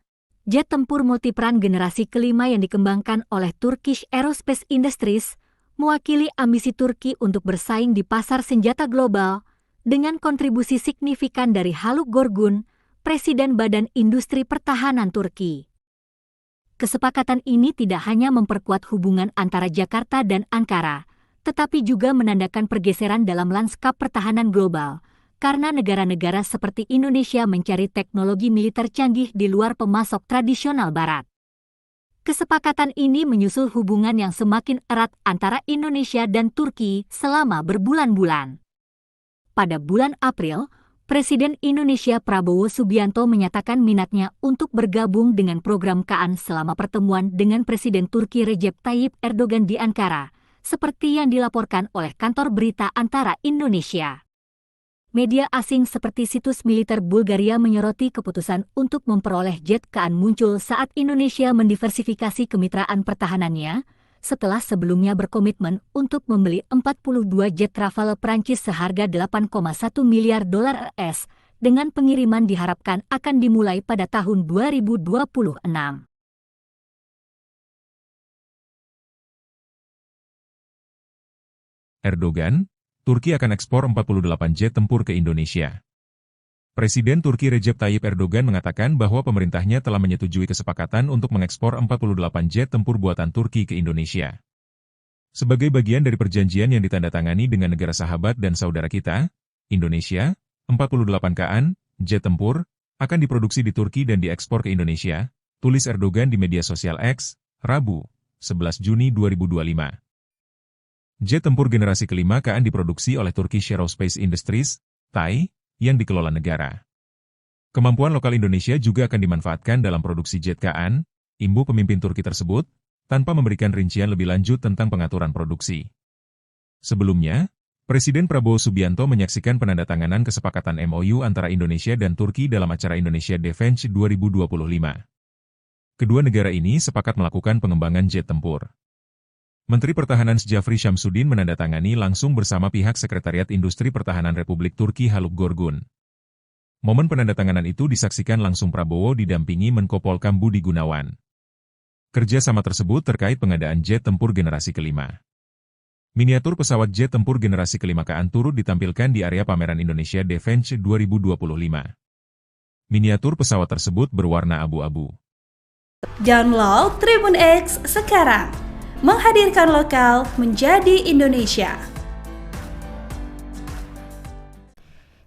jet tempur multiperan generasi kelima yang dikembangkan oleh Turkish Aerospace Industries, mewakili ambisi Turki untuk bersaing di pasar senjata global dengan kontribusi signifikan dari Haluk Gorgun, Presiden Badan Industri Pertahanan Turki. Kesepakatan ini tidak hanya memperkuat hubungan antara Jakarta dan Ankara, tetapi juga menandakan pergeseran dalam lanskap pertahanan global, karena negara-negara seperti Indonesia mencari teknologi militer canggih di luar pemasok tradisional Barat. Kesepakatan ini menyusul hubungan yang semakin erat antara Indonesia dan Turki selama berbulan-bulan. Pada bulan April, Presiden Indonesia Prabowo Subianto menyatakan minatnya untuk bergabung dengan program KN selama pertemuan dengan Presiden Turki Recep Tayyip Erdogan di Ankara, seperti yang dilaporkan oleh kantor berita Antara Indonesia. Media asing seperti situs militer Bulgaria menyoroti keputusan untuk memperoleh jet KN muncul saat Indonesia mendiversifikasi kemitraan pertahanannya, setelah sebelumnya berkomitmen untuk membeli 42 jet travel Prancis seharga 8,1 miliar dolar AS, dengan pengiriman diharapkan akan dimulai pada tahun 2026. Erdogan, Turki akan ekspor 48 jet tempur ke Indonesia. Presiden Turki Recep Tayyip Erdogan mengatakan bahwa pemerintahnya telah menyetujui kesepakatan untuk mengekspor 48 jet tempur buatan Turki ke Indonesia. Sebagai bagian dari perjanjian yang ditandatangani dengan negara sahabat dan saudara kita, Indonesia, 48 KN, jet tempur, akan diproduksi di Turki dan diekspor ke Indonesia, tulis Erdogan di media sosial X, Rabu, 11 Juni 2025. Jet tempur generasi kelima KN diproduksi oleh Turkish Aerospace Industries, TAI, yang dikelola negara. Kemampuan lokal Indonesia juga akan dimanfaatkan dalam produksi jet KN, imbu pemimpin Turki tersebut, tanpa memberikan rincian lebih lanjut tentang pengaturan produksi. Sebelumnya, Presiden Prabowo Subianto menyaksikan penandatanganan kesepakatan MOU antara Indonesia dan Turki dalam acara Indonesia Defense 2025. Kedua negara ini sepakat melakukan pengembangan jet tempur. Menteri Pertahanan Jafri Syamsuddin menandatangani langsung bersama pihak Sekretariat Industri Pertahanan Republik Turki Haluk Gorgun. Momen penandatanganan itu disaksikan langsung Prabowo didampingi Menko Polkam Budi Gunawan. Kerjasama tersebut terkait pengadaan jet tempur generasi kelima. Miniatur pesawat jet tempur generasi kelima KN turut ditampilkan di area pameran Indonesia Defense 2025. Miniatur pesawat tersebut berwarna abu-abu. Download Tribun X sekarang. Menghadirkan lokal menjadi Indonesia.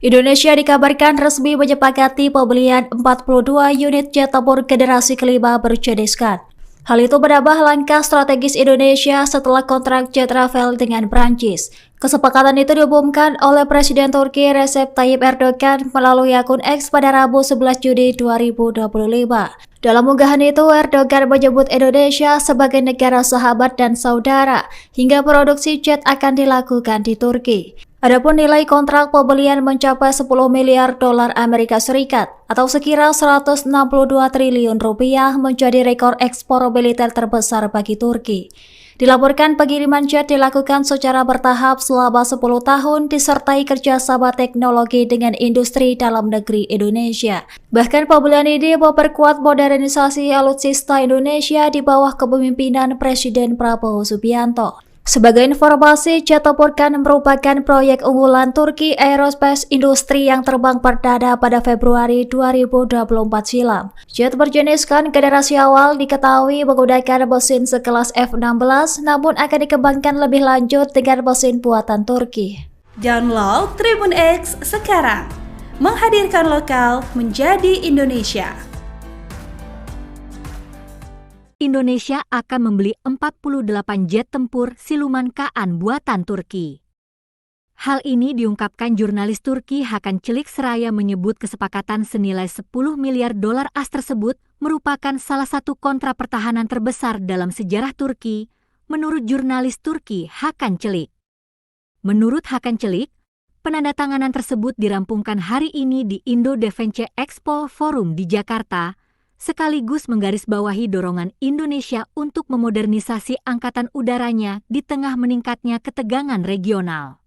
Indonesia dikabarkan resmi menyepakati pembelian 42 unit jet tempur generasi kelima berjeniskan. Hal itu menambah langkah strategis Indonesia setelah kontrak jet travel dengan Prancis. Kesepakatan itu diumumkan oleh Presiden Turki Recep Tayyip Erdogan melalui akun X pada Rabu 11 Juni 2025. Dalam unggahan itu, Erdogan menyebut Indonesia sebagai negara sahabat dan saudara, hingga produksi jet akan dilakukan di Turki. Adapun nilai kontrak pembelian mencapai 10 miliar dolar Amerika Serikat atau sekira 162 triliun rupiah menjadi rekor ekspor militer terbesar bagi Turki. Dilaporkan pengiriman jet dilakukan secara bertahap selama 10 tahun disertai kerjasama teknologi dengan industri dalam negeri Indonesia. Bahkan pembelian ini memperkuat modernisasi alutsista Indonesia di bawah kepemimpinan Presiden Prabowo Subianto. Sebagai informasi, jet tempur KN merupakan proyek unggulan Turki Aerospace Industry yang terbang perdana pada Februari 2024 silam. Jet berjeniskan generasi awal diketahui menggunakan mesin sekelas F-16, namun akan dikembangkan lebih lanjut dengan mesin buatan Turki. Download Tribun X sekarang. Menghadirkan lokal menjadi Indonesia. Indonesia akan membeli 48 jet tempur siluman KN buatan Turki. Hal ini diungkapkan jurnalis Turki Hakan Çelik seraya menyebut kesepakatan senilai 10 miliar dolar AS tersebut merupakan salah satu kontrak pertahanan terbesar dalam sejarah Turki, menurut jurnalis Turki Hakan Çelik. Menurut Hakan Çelik, penandatanganan tersebut dirampungkan hari ini di Indo Defense Expo Forum di Jakarta, sekaligus menggarisbawahi dorongan Indonesia untuk memodernisasi angkatan udaranya di tengah meningkatnya ketegangan regional.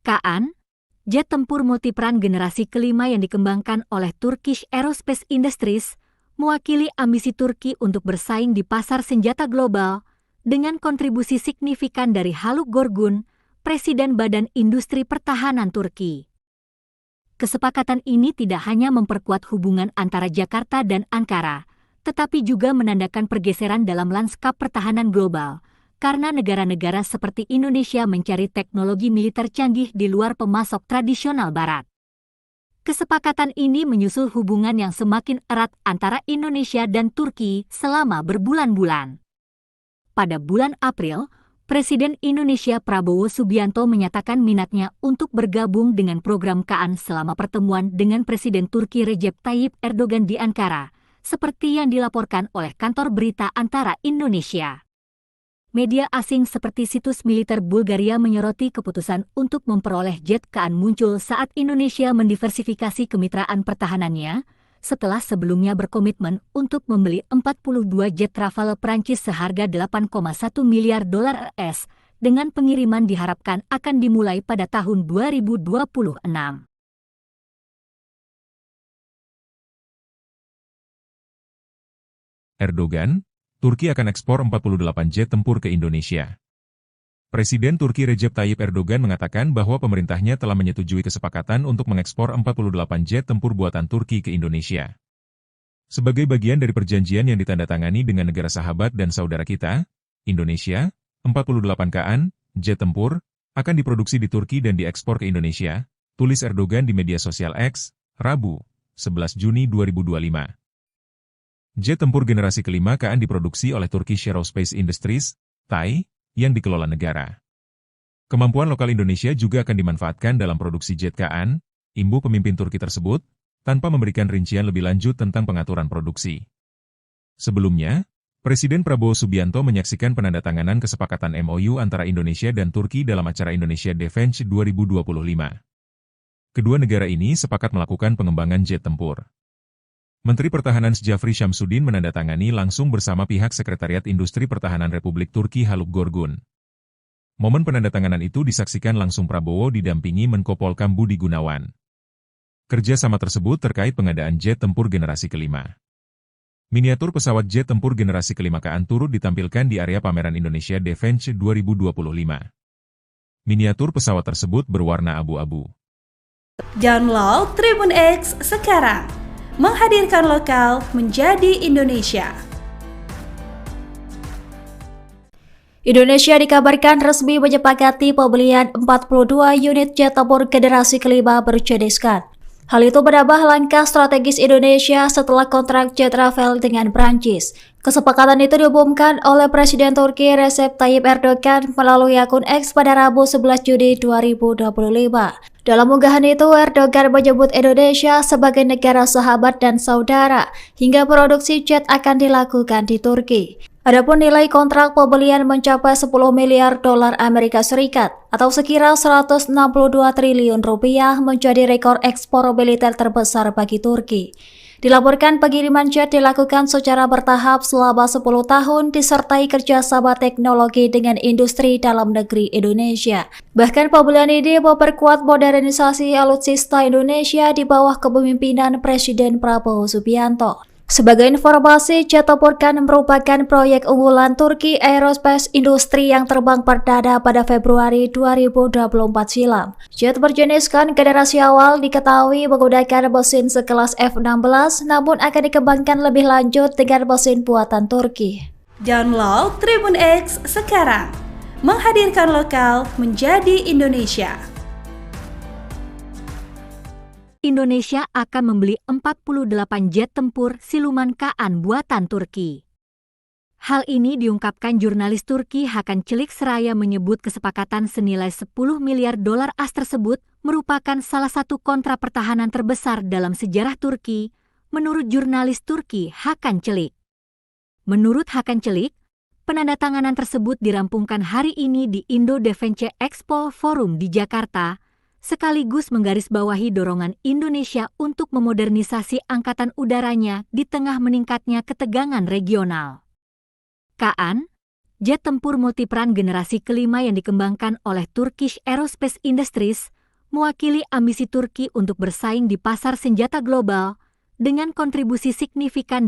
KN, jet tempur multiperan generasi kelima yang dikembangkan oleh Turkish Aerospace Industries, mewakili ambisi Turki untuk bersaing di pasar senjata global dengan kontribusi signifikan dari Haluk Gorgun, Presiden Badan Industri Pertahanan Turki. Kesepakatan ini tidak hanya memperkuat hubungan antara Jakarta dan Ankara, tetapi juga menandakan pergeseran dalam lanskap pertahanan global, karena negara-negara seperti Indonesia mencari teknologi militer canggih di luar pemasok tradisional Barat. Kesepakatan ini menyusul hubungan yang semakin erat antara Indonesia dan Turki selama berbulan-bulan. Pada bulan April, Presiden Indonesia Prabowo Subianto menyatakan minatnya untuk bergabung dengan program KN selama pertemuan dengan Presiden Turki Recep Tayyip Erdogan di Ankara, seperti yang dilaporkan oleh kantor berita Antara Indonesia. Media asing seperti situs militer Bulgaria menyoroti keputusan untuk memperoleh jet KN muncul saat Indonesia mendiversifikasi kemitraan pertahanannya, setelah sebelumnya berkomitmen untuk membeli 42 jet Rafale Prancis seharga 8,1 miliar dolar AS, dengan pengiriman diharapkan akan dimulai pada tahun 2026. Erdogan, Turki akan ekspor 48 jet tempur ke Indonesia. Presiden Turki Recep Tayyip Erdogan mengatakan bahwa pemerintahnya telah menyetujui kesepakatan untuk mengekspor 48 jet tempur buatan Turki ke Indonesia. Sebagai bagian dari perjanjian yang ditandatangani dengan negara sahabat dan saudara kita, Indonesia, 48 KN, jet tempur, akan diproduksi di Turki dan diekspor ke Indonesia, tulis Erdogan di media sosial X, Rabu, 11 Juni 2025. Jet tempur generasi kelima KN diproduksi oleh Turkish Aerospace Industries, TAI, yang dikelola negara. Kemampuan lokal Indonesia juga akan dimanfaatkan dalam produksi jet KN, imbu pemimpin Turki tersebut, tanpa memberikan rincian lebih lanjut tentang pengaturan produksi. Sebelumnya, Presiden Prabowo Subianto menyaksikan penandatanganan kesepakatan MOU antara Indonesia dan Turki dalam acara Indonesia Defense 2025. Kedua negara ini sepakat melakukan pengembangan jet tempur. Menteri Pertahanan Jafri Syamsuddin menandatangani langsung bersama pihak Sekretariat Industri Pertahanan Republik Turki Haluk Gorgun. Momen penandatanganan itu disaksikan langsung Prabowo didampingi Menko Polkam Budi Gunawan. Kerjasama tersebut terkait pengadaan jet tempur generasi kelima. Miniatur pesawat jet tempur generasi kelima KN turut ditampilkan di area pameran Indonesia Defense 2025. Miniatur pesawat tersebut berwarna abu-abu. Download Tribun X sekarang. Menghadirkan lokal menjadi Indonesia. Indonesia dikabarkan resmi menyepakati pembelian 42 unit jet tempur generasi kelima berjeniskan. Hal itu menambah langkah strategis Indonesia setelah kontrak jet travel dengan Prancis. Kesepakatan itu diumumkan oleh Presiden Turki Recep Tayyip Erdogan melalui akun X pada Rabu 11 Juni 2025. Dalam unggahan itu, Erdogan menyebut Indonesia sebagai negara sahabat dan saudara, hingga produksi jet akan dilakukan di Turki. Adapun nilai kontrak pembelian mencapai 10 miliar dolar Amerika Serikat atau sekira 162 triliun rupiah menjadi rekor ekspor militer terbesar bagi Turki. Dilaporkan pengiriman jet dilakukan secara bertahap selama 10 tahun disertai kerjasama teknologi dengan industri dalam negeri Indonesia. Bahkan pembelian ini memperkuat modernisasi alutsista Indonesia di bawah kepemimpinan Presiden Prabowo Subianto. Sebagai informasi, jet tempur KN merupakan proyek unggulan Turki Aerospace Industry yang terbang perdana pada Februari 2024 silam. Jet berjenis KN generasi awal diketahui menggunakan mesin sekelas F-16, namun akan dikembangkan lebih lanjut dengan mesin buatan Turki. Download Tribun X sekarang. Menghadirkan lokal menjadi Indonesia. Indonesia akan membeli 48 jet tempur siluman KN buatan Turki. Hal ini diungkapkan jurnalis Turki Hakan Çelik seraya menyebut kesepakatan senilai 10 miliar dolar AS tersebut merupakan salah satu kontrak pertahanan terbesar dalam sejarah Turki, menurut jurnalis Turki Hakan Çelik. Menurut Hakan Çelik, penandatanganan tersebut dirampungkan hari ini di Indo Defense Expo Forum di Jakarta, sekaligus menggarisbawahi dorongan Indonesia untuk memodernisasi angkatan udaranya di tengah meningkatnya ketegangan regional. KN, jet tempur multiperan generasi kelima yang dikembangkan oleh Turkish Aerospace Industries, mewakili ambisi Turki untuk bersaing di pasar senjata global dengan kontribusi signifikan dari